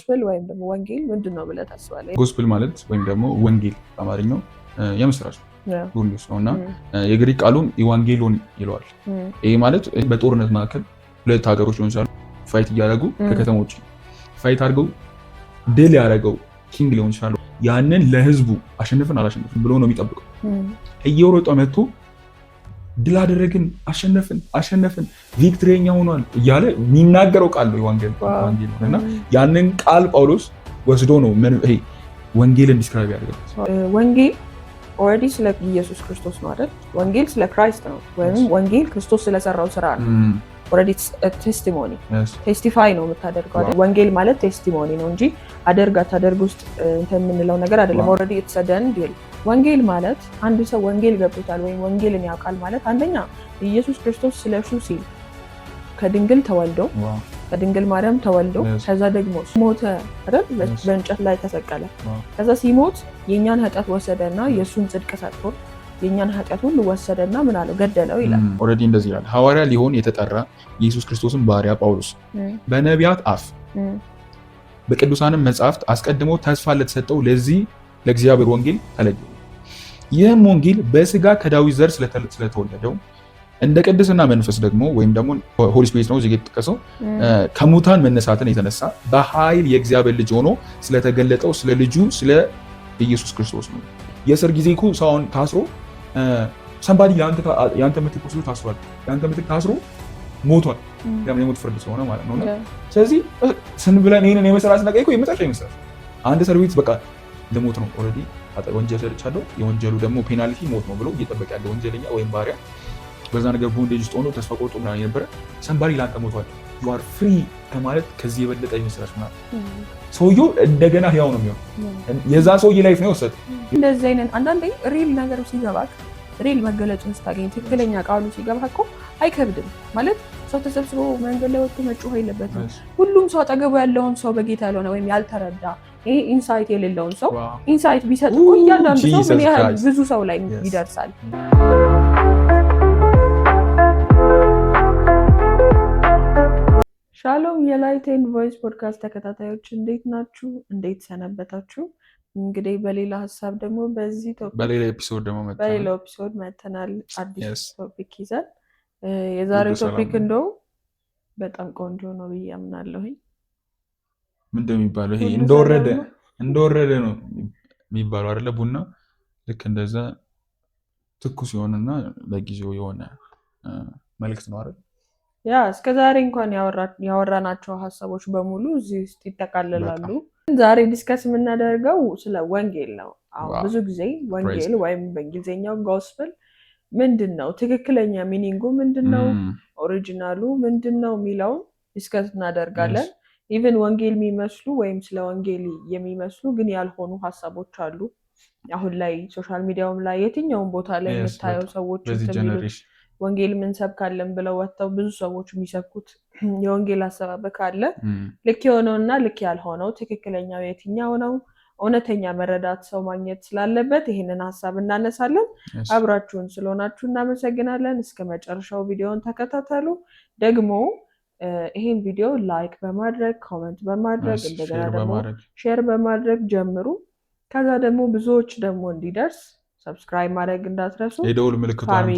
ጎስፕል ወይም ደግሞ ወንጌል ምንድነው ብለህ ታስባለህ? ጎስፕል ማለት ወይም ደግሞ ወንጌል በአማርኛው የምስራች ጉድ ኒውስ ነውና የግሪክ ቃሉን ኢቫንጌሎን ይለዋል። ይሄ ማለት በጦርነት መካከል ሁለት ሀገሮች ሊሆን ይችላሉ ፋይት እያደረጉ ከከተማ ውጭ ፋይት አድርገው ድል ያደረገው ኪንግ ሊሆን ይችላል። ያንን ለህዝቡ አሸንፍን አላሸንፍን ብሎ ነው የሚጠብቀው። እየሮጠ መጥቶ ድል አደረግን፣ አሸነፍን፣ ቪክትሪኛ ሆኗል እያለ የሚናገረው ቃል ነው ወንጌል እና ያንን ቃል ጳውሎስ ወስዶ ነው ይሄ ወንጌልን ዲስክራይብ ያደርጋል። ወንጌል ኦልሬዲ ስለ ኢየሱስ ክርስቶስ ነው አይደል? ወንጌል ስለ ክራይስት ነው ወይም ወንጌል ክርስቶስ ስለሰራው ስራ ነው። ኦልሬዲ ቴስቲሞኒ ቴስቲፋይ ነው የምታደርገው አይደል? ወንጌል ማለት ቴስቲሞኒ ነው እንጂ አታደርግ ውስጥ እንትን የምንለው ነገር አይደለም። ኦልሬዲ የተሰደን ዲል ወንጌል ማለት አንድ ሰው ወንጌል ገብቶታል ወይም ወንጌልን ያውቃል ማለት አንደኛ ኢየሱስ ክርስቶስ ስለሹ ሲል ከድንግል ተወልዶ ከድንግል ማርያም ተወልዶ ከዛ ደግሞ ሞተ አይደል? በእንጨት ላይ ተሰቀለ። ከዛ ሲሞት የኛን ኃጢአት ወሰደና የሱን ጽድቅ ሰጥቶ የኛን ኃጢአት ሁሉ ወሰደና ምን አለው? ገደለው ይላል። ኦልሬዲ እንደዚህ ይላል። ሐዋርያ ሊሆን የተጠራ ኢየሱስ ክርስቶስን ባሪያ ጳውሎስ በነቢያት አፍ በቅዱሳንም መጻሕፍት አስቀድሞ ተስፋ ለተሰጠው ለዚህ ለእግዚአብሔር ወንጌል ተለየ። ይህም ወንጌል በስጋ ከዳዊት ዘር ስለተወለደው እንደ ቅድስና መንፈስ ደግሞ ወይም ደግሞ ሆሊ ስፒሪት ነው እዚህ የተጠቀሰው ከሙታን መነሳትን የተነሳ በኃይል የእግዚአብሔር ልጅ ሆኖ ስለተገለጠው ስለ ልጁ ስለ ኢየሱስ ክርስቶስ ነው። የእስር ጊዜ እኮ ሰውን ታስሮ ሰንባዲ ያንተ ምትክ ወስዶ ታስሯል። ያንተ ምትክ ታስሮ ሞቷል። የሞት ፍርድ ስለሆነ ማለት ነው። ስለዚህ ስንብለን ይህንን የመሰራት ነገር እኮ የመጨረሻ ይመስላል። አንድ እስር ቤት በቃ ለሞት ነው ኦልሬዲ ወንጀል ሰርቻለሁ የወንጀሉ ደግሞ ፔናልቲ ሞት ነው ብሎ እየጠበቀ ያለ ወንጀለኛ ወይም ባሪያ በዛ ነገር ቦንዴጅ ውስጥ ሆኖ ተስፋ ቆርጦ ምናምን የነበረ ሰንባዲ ላንተ ሞቷል ዩ አር ፍሪ ከማለት ከዚህ የበለጠ ይመስላል ማለት ሰውየው እንደገና ህያው ነው የሚሆነው። የዛ ሰውዬ ላይፍ ነው ወሰደ። እንደዚህ አይነት አንዳንዴ ሪል ነገር ሲገባክ ሪል መገለጹን ስታገኝ ትክክለኛ ቃሉ ሲገባህ እኮ አይከብድም ማለት ሰው ተሰብስቦ መንገድ ላይ ወጥቶ መጮህ የለበትም። ሁሉም ሰው አጠገቡ ያለውን ሰው በጌታ ያልሆነ ወይም ያልተረዳ ይሄ ኢንሳይት የሌለውን ሰው ኢንሳይት ቢሰጥ እኮ እያንዳንዱ ሰው ምን ያህል ብዙ ሰው ላይ ይደርሳል። ሻሎም የላይት ኤንድ ቮይስ ፖድካስት ተከታታዮች እንዴት ናችሁ? እንዴት ሰነበታችሁ? እንግዲህ በሌላ ሀሳብ ደግሞ በሌላ ኤፒሶድ መተናል። አዲስ ቶፒክ ይዘን የዛሬው ቶፒክ እንደው በጣም ቆንጆ ነው ብዬ አምናለሁ። ምንድን ነው የሚባለው? ይሄ እንደወረደ ነው የሚባለው አይደለ? ቡና ልክ እንደዛ ትኩስ የሆነና ለጊዜው የሆነ መልዕክት ነው አይደል? ያ እስከዛሬ እንኳን ያወራናቸው ሀሳቦች በሙሉ እዚህ ውስጥ ይጠቃለላሉ። ዛሬ ዲስከስ የምናደርገው ስለ ወንጌል ነው። አሁን ብዙ ጊዜ ወንጌል ወይም በእንግሊዝኛው ጎስፕል ምንድን ነው፣ ትክክለኛ ሚኒንጉ ምንድን ነው፣ ኦሪጂናሉ ምንድን ነው የሚለውን ዲስከስ እናደርጋለን። ኢቨን ወንጌል የሚመስሉ ወይም ስለ ወንጌል የሚመስሉ ግን ያልሆኑ ሀሳቦች አሉ። አሁን ላይ ሶሻል ሚዲያውም ላይ የትኛውም ቦታ ላይ የምታየው ሰዎች ወንጌል ምን ሰብካለን ብለው ወጥተው ብዙ ሰዎች የሚሰብኩት የወንጌል አሰባበክ አለ። ልክ የሆነውና ልክ ያልሆነው ትክክለኛው የትኛው ነው? እውነተኛ መረዳት ሰው ማግኘት ስላለበት ይህንን ሀሳብ እናነሳለን። አብራችሁን ስለሆናችሁ እናመሰግናለን። እስከ መጨረሻው ቪዲዮውን ተከታተሉ። ደግሞ ይህን ቪዲዮ ላይክ በማድረግ ኮመንት በማድረግ እንደገና ደግሞ ሼር በማድረግ ጀምሩ። ከዛ ደግሞ ብዙዎች ደግሞ እንዲደርስ ሰብስክራይብ ማድረግ እንዳትረሱ። የደውል ምልክቷን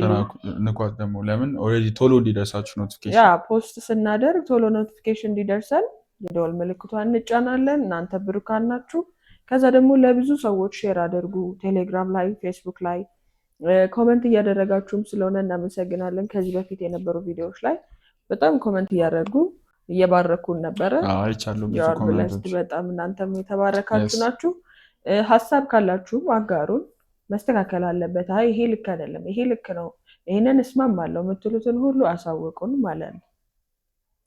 ንኳት ደግሞ ለምን ኦልሬዲ ቶሎ እንዲደርሳችሁ ኖቲፊኬሽን ፖስት ስናደርግ ቶሎ ኖቲፊኬሽን እንዲደርሰን የደውል ምልክቷን እንጫናለን። እናንተ ብሩካን ናችሁ። ከዛ ደግሞ ለብዙ ሰዎች ሼር አድርጉ። ቴሌግራም ላይ ፌስቡክ ላይ ኮመንት እያደረጋችሁም ስለሆነ እናመሰግናለን። ከዚህ በፊት የነበሩ ቪዲዮዎች ላይ በጣም ኮመንት እያደረጉ እየባረኩን ነበረ። በጣም እናንተም የተባረካችሁ ናችሁ። ሀሳብ ካላችሁም አጋሩን። መስተካከል አለበት፣ አይ ይሄ ልክ አይደለም፣ ይሄ ልክ ነው፣ ይሄንን እስማማለሁ የምትሉትን ሁሉ አሳውቁን ማለት ነው።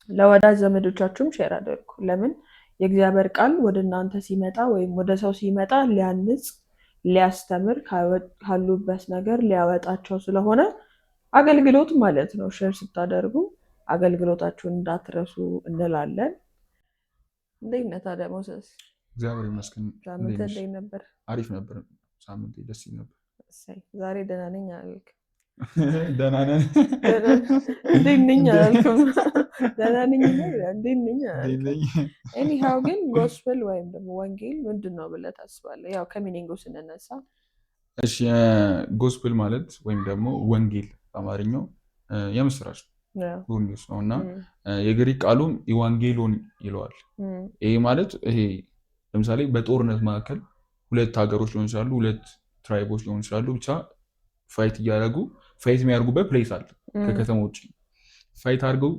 ለወዳጅ ዘመዶቻችሁም ሼር አድርጉ። ለምን የእግዚአብሔር ቃል ወደ እናንተ ሲመጣ ወይም ወደ ሰው ሲመጣ ሊያንጽ ሊያስተምር ካሉበት ነገር ሊያወጣቸው ስለሆነ አገልግሎት ማለት ነው። ሼር ስታደርጉ አገልግሎታችሁን እንዳትረሱ እንላለን። እንዴት ነህ ታዲያ ሞሰስ? እግዚአብሔር ይመስገን። እንዴት ነበር? አሪፍ ነበር። ሳምንት ደስ ይል ነበር። ዛሬ ደህና ነኝ አልክ? ደህና ነን። እንዴት ነኝ አላልኩም። ደህና ነኝ እንዴት ነኝ አላልኩም። ኤኒሃው ግን ጎስፕል ወይም ደግሞ ወንጌል ምንድን ነው ብለህ ታስባለህ? ያው ከሚኒንጉ ስንነሳ እሺ ጎስፕል ማለት ወይም ደግሞ ወንጌል በአማርኛው የምስራች ጉድ ኒውስ ነው እና የግሪክ ቃሉም ኢቫንጌሎን ይለዋል። ይሄ ማለት ይሄ ለምሳሌ በጦርነት መካከል ሁለት ሀገሮች ሊሆን ይችላሉ፣ ሁለት ትራይቦች ሊሆን ይችላሉ። ብቻ ፋይት እያደረጉ ፋይት የሚያደርጉበት ፕሌስ አለ ከከተማ ውጭ። ፋይት አድርገው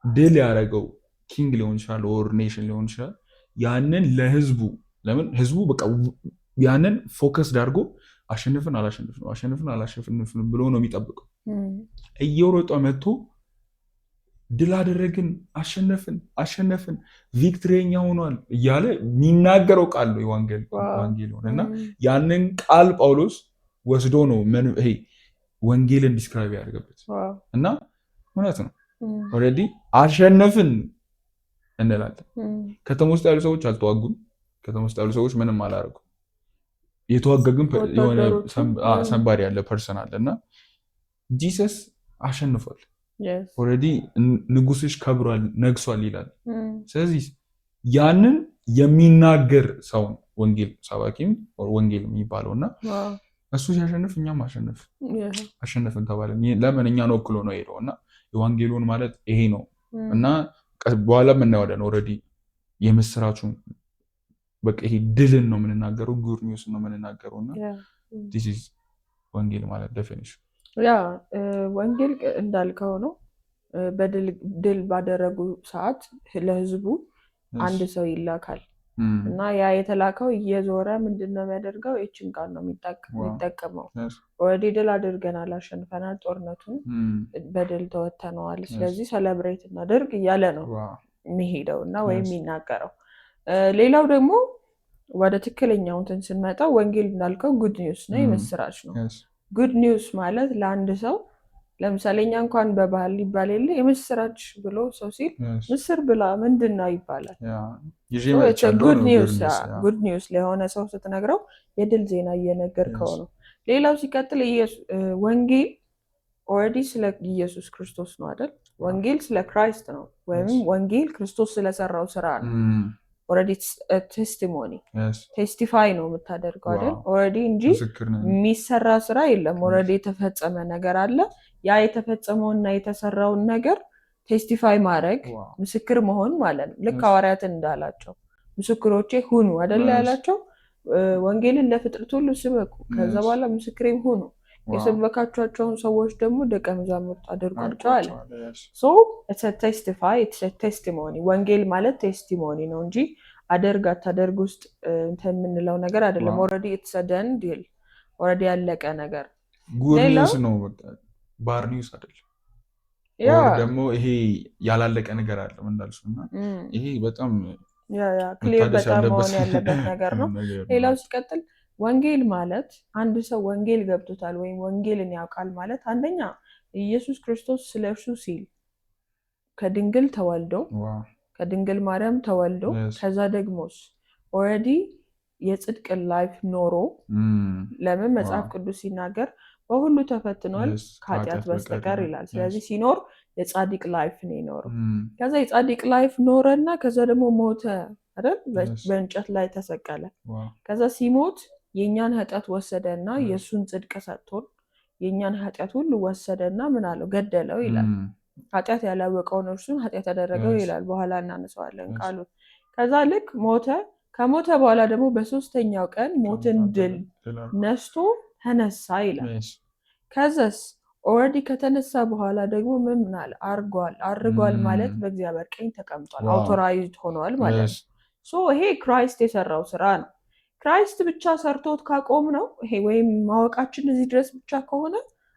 ድል ያደረገው ኪንግ ሊሆን ይችላል ኦር ኔሽን ሊሆን ይችላል። ያንን ለህዝቡ ለምን ህዝቡ በቃ ያንን ፎከስ አድርጎ አሸንፍን አላሸንፍን ብሎ ነው የሚጠብቀው። እየሮጠ መጥቶ ድል አደረግን፣ አሸነፍን፣ ቪክትሪኛ ሆኗል እያለ የሚናገረው ቃል ነው የወንጌል ሆነ እና ያንን ቃል ጳውሎስ ወስዶ ነው ይሄ ወንጌልን ዲስክራይብ ያደርገበት እና እውነት ነው። ኦልሬዲ አሸነፍን እንላለን። ከተማ ውስጥ ያሉ ሰዎች አልተዋጉም። ከተማ ውስጥ ያሉ ሰዎች ምንም አላደረጉም። የተዋጋ ግን የሆነ ሰንባሪ ያለ ፐርሰን አለ እና ጂሰስ አሸንፏል። ኦልሬዲ ንጉስሽ ከብሯል፣ ነግሷል ይላል። ስለዚህ ያንን የሚናገር ሰው ወንጌል ሰባኪም ወንጌል የሚባለው እና እሱ ሲያሸንፍ እኛም አሸነፍን ተባለ። ለምን እኛን ወክሎ ነው ሄደው እና የወንጌሉን ማለት ይሄ ነው እና በኋላ እናየዋለን። ኦልሬዲ የምስራቹን በቃ ይሄ ድልን ነው የምንናገረው፣ ጉድ ኒውስ ነው የምንናገረው እና ዲስ ኢዝ ወንጌል ማለት ዴፊኒሽን። ያ ወንጌል እንዳልከው ነው። በድል ባደረጉ ሰዓት ለህዝቡ አንድ ሰው ይላካል እና ያ የተላከው እየዞረ ምንድነው የሚያደርገው? ይችን ቃል ነው የሚጠቀመው። ኦልሬዲ ድል አድርገናል፣ አሸንፈናል፣ ጦርነቱን በድል ተወተነዋል፣ ስለዚህ ሰለብሬት እናደርግ እያለ ነው የሚሄደው እና ወይም የሚናገረው። ሌላው ደግሞ ወደ ትክክለኛው እንትን ስንመጣ ወንጌል እንዳልከው ጉድ ኒውስ ነው፣ የምስራች ነው። ጉድ ኒውስ ማለት ለአንድ ሰው ለምሳሌ እኛ እንኳን በባህል ይባል የለ የምስራች ብሎ ሰው ሲል ምስር ብላ ምንድን ነው ይባላል። ጉድ ኒውስ ለሆነ ሰው ስትነግረው የድል ዜና እየነገርከው ነው። ሌላው ሲቀጥል ወንጌል ኦልሬዲ ስለ ኢየሱስ ክርስቶስ ነው አይደል? ወንጌል ስለ ክራይስት ነው፣ ወይም ወንጌል ክርስቶስ ስለሰራው ስራ ነው። ኦልሬዲ ቴስቲሞኒ ቴስቲፋይ ነው የምታደርገው አይደል? ኦልሬዲ እንጂ የሚሰራ ስራ የለም። ኦልሬዲ የተፈጸመ ነገር አለ። ያ የተፈጸመውና የተሰራውን ነገር ቴስቲፋይ ማድረግ ምስክር መሆን ማለት ነው። ልክ ሐዋርያትን እንዳላቸው ምስክሮቼ ሁኑ አይደል ያላቸው። ወንጌልን ለፍጥረት ሁሉ ስበኩ፣ ከዛ በኋላ ምስክሬም ሁኑ፣ የሰበካቸውን ሰዎች ደግሞ ደቀ መዛሙርት አድርጓቸው አለ። ሶ ኢትስ አ ቴስቲፋይ ኢትስ አ ቴስቲሞኒ። ወንጌል ማለት ቴስቲሞኒ ነው እንጂ አደርግ አታደርግ ውስጥ እንትን የምንለው ነገር አይደለም። ኦልሬዲ ኢትስ አ ደን ዲል፣ ኦልሬዲ ያለቀ ነገር። ጉድ ኒውስ ነው፣ ባር ኒውስ አይደለም። ደግሞ ይሄ ያላለቀ ነገር አለ እንዳልሽውና ይሄ በጣም ክሊር በጣም መሆን ያለበት ነገር ነው። ሌላው ሲቀጥል ወንጌል ማለት አንድ ሰው ወንጌል ገብቶታል ወይም ወንጌልን ያውቃል ማለት አንደኛ ኢየሱስ ክርስቶስ ስለእርሱ ሲል ከድንግል ተወልዶ ከድንግል ማርያም ተወልዶ ከዛ ደግሞስ ኦልሬዲ የጽድቅ ላይፍ ኖሮ ለምን መጽሐፍ ቅዱስ ሲናገር በሁሉ ተፈትኗል ከኃጢአት በስተቀር ይላል። ስለዚህ ሲኖር የጻድቅ ላይፍ ነው የኖረው። ከዛ የጻድቅ ላይፍ ኖረና ከዛ ደግሞ ሞተ አይደል? በእንጨት ላይ ተሰቀለ። ከዛ ሲሞት የኛን ኃጢአት ወሰደና የሱን ጽድቅ ሰጥቶን የኛን ኃጢአት ሁሉ ወሰደና ምን አለው? ገደለው ይላል። ኃጢአት ያላወቀውን እርሱን ኃጢአት ያደረገው ይላል። በኋላ እናነሳዋለን ቃሉን። ከዛ ልክ ሞተ። ከሞተ በኋላ ደግሞ በሶስተኛው ቀን ሞትን ድል ነስቶ ተነሳ ይላል። ከዛስ ኦልሬዲ ከተነሳ በኋላ ደግሞ ምን አለ? አርጓል ማለት በእግዚአብሔር ቀኝ ተቀምጧል፣ አውቶራይዝድ ሆኗል ማለት ነው። ሶ ይሄ ክራይስት የሰራው ስራ ነው። ክራይስት ብቻ ሰርቶት ካቆም ነው ይሄ ወይም ማወቃችን እዚህ ድረስ ብቻ ከሆነ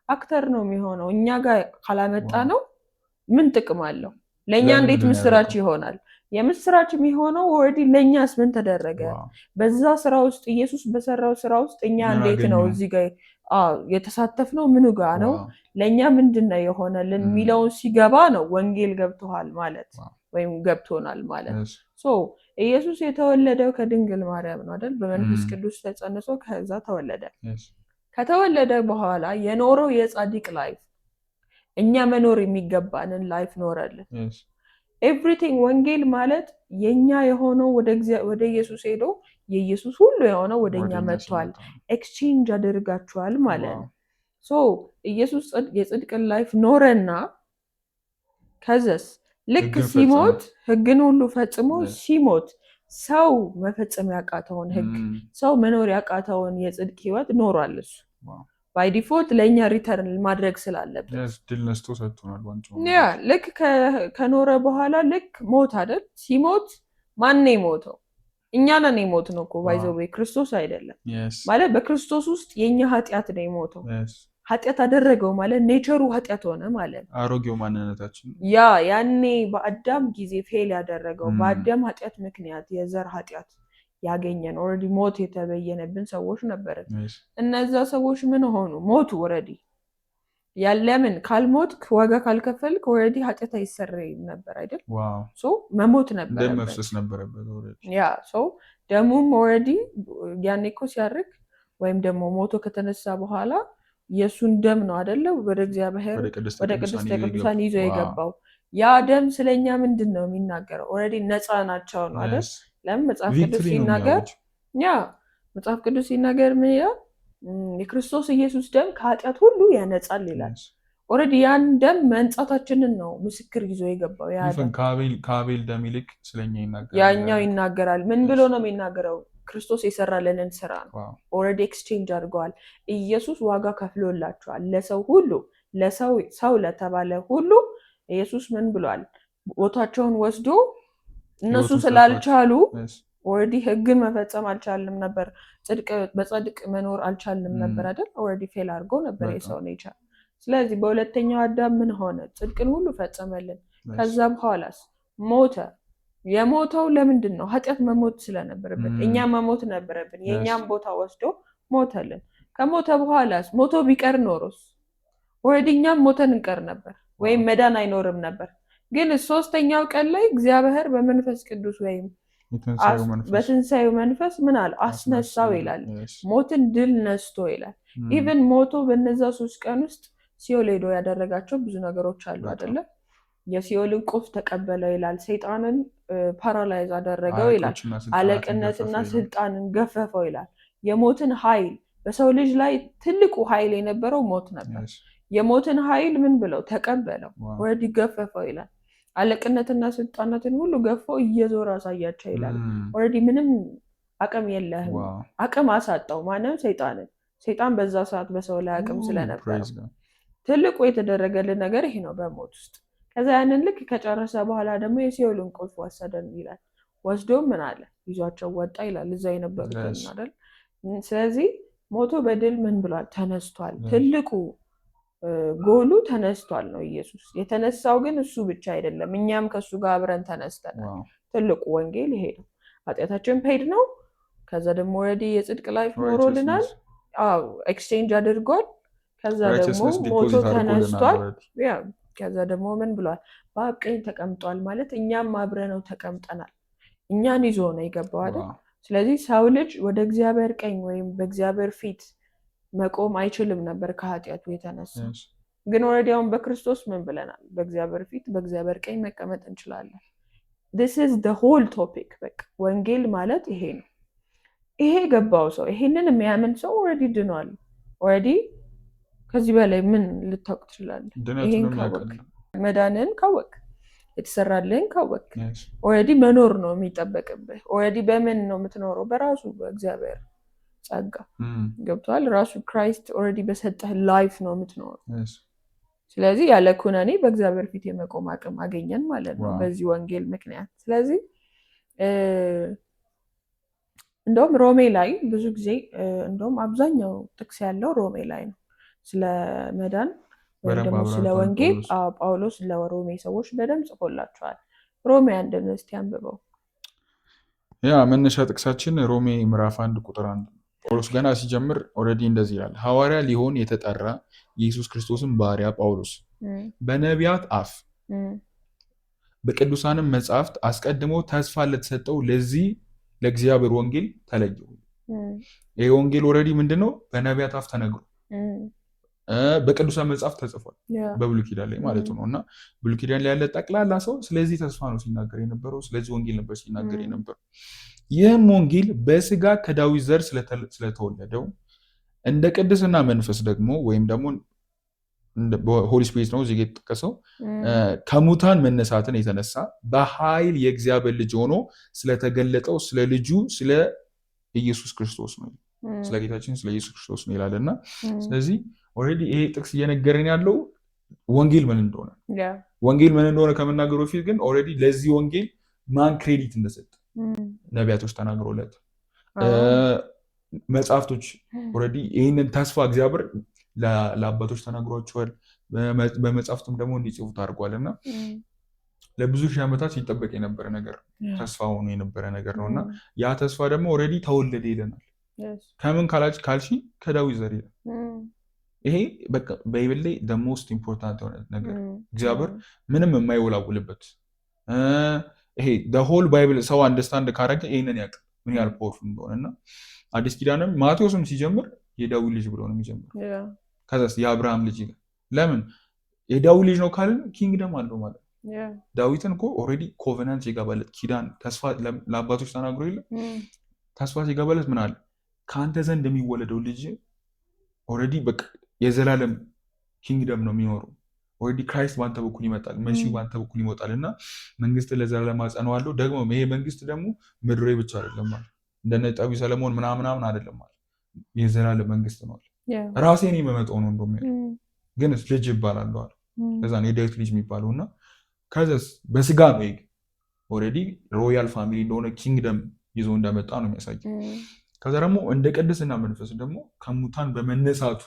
አክተር ነው የሚሆነው። እኛ ጋር ካላመጣ ነው ምን ጥቅም አለው? ለእኛ እንዴት ምስራች ይሆናል? የምስራች የሚሆነው ኦልሬዲ ለእኛስ ምን ተደረገ? በዛ ስራ ውስጥ ኢየሱስ በሰራው ስራ ውስጥ እኛ እንዴት ነው እዚህ ጋር የተሳተፍነው? ምኑ ጋ ነው? ለእኛ ምንድን ነው የሆነልን የሚለውን ሲገባ ነው ወንጌል ገብቶሃል ማለት ወይም ገብቶናል ማለት። ኢየሱስ የተወለደው ከድንግል ማርያም ነው አይደል? በመንፈስ ቅዱስ ተጸንሶ ከዛ ተወለደ። ከተወለደ በኋላ የኖረው የጻድቅ ላይፍ እኛ መኖር የሚገባንን ላይፍ ኖረልን። ኤቭሪቲንግ ወንጌል ማለት የኛ የሆነው ወደ ኢየሱስ ሄዶ የኢየሱስ ሁሉ የሆነው ወደኛ መጥቷል። ኤክስቼንጅ አድርጋችኋል ማለት ነው። ሶ ኢየሱስ የጽድቅን ላይፍ ኖረና ከዘስ ልክ ሲሞት ህግን ሁሉ ፈጽሞ ሲሞት ሰው መፈጸም ያቃተውን ህግ ሰው መኖር ያቃተውን የጽድቅ ህይወት ኖሯል። እሱ ባይ ዲፎልት ለእኛ ሪተርን ማድረግ ስላለበት ድል ነስቶ ሰጥቶናል ዋንጫው። ያ ልክ ከኖረ በኋላ ልክ ሞት አይደል? ሲሞት ማን ነው የሞተው? እኛ ነን የሞትነው እኮ ባይ ዘ ዌይ ክርስቶስ አይደለም። ማለት በክርስቶስ ውስጥ የኛ ኃጢአት ነው የሞተው። ኃጢአት አደረገው ማለት ኔቸሩ ኃጢአት ሆነ ማለት ነው። አሮጌው ማንነታችን ያኔ በአዳም ጊዜ ፌል ያደረገው በአዳም ኃጢአት ምክንያት የዘር ኃጢአት ያገኘን ኦልሬዲ ሞት የተበየነብን ሰዎች ነበርን። እነዛ ሰዎች ምን ሆኑ? ሞቱ ኦልሬዲ። ያለምን ካልሞት ዋጋ ካልከፈልክ ኦልሬዲ ኃጢአት አይሰረይም ነበር አይደል? ሶ መሞት ነበረበት፣ ደም መፍሰስ ነበረበት ኦልሬዲ። ያ ሶ ደሙም ኦልሬዲ ያኔ እኮ ሲያርግ ወይም ደግሞ ሞቶ ከተነሳ በኋላ የሱን ደም ነው አይደለ ወደ እግዚአብሔር ወደ ቅድስተ ቅዱሳን ይዞ የገባው። ያ ደም ስለኛ ምንድን ነው የሚናገረው? ኦልሬዲ ነፃ ናቸው ነው አይደል? ለምን መጽሐፍ ቅዱስ ሲናገር መጽሐፍ ቅዱስ ሲናገር ምን ይላል? የክርስቶስ ኢየሱስ ደም ከኃጢአት ሁሉ ያነጻል ይላል። ኦልሬዲ ያን ደም መንጻታችንን ነው ምስክር ይዞ የገባው። ያ ደም ከአቤል ደም ይልቅ ስለኛ ይናገራል። ያኛው ይናገራል። ምን ብሎ ነው የሚናገረው? ክርስቶስ የሰራልንን ስራ ነው። ኦልሬዲ ኤክስቼንጅ አድርገዋል። ኢየሱስ ዋጋ ከፍሎላቸዋል። ለሰው ሁሉ ሰው ለተባለ ሁሉ ኢየሱስ ምን ብሏል? ቦታቸውን ወስዶ እነሱ ስላልቻሉ ኦልሬዲ ህግን መፈጸም አልቻልንም ነበር፣ በጽድቅ መኖር አልቻልንም ነበር አይደል? ኦልሬዲ ፌል አድርጎ ነበር የሰው ኔቸር። ስለዚህ በሁለተኛው አዳም ምን ሆነ? ጽድቅን ሁሉ ፈጸመልን። ከዛ በኋላስ ሞተ። የሞተው ለምንድን ነው? ኃጢአት መሞት ስለነበረበት እኛ መሞት ነበረብን። የእኛም ቦታ ወስዶ ሞተልን። ከሞተ በኋላስ ሞቶ ቢቀር ኖሮስ ኦልሬዲ እኛም ሞተን እንቀር ነበር፣ ወይም መዳን አይኖርም ነበር። ግን ሶስተኛው ቀን ላይ እግዚአብሔር በመንፈስ ቅዱስ ወይም በትንሳኤው መንፈስ ምን አለ? አስነሳው ይላል። ሞትን ድል ነስቶ ይላል። ኢቨን ሞቶ በነዛ 3 ቀን ውስጥ ሲኦል ሄዶ ያደረጋቸው ብዙ ነገሮች አሉ አይደለም? የሲኦልን ቁልፍ ተቀበለው ይላል። ሰይጣንን ፓራላይዝ አደረገው ይላል። አለቅነትና ስልጣንን ገፈፈው ይላል። የሞትን ኃይል በሰው ልጅ ላይ ትልቁ ኃይል የነበረው ሞት ነበር። የሞትን ኃይል ምን ብለው ተቀበለው፣ ወዲህ ገፈፈው ይላል። አለቅነትና ስልጣናትን ሁሉ ገፈው እየዞረ አሳያቸው ይላል። ኦልሬዲ ምንም አቅም የለህም። አቅም አሳጣው ማንም ሰይጣንን። ሰይጣን በዛ ሰዓት በሰው ላይ አቅም ስለነበረ ትልቁ የተደረገልን ነገር ይሄ ነው በሞት ውስጥ። ከዛ ያንን ልክ ከጨረሰ በኋላ ደግሞ የሲኦልን ቁልፍ ወሰደን ይላል። ወስዶ ምን አለ? ይዟቸው ወጣ ይላል። እዛ የነበሩትን አይደል? ስለዚህ ሞቶ በድል ምን ብሏል? ተነስቷል። ትልቁ ጎሉ ተነስቷል ነው ኢየሱስ። የተነሳው ግን እሱ ብቻ አይደለም፣ እኛም ከሱ ጋር አብረን ተነስተናል። ትልቁ ወንጌል ይሄ ነው። ኃጢአታችን ፔድ ነው። ከዛ ደግሞ ኦልሬዲ የጽድቅ ላይፍ ኖሮልናል። ኤክስቼንጅ አድርጓል። ከዛ ደግሞ ሞቶ ተነስቷል። ከዛ ደግሞ ምን ብሏል? በአብ ቀኝ ተቀምጧል ማለት እኛም አብረነው ተቀምጠናል። እኛን ይዞ ነው የገባው አይደል? ስለዚህ ሰው ልጅ ወደ እግዚአብሔር ቀኝ ወይም በእግዚአብሔር ፊት መቆም አይችልም ነበር ከኃጢአቱ የተነሳ። ግን ኦልሬዲ አሁን በክርስቶስ ምን ብለናል? በእግዚአብሔር ፊት በእግዚአብሔር ቀኝ መቀመጥ እንችላለን። this is the whole topic። በቃ ወንጌል ማለት ይሄ ነው። ይሄ ገባው ሰው፣ ይሄንን የሚያምን ሰው ኦልሬዲ ድኗል። ኦልሬዲ ከዚህ በላይ ምን ልታውቅ ትችላለህ? ይሄን ካወቅ፣ መዳንን ካወቅ፣ የተሰራልህን ካወቅ ኦልሬዲ መኖር ነው የሚጠበቅብህ። ኦልሬዲ በምን ነው የምትኖረው? በራሱ በእግዚአብሔር ጸጋ ገብቷል። ራሱ ክራይስት ኦልሬዲ በሰጠህ ላይፍ ነው የምትኖረው። ስለዚህ ያለ ኩነኔ በእግዚአብሔር ፊት የመቆም አቅም አገኘን ማለት ነው በዚህ ወንጌል ምክንያት። ስለዚህ እንደውም ሮሜ ላይ ብዙ ጊዜ እንደውም አብዛኛው ጥቅስ ያለው ሮሜ ላይ ነው ስለ መዳን ወይም ደግሞ ስለ ወንጌል። ጳውሎስ ለሮሜ ሰዎች በደንብ ጽፎላቸዋል። ሮሜ 1 እስቲ አንብበው። ያ መነሻ ጥቅሳችን ሮሜ ምዕራፍ 1 ቁጥር 1። ጳውሎስ ገና ሲጀምር ኦልሬዲ እንደዚህ ይላል። ሐዋርያ ሊሆን የተጠራ የኢየሱስ ክርስቶስን ባሪያ ጳውሎስ በነቢያት አፍ በቅዱሳንም መጻሕፍት አስቀድሞ ተስፋ ለተሰጠው ለዚህ ለእግዚአብሔር ወንጌል ተለየው። ይሄ ወንጌል ኦልሬዲ ምንድነው በነቢያት አፍ ተነግሮ በቅዱሳን መጽሐፍ ተጽፏል በብሉይ ኪዳን ላይ ማለት ነው። እና ብሉይ ኪዳን ላይ ያለ ጠቅላላ ሰው ስለዚህ ተስፋ ነው ሲናገር የነበረው፣ ስለዚህ ወንጌል ነበር ሲናገር የነበረው። ይህም ወንጌል በስጋ ከዳዊት ዘር ስለተወለደው እንደ ቅድስና መንፈስ ደግሞ ወይም ደግሞ ሆሊ ስፒሪት ነው እዚህ የተጠቀሰው ከሙታን መነሳትን የተነሳ በኃይል የእግዚአብሔር ልጅ ሆኖ ስለተገለጠው ስለ ልጁ ስለ ኢየሱስ ክርስቶስ ነው፣ ስለ ጌታችን ስለ ኢየሱስ ክርስቶስ ነው ይላልና ስለዚህ ኦልሬዲ ይሄ ጥቅስ እየነገረን ያለው ወንጌል ምን እንደሆነ ከመናገሩ በፊት ግን ኦልሬዲ ለዚህ ወንጌል ማን ክሬዲት እንደሰጠ ነቢያቶች ተናግሮለት መጽሐፍቶች ኦልሬዲ ይህንን ተስፋ እግዚአብሔር ለአባቶች ተናግሯቸዋል። በመጽሐፍቱም ደግሞ እንዲጽፉት አድርጓልና ለብዙ ሺህ ዓመታት ሲጠበቅ የነበረ ነገር ተስፋ ሆኖ የነበረ ነገር ነው እና ያ ተስፋ ደግሞ ኦልሬዲ ተወለደ ይለናል። ከምን ካልሽ ከዳዊት ዘር ይላል። ይሄ በቃ ባይብል ላይ the most important የሆነ ነገር እግዚአብሔር ምንም የማይወላውልበት ይሄ the whole ባይብል ሰው አንደርስታንድ ካረገ ይሄንን ያውቃል ምን ያህል ፓወርፉል እንደሆነና አዲስ ኪዳንም ማቴዎስም ሲጀምር የዳዊት ልጅ ብሎ ነው የሚጀምረው። ከዛስ የአብርሃም ልጅ ይላል። ለምን የዳዊት ልጅ ነው ካልን ኪንግደም አለው ማለት ዳዊትን እኮ ኦልሬዲ ኮቨናንት ሲገባለት ኪዳን ተስፋ ለአባቶች ተናግሮ የለ ተስፋ ሲገባለት ምን አለ ከአንተ ዘንድ የሚወለደው ልጅ ኦልሬዲ በቃ የዘላለም ኪንግደም ነው የሚኖረው። ኦልሬዲ ክራይስት ባንተ በኩል ይመጣል፣ መሲሁ ባንተ በኩል ይመጣል እና መንግስትን ለዘላለም አጸናዋለሁ። ደግሞ ይሄ መንግስት ደግሞ ምድራዊ ብቻ አይደለም ማለት እንደነ ጠቢው ሰለሞን ምናምን አይደለም ማለት የዘላለም መንግስት ነው አለ። ራሴን የመመጣው ነው እንደውም ግን ልጅ ይባላል አለ። ከዛ ነው የዳዊት ልጅ የሚባለው እና ከዛስ በስጋ ነው ይሄ ኦልሬዲ ሮያል ፋሚሊ እንደሆነ ኪንግደም ይዞ እንደመጣ ነው የሚያሳየው። ከዛ ደግሞ እንደ ቅድስና መንፈስ ደግሞ ከሙታን በመነሳቱ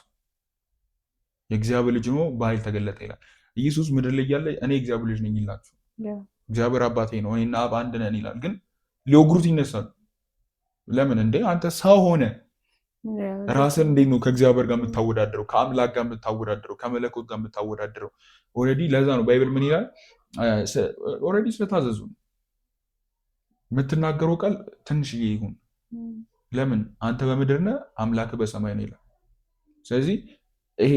የእግዚአብሔር ልጅ ነው በኃይል ተገለጠ ይላል። ኢየሱስ ምድር ላይ ያለ እኔ እግዚአብሔር ልጅ ነኝ ይላችሁ እግዚአብሔር አባቴ ነው እኔና አብ አንድ ነን ይላል። ግን ሊወግሩት ይነሳሉ። ለምን እንዴ አንተ ሰው ሆነ ራስን እንዴት ነው ከእግዚአብሔር ጋር የምታወዳደረው? ከአምላክ ጋር የምታወዳደረው? ከመለኮት ጋር የምታወዳደረው? ኦልሬዲ ለዛ ነው ባይብል ምን ይላል? ኦልሬዲ ስለታዘዙ የምትናገረው ቃል ትንሽዬ ይሁን። ለምን አንተ በምድር ነህ አምላክ በሰማይ ነው ይላል። ስለዚህ ይሄ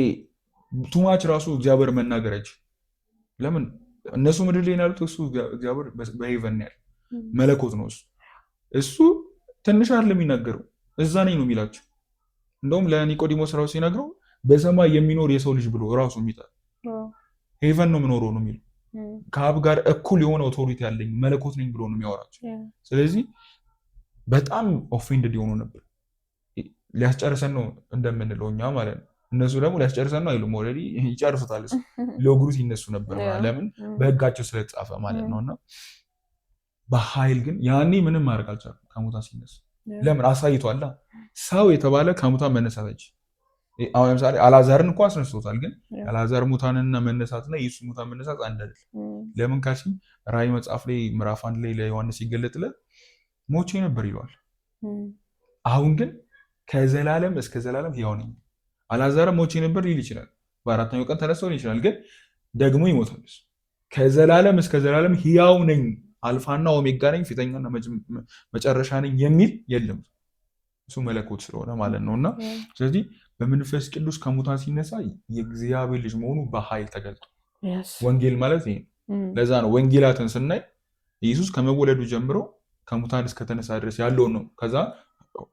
ቱማች ራሱ እግዚአብሔር መናገር አይችልም። ለምን እነሱ ምድር ላይ ያሉት እሱ እግዚአብሔር በሄቨን ነው ያለው መለኮት ነው እሱ ትንሽ አይደለም የሚናገረው እዛ ነኝ ነው የሚላቸው። እንደውም ለኒቆዲሞስ ራሱ ሲነግረው በሰማይ የሚኖር የሰው ልጅ ብሎ ራሱ የሚጠራው ሄቨን ነው የምኖረው ነው የሚለው። ከአብ ጋር እኩል የሆነ ኦቶሪቲ ያለኝ መለኮት ነኝ ብሎ ነው የሚያወራቸው። ስለዚህ በጣም ኦፌንድድ የሆኑ ነበር። ሊያስጨርሰን ነው እንደምንለው እኛ ማለት ነው። እነሱ ደግሞ ሊያስጨርሰን ነው አይሉም። ኦልሬዲ ይጨርሱታል። ሊወግሩት ይነሱ ነበር። ለምን በህጋቸው ስለተጻፈ ማለት ነውና በኃይል ግን ያኔ ምንም ማድረግ አልቻለም። ከሙታን ሲነሱ ለምን አሳይቷል። ሰው የተባለ ከሙታን መነሳት አሁን ለምሳሌ አልዓዛርን እንኳን አስነስቶታል። ግን አልዓዛር ሙታንና መነሳትና የኢየሱስ ሙታን መነሳት አንድ አይደለም። ለምን ካልሽኝ ራዕይ መጽሐፍ ላይ ምዕራፍ 1 ላይ ለዮሐንስ ሲገለጥለት ሞቼ ነበር ይለዋል። አሁን ግን ከዘላለም እስከ ዘላለም ሕያው ነኝ። አልዓዛር ሞቼ ነበር ሊል ይችላል፣ በአራተኛው ቀን ተነስቶ ሊል ይችላል። ግን ደግሞ ይሞታል። ከዘላለም እስከ ዘላለም ሕያው ነኝ፣ አልፋና ኦሜጋ ነኝ፣ ፊተኛና መጨረሻ ነኝ የሚል የለም። እሱ መለኮት ስለሆነ ማለት ነውና ስለዚህ በመንፈስ ቅዱስ ከሙታን ሲነሳ የእግዚአብሔር ልጅ መሆኑ በኃይል ተገልጧል። ወንጌል ማለት ይሄ ነው። ለዛ ነው ወንጌላትን ስናይ ኢየሱስ ከመወለዱ ጀምሮ ከሙታን እስከተነሳ ድረስ ያለውን ነው። ከዛ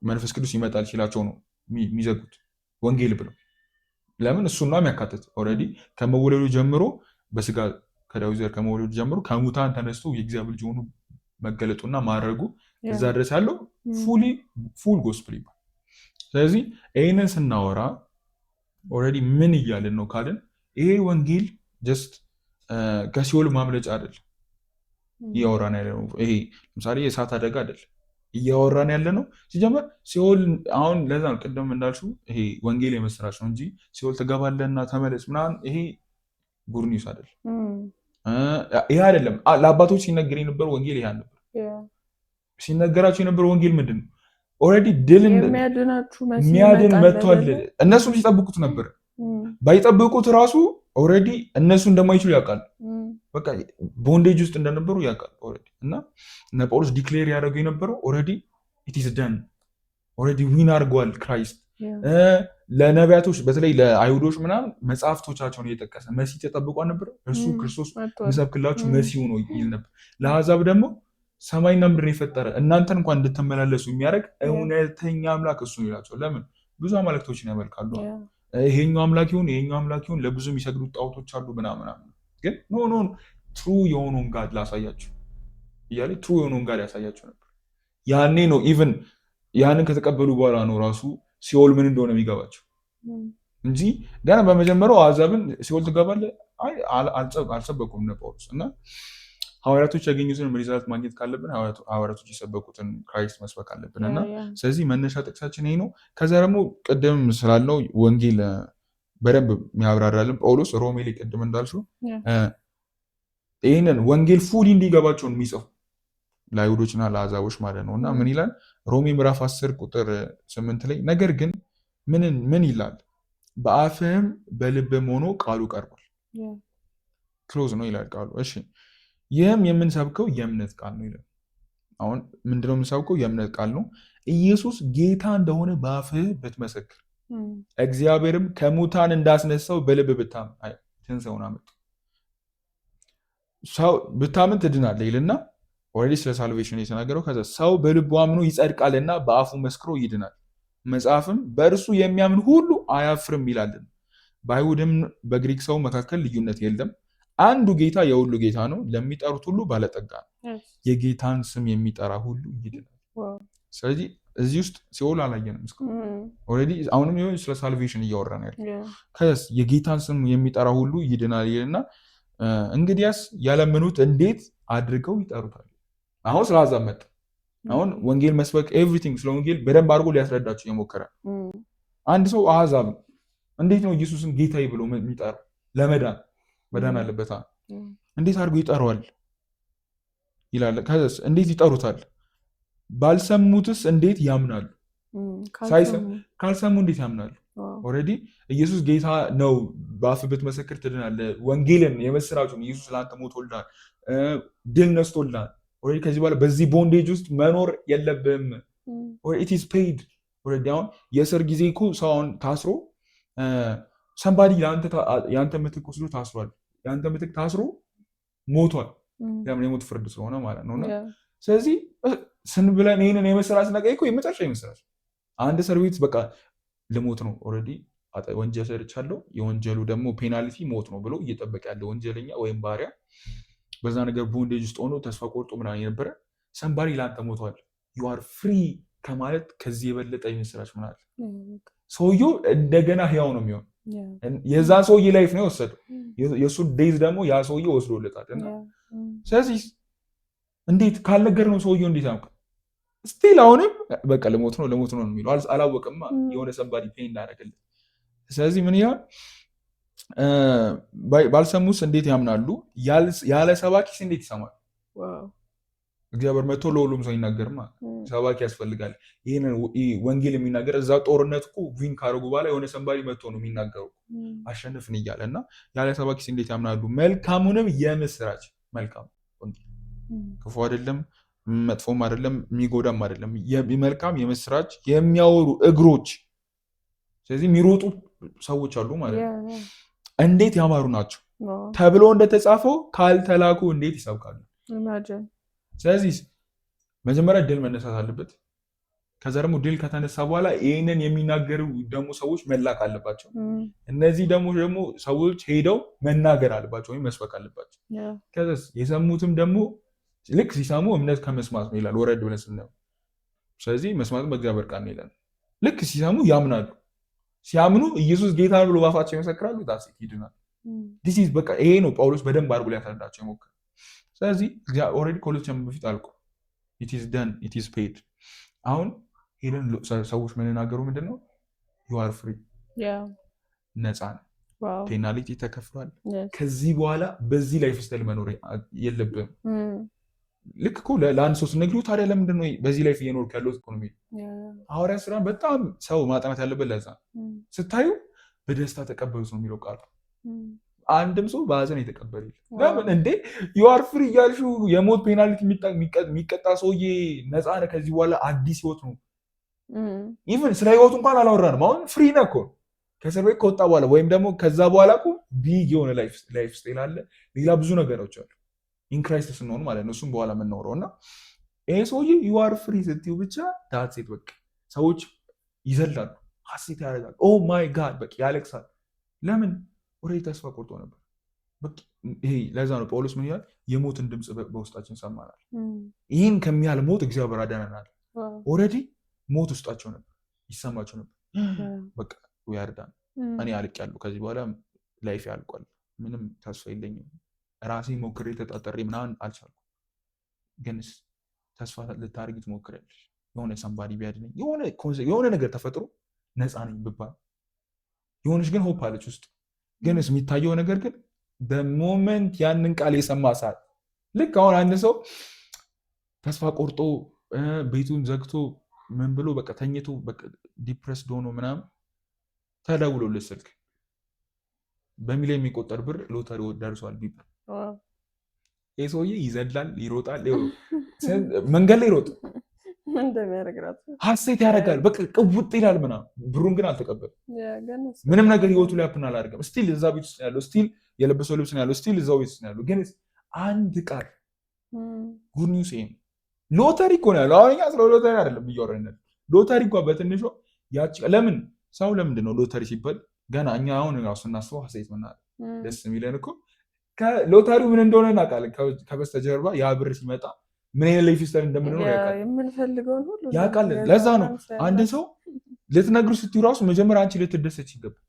መንፈስ ቅዱስ ይመጣል ሲላቸው ነው የሚዘጉት ወንጌል ብለው። ለምን እሱን ነው የሚያካትት። ኦልሬዲ ከመወለዱ ጀምሮ በስጋ ከዳዊት ዘር ከመወለዱ ጀምሮ ከሙታን ተነስቶ የእግዚአብሔር ልጅ ሆኖ መገለጡና ማድረጉ እዛ ድረስ ያለው ፉል ጎስፕል ይባላል። ስለዚህ ይህንን ስናወራ ኦልሬዲ ምን እያልን ነው ካልን ይሄ ወንጌል ጀስት ከሲኦል ማምለጫ አይደለም እያወራን ያለ ነው። ይሄ ለምሳሌ የእሳት አደጋ አይደለም እያወራን ያለ ነው። ሲጀመር ሲኦል አሁን ለዛ ነው ቅድም እንዳልሽው ይሄ ወንጌል የመስራች ነው እንጂ ሲኦል ትገባለህና ተመለስ ምናምን ይሄ ጉድ ኒውስ አይደለም። ይሄ አይደለም ለአባቶች ሲነገር የነበረው ወንጌል ይሄ ነበር። ሲነገራቸው የነበረው ወንጌል ምንድን ነው? ኦልሬዲ ድል የሚያድን መጥቷል። እነሱም ሲጠብቁት ነበር። ባይጠብቁት ራሱ ኦልሬዲ እነሱ እንደማይችሉ ያውቃል። በቃ ቦንዴጅ ውስጥ እንደነበሩ ያውቃል ኦልሬዲ። እና እነ ጳውሎስ ዲክሌር ያደረገው የነበረው ኦልሬዲ ኢት ኢዝ ደን ኦልሬዲ ዊን አድርጓል ክራይስት። ለነቢያቶች በተለይ ለአይሁዶች ምናምን መጽሐፍቶቻቸውን እየጠቀሰ መሲህ ተጠብቆ ነበር፣ እርሱ ክርስቶስ ምሰብክላችሁ መሲሁ ነው ይል ነበር። ለአሕዛብ ደግሞ ሰማይና ምድርን የፈጠረ እናንተን እንኳን እንድትመላለሱ የሚያደርግ እውነተኛ አምላክ እሱ ነው ይላቸው። ለምን ብዙ አማልክቶችን ያመልካሉ። ይሄኛው አምላክ ይሁን ይሄኛው አምላክ ይሁን ለብዙ የሚሰግዱት ጣዖቶች አሉ ምናምን። ግን ኖ ትሩ የሆነውን ጋድ ላሳያችሁ እያለ ትሩ የሆነውን ጋድ ያሳያቸው ነበር። ያኔ ነው ኢቭን ያንን ከተቀበሉ በኋላ ነው ራሱ ሲኦል ምን እንደሆነ የሚገባቸው እንጂ ገና በመጀመሪያው አሕዛብን ሲኦል ትገባለህ አልሰበኩም እነ ጳውሎስ። እና ሐዋርያቶች ያገኙትን ሪዛልት ማግኘት ካለብን ሐዋርያቶች የሰበኩትን ክራይስት መስበክ አለብን። እና ስለዚህ መነሻ ጥቅሳችን ይሄ ነው። ከዛ ደግሞ ቅድም ስላልነው ወንጌል በደንብ የሚያብራራልን ጳውሎስ ሮሜ ላይ ቅድም እንዳልሽው ይህንን ወንጌል ፉሊ እንዲገባቸው የሚጽፉ ለአይሁዶችና ለአሕዛቦች ማለት ነው። እና ምን ይላል ሮሜ ምዕራፍ 10 ቁጥር 8 ላይ ነገር ግን ምን ይላል በአፍህም በልብም ሆኖ ቃሉ ቀርቧል። ክሎዝ ነው ይላል ቃሉ። እሺ ይህም የምንሰብከው የእምነት ቃል ነው ይላል። አሁን ምንድነው የምንሰብከው? የእምነት ቃል ነው። ኢየሱስ ጌታ እንደሆነ በአፍህ ብትመሰክር እግዚአብሔርም ከሙታን እንዳስነሳው በልብ ብታምን ትንሣኤውን አመጡ። ሰው ብታምን ትድናለህ ይልና ኦልሬዲ ስለ ሳልቬሽን የተናገረው። ከዛ ሰው በልቡ አምኖ ይጸድቃልና በአፉ መስክሮ ይድናል። መጽሐፍም በእርሱ የሚያምን ሁሉ አያፍርም ይላልን። በአይሁድም በግሪክ ሰው መካከል ልዩነት የለም፣ አንዱ ጌታ የሁሉ ጌታ ነው፣ ለሚጠሩት ሁሉ ባለጠጋ ነው፣ የጌታን ስም የሚጠራ ሁሉ ይድናል። ስለዚህ እዚህ ውስጥ ሲኦል አላየንም እስካሁን። ኦልሬዲ አሁንም ይሁን ስለ ሳልቬሽን እያወራን ያለ ከስ የጌታን ስም የሚጠራ ሁሉ ይድናል ይልና እንግዲያስ ያለምኑት እንዴት አድርገው ይጠሩታል? አሁን ስለ አሕዛብ መጣ። አሁን ወንጌል መስበክ ኤቭሪቲንግ ስለ ወንጌል በደንብ አድርጎ ሊያስረዳቸው የሞከረ አንድ ሰው አሕዛብ እንዴት ነው ኢየሱስን ጌታዬ ብሎ የሚጠራው? መዳን አለበት። እንዴት አድርጎ ይጠራዋል ይላል። ከዛስ እንዴት ይጠሩታል? ባልሰሙትስ እንዴት ያምናሉ? ካልሰሙ እንዴት ያምናሉ? ኦልሬዲ ኢየሱስ ጌታ ነው በአፍህ ብትመሰክር ትድናለህ። ወንጌልን የመስራቹን ኢየሱስ ለአንተ ሞቶልሃል፣ ድል ነስቶልሃል። ኦልሬዲ ከዚህ በኋላ በዚህ ቦንዴጅ ውስጥ መኖር የለብህም። ኢት ኢዝ ፔይድ። ኦልሬዲ አሁን የእስር ጊዜ እኮ ሰው አሁን ታስሮ ሰንባዲ የአንተ ምትክ ወስዶ ታስሯል። የአንተ ምትክ ታስሮ ሞቷል። የሞት ፍርድ ስለሆነ ማለት ነው። ስለዚህ ስንብለን ይህንን የመስራት ነገር እኮ የመጨረሻ የመስራት አንድ እስር ቤት በቃ ልሞት ነው ኦልሬዲ ወንጀል ሰርቻለሁ፣ የወንጀሉ ደግሞ ፔናልቲ ሞት ነው ብሎ እየጠበቀ ያለ ወንጀለኛ ወይም ባሪያ በዛ ነገር ቦንዴጅ ውስጥ ሆኖ ተስፋ ቆርጦ ምናምን የነበረ ሰንባዲ ለአንተ ሞቷል ዩ አር ፍሪ ከማለት ከዚህ የበለጠ የምስራች ምን አለ? ሰውየው እንደገና ህያው ነው የሚሆን። የዛ ሰውዬ ላይፍ ነው የወሰደው፣ የእሱ ዴዝ ደግሞ ያ ሰውዬ ወስዶለታል። እና ስለዚህ እንዴት ካልነገር ነው ሰውየው እንዴት ያውቃል? ስቲል አሁንም በቃ ለሞት ነው የሚለው አላወቅማ የሆነ ሰንባዲ ፔን እንዳደረገለት። ስለዚህ ምን ይላል? ባልሰሙስ እንዴት ያምናሉ? ያለ ሰባኪስ እንዴት ይሰማል? እግዚአብሔር መጥቶ ለሁሉም ሰው ይናገርማ። ሰባኪ ያስፈልጋል። ይህንን ወንጌል የሚናገር እዛ ጦርነት እኮ ቪን ካረጉ በኋላ የሆነ ሰንባዲ መጥቶ ነው የሚናገሩ አሸንፍን እያለ እና ያለ ሰባኪስ እንዴት ያምናሉ? መልካሙንም የምስራች መልካም ክፉ አይደለም መጥፎም አይደለም የሚጎዳም አይደለም፣ መልካም የምስራች የሚያወሩ እግሮች። ስለዚህ የሚሮጡ ሰዎች አሉ ማለት ነው። እንዴት ያማሩ ናቸው ተብሎ እንደተጻፈው ካልተላኩ እንዴት ይሰብካሉ? ስለዚህ መጀመሪያ ድል መነሳት አለበት። ከዛ ደግሞ ድል ከተነሳ በኋላ ይህንን የሚናገሩ ደግሞ ሰዎች መላክ አለባቸው። እነዚህ ደግሞ ሰዎች ሄደው መናገር አለባቸው ወይም መስበክ አለባቸው። ከዛ የሰሙትም ደግሞ ልክ ሲሰሙ እምነት ከመስማት ነው ይላል ወረድ ብለን ስናየው። ስለዚህ መስማትም በእግዚአብሔር ቃል ነው ይላል። ልክ ሲሰሙ ያምናሉ። ሲያምኑ ኢየሱስ ጌታ ብሎ ባፋቸው ይመሰክራሉ። ዳሴት ይድናል። በቃ ይሄ ነው ጳውሎስ በደንብ አድርጎ ሊያስረዳቸው የሞከረው። ስለዚህ ኦልሬዲ ከሁለት ዓመት በፊት አልቆ ኢት ኢዝ ደን ኢት ኢዝ ፔድ። አሁን ሄደን ሰዎች የምንናገሩ ምንድን ነው? ዩ አር ፍሪ፣ ነፃ ነው፣ ፔናልቲ ተከፍሏል። ከዚህ በኋላ በዚህ ላይፍ ስታይል መኖር የለብህም። ልክ እኮ ለአንድ ሰው ስነግሪው ታዲያ ለምንድን ነው በዚህ ላይፍ እየኖርክ ያለው ኢኮኖሚ? ሐዋርያት ሥራን በጣም ሰው ማጥናት ያለበት ለዛ ስታዩ በደስታ ተቀበሉት ነው የሚለው ቃሉ። አንድም ሰው በሀዘን የተቀበለ ለምን እንዴ? ዩ አር ፍሪ እያልሽው የሞት ፔናልቲ የሚቀጣ ሰውዬ ነፃ ነህ፣ ከዚህ በኋላ አዲስ ህይወት ነው ኢቭን ስለ ህይወቱ እንኳን አላወራንም። አሁን ፍሪ ነህ እኮ ከእስር ቤት ከወጣ በኋላ ወይም ደግሞ ከዛ በኋላ እኮ ቢግ የሆነ ላይፍ ስታይል አለ። ሌላ ብዙ ነገሮች አሉ ኢንክራይስት ስንሆን ማለት ነው። እሱም በኋላ የምናወራው እና ይሄ ሰውዬ ዩ አር ፍሪ ስትዩ ብቻ ዳትሴት በቃ ሰዎች ይዘላሉ፣ ሀሴት ያደርጋሉ። ኦ ማይ ጋድ በቃ ያለቅሳል። ለምን ኦልሬዲ ተስፋ ቆርጦ ነበር። ይሄ ለዛ ነው ጳውሎስ ምን ይላል? የሞትን ድምፅ በውስጣችን ሰማናል። ይህን ከሚያህል ሞት እግዚአብሔር አዳነናል። ኦልሬዲ ሞት ውስጣቸው ነበር፣ ይሰማቸው ነበር። በቃ ያርዳን እኔ አልቄያለሁ፣ ከዚህ በኋላ ላይፍ ያልቋል፣ ምንም ተስፋ የለኝም፣ ራሴ ሞክሬ ተጣጠሬ ምናምን አልቻልኩም። ግንስ ተስፋ ልታደርጊ ትሞክሪያለሽ። የሆነ ሰንባዲ ቢያድነኝ የሆነ ነገር ተፈጥሮ ነፃ ነኝ ብባል የሆነች ግን ሆፕ አለች ውስጥ። ግንስ የሚታየው ነገር ግን በሞመንት ያንን ቃል የሰማ ሰዓት ልክ አሁን አንድ ሰው ተስፋ ቆርጦ ቤቱን ዘግቶ ምን ብሎ በቃ ተኝቶ ዲፕረስድ ሆኖ ምናምን ተደውሎለት ስልክ በሚሊዮን የሚቆጠር ብር ሎተሪ ደርሷል ቢባል ይህ ሰውዬ ይዘላል፣ ይሮጣል፣ መንገድ ላይ ይሮጥ ሀሴት ያደርጋል፣ በቃ ቅውጥ ይላል ምናምን። ብሩን ግን አልተቀበልም። ምንም ነገር ህይወቱ ላይ አፕን አላደርግም። ስቲል እዛ ቤት ውስጥ ያለው፣ ስቲል የለበሰው ልብስ ነው ያለው፣ ስቲል እዛው ቤት ውስጥ ያለው። ግን አንድ ቃል ጉድ ኒውስ ይሄ ነው። ሎተሪ እኮ ነው ያለው። አሁን እኛ ስለ ሎተሪ አይደለም እያወራን ያለው። ሎተሪ እንኳን በትንሿ ያቺ ለምን ሰው ለምንድን ነው ሎተሪ ሲባል ገና እኛ አሁን ራሱ ስናስበው ሀሴት ምናምን ደስ የሚለን እኮ ሎተሪው ምን እንደሆነ እናውቃለን። ከበስተጀርባ ያ ብር ሲመጣ ምን አይነት ላይፍ ስታይል እንደምንኖር ያውቃል። ለዛ ነው አንድ ሰው ልትነግሩ ስትዩ ራሱ መጀመሪያ አንቺ ልትደሰች ይገባል።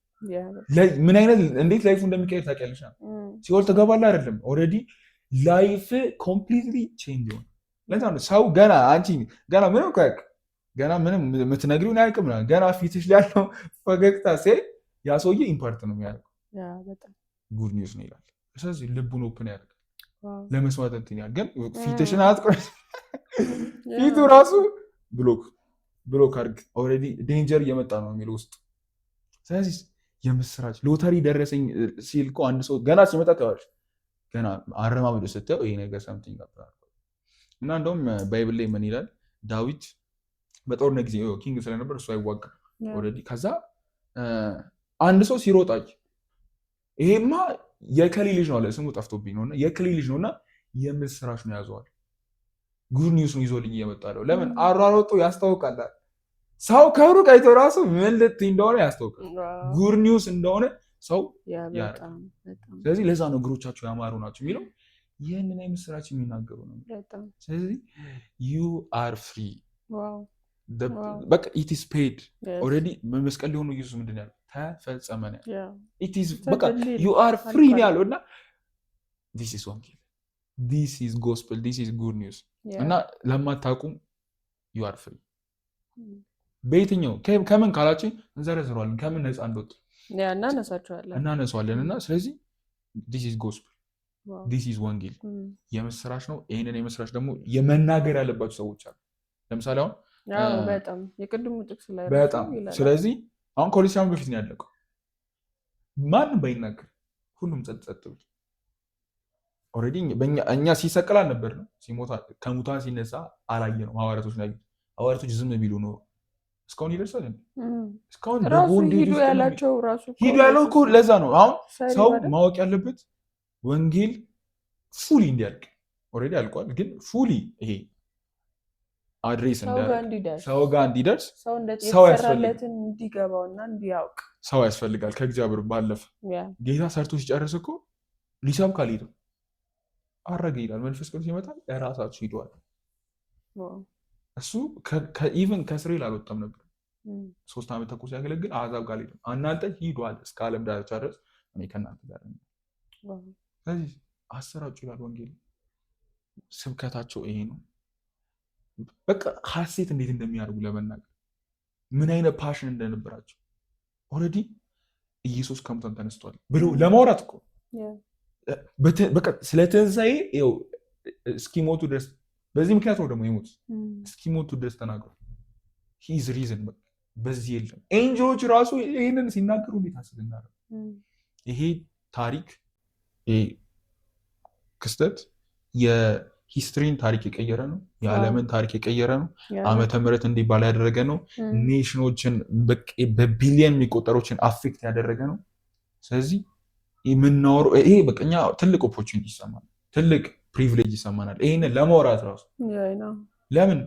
ምን አይነት እንዴት ላይፉ እንደሚቀየር ታውቂያለሽ። ሲኦል ትገባለህ አይደለም፣ ኦልሬዲ ላይፍ ኮምፕሊትሊ ቼንጅ ይሆናል። ለዛ ነው ሰው ገና አንቺ ገና ምንም ገና ምንም የምትነግሪውን አያውቅም። ገና ፊትሽ ላይ ያለው ፈገግታ ሲያይ ያ ሰውዬ ኢምፓርት ነው የሚያደርገው። ጉድ ኒውስ ነው ይላል። ስለዚህ ልቡን ኦፕን ያደርጋል ለመስማት እንትን ያህል። ግን ፊትሽን አትቆይ፣ ፊቱ ራሱ ብሎክ አድርግ። ኦልሬዲ ዴንጀር እየመጣ ነው የሚለው ውስጥ። ስለዚህ የምስራች ሎተሪ ደረሰኝ ሲል እኮ አንድ ሰው ገና ሲመጣ ታዋለች። ገና አረማመዱ ስታየው ይሄ ነገር ሰምቲንግ ነበር። እና እንደውም ባይብል ላይ ምን ይላል? ዳዊት በጦርነት ጊዜ ኪንግ ስለነበር እሱ አይዋጋም ኦልሬዲ። ከዛ አንድ ሰው ሲሮጣች ይሄማ የከሌ ልጅ ነው አለ። ስሙ ጠፍቶብኝ ነውና የከሌ ልጅ ነውና የምስራች ነው ያዘዋል። ጉድ ኒውስ ነው ይዞልኝ እየመጣ ነው። ለምን አሯሯጦ ያስታውቃል። ሰው ከሩቅ አይቶ ራሱ ምን ልትይ እንደሆነ ያስታውቃል። ጉድ ኒውስ እንደሆነ ሰው ያውቃል። ስለዚህ ለዛ ነው እግሮቻቸው ያማሩ ናቸው የሚለው ይህንን የምስራች የሚናገሩ ነው። ስለዚህ ዩ አር ፍሪ በቃ ኢት ኢዝ ፔድ ኦልሬዲ። በመስቀል ሊሆኑ ኢየሱስ ምንድን ያለው ተፈጸመ ነው ያለው። በቃ ዩ አር ፍሪ ነው ያለው። እና ዲስ ኢዝ ወንጌል፣ ዲስ ኢዝ ጎስፐል፣ ዲስ ኢዝ ጉድ ኒውስ። እና ለማታውቁም ዩ አር ፍሪ በየትኛው ከምን ካላችን እንዘረዝረዋለን። ከምን ነፃ እንደወጡ እናነሳዋለን። እና ስለዚህ ዲስ ኢዝ ጎስፐል፣ ዲስ ኢዝ ወንጌል የምስራች ነው። ይህንን የምስራች ደግሞ የመናገር ያለባቸው ሰዎች አሉ። ለምሳሌ አሁን በጣም የቅድሙ ጥቅስ ላይ በጣም ስለዚህ አሁን ከሁለት በፊት ነው ያለቀው። ማንም ባይናገር ሁሉም ጸጥ ብሎ ኦልሬዲ እኛ ሲሰቀል አልነበር ነው ሲሞታ ከሙታን ሲነሳ አላየ ነው ሐዋርያቶች ላይ ሐዋርያቶች ዝም ቢሉ ነው እስካሁን ይደርሳል። እስካሁን ሂዱ ያላቸው ራሱ ሂዱ ያለው እኮ ለዛ ነው። አሁን ሰው ማወቅ ያለበት ወንጌል ፉሊ እንዲያልቅ ኦልሬዲ አልቋል፣ ግን ፉሊ ይሄ አድሬስ ሰው ጋር እንዲደርስ ሰው ያስፈልጋል። ከእግዚአብሔር ባለፈ ጌታ ሰርቶ ሲጨርስ እኮ ሊሰብክ አልሄድም አረገ ይላል። መንፈስ ቅዱስ ይመጣል፣ እራሳችሁ ሂደዋል። እሱ ኢቨን ከእስራኤል አልወጣም ነበር 3 ዓመት ተኩል ሲያገለግል አሕዛብ ጋር አልሄድም። እናንተ ሂዷል እስከ ዓለም ዳርቻ ድረስ እኔ ከእናንተ ጋር ነኝ። ስለዚህ አሰራጩ ይላል ወንጌል። ስብከታቸው ይሄ ነው። በቃ ሀሴት እንዴት እንደሚያደርጉ ለመናገር ምን አይነት ፓሽን እንደነበራቸው ኦልሬዲ ኢየሱስ ከሙታን ተነስቷል ብለው ለማውራት እኮ በቃ ስለ ትንሣኤ እስኪሞቱ ድረስ በዚህ ምክንያት ነው ደግሞ የሞት እስኪሞቱ ድረስ ተናግሯል። ሂዝ ሪዝን በዚህ የለም። ኤንጅሎች ራሱ ይህንን ሲናገሩ እንዴት አስብናለ። ይሄ ታሪክ ይሄ ክስተት ሂስትሪን ታሪክ የቀየረ ነው። የዓለምን ታሪክ የቀየረ ነው። ዓመተ ምህረት እንዲባል ያደረገ ነው። ኔሽኖችን በቢሊየን የሚቆጠሮችን አፌክት ያደረገ ነው። ስለዚህ የምናወራው ይሄ በቃ እኛ ትልቅ ኦፖርቹኒቲ ይሰማናል፣ ትልቅ ፕሪቪሌጅ ይሰማናል። ይሄንን ለማውራት ራሱ ለምን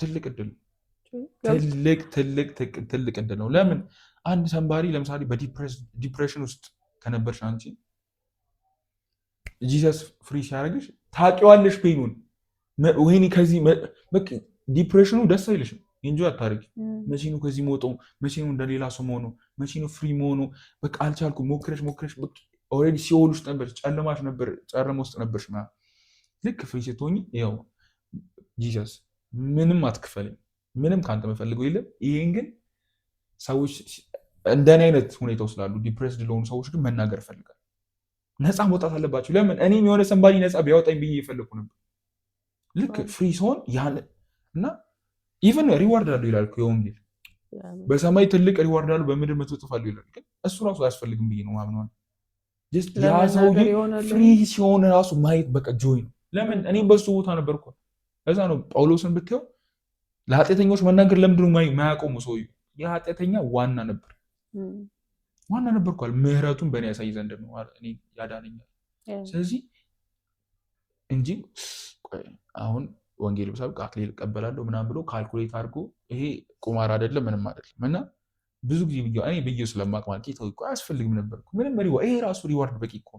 ትልቅ እድል ትልቅ እድል ነው። ለምን አንድ ሰንባሪ ለምሳሌ በዲፕሬሽን ውስጥ ከነበርሽ አንቺ ጂሰስ ፍሪ ሲያደርግሽ ታውቂዋለሽ ፔኑን። ወይኔ ከዚህ በቃ ዲፕሬሽኑ ደስ አይልሽም፣ ኢንጆይ አታደርጊ። መቼ ነው ከዚህ መውጣው? መቼ ነው እንደሌላ ሰው መሆኑ? መቼ ነው ፍሪ መሆኑ? በቃ አልቻልኩም። ሞክረሽ በቃ ኦልሬዲ ሲኦል ውስጥ ነበርሽ፣ ጨለማ ውስጥ ነበርሽ። ልክ ፍሪ ስትሆኚ ያው ጂሰስ ምንም አትክፈልኝ፣ ምንም ከአንተ መፈልገው የለም። ይሄን ግን ሰዎች እንደኔ አይነት ሁኔታ ውስጥ ላሉ ዲፕሬስድ ለሆኑ ሰዎች ግን መናገር እፈልጋለሁ። ነፃ መውጣት አለባቸው። ለምን እኔም የሆነ ሰንባዲ ነፃ ቢያወጣኝ ብዬ እየፈለኩ ነበር። ልክ ፍሪ ሲሆን ያን እና ኢቨን ሪዋርድ አለው ይላል የወንጌል በሰማይ ትልቅ ሪዋርድ አለው በምድር 100 እጥፍ አለው ይላል። ግን እሱ ራሱ አያስፈልግም ብዬ ነው ማምነው። ጀስት ያ ሰውዬ ፍሪ ሲሆን ራሱ ማየት በቃ ጆይ ነው። ለምን እኔም በሱ ቦታ ነበርኩ። እዛ ነው ጳውሎስን ብትየው ለኃጢአተኞች መናገር ለምንድን ነው የማያቆሙ? ሰውዬው የኃጢአተኛ ዋና ነበር እኮ ምህረቱን በእኔ ያሳይ ዘንድ ነው እኔ ያዳነኛል። ስለዚህ እንጂ አሁን ወንጌል ብሰብክ አክሊል እቀበላለሁ ምናምን ብሎ ካልኩሌት አድርጎ ይሄ ቁማር አይደለም ምንም አይደለም። እና ብዙ ጊዜ እኔ ብዬ ስለማቅ ማለት እኮ አያስፈልግም ነበር እኮ ምንም ይሄ ራሱ ሪዋርድ በቂ እኮ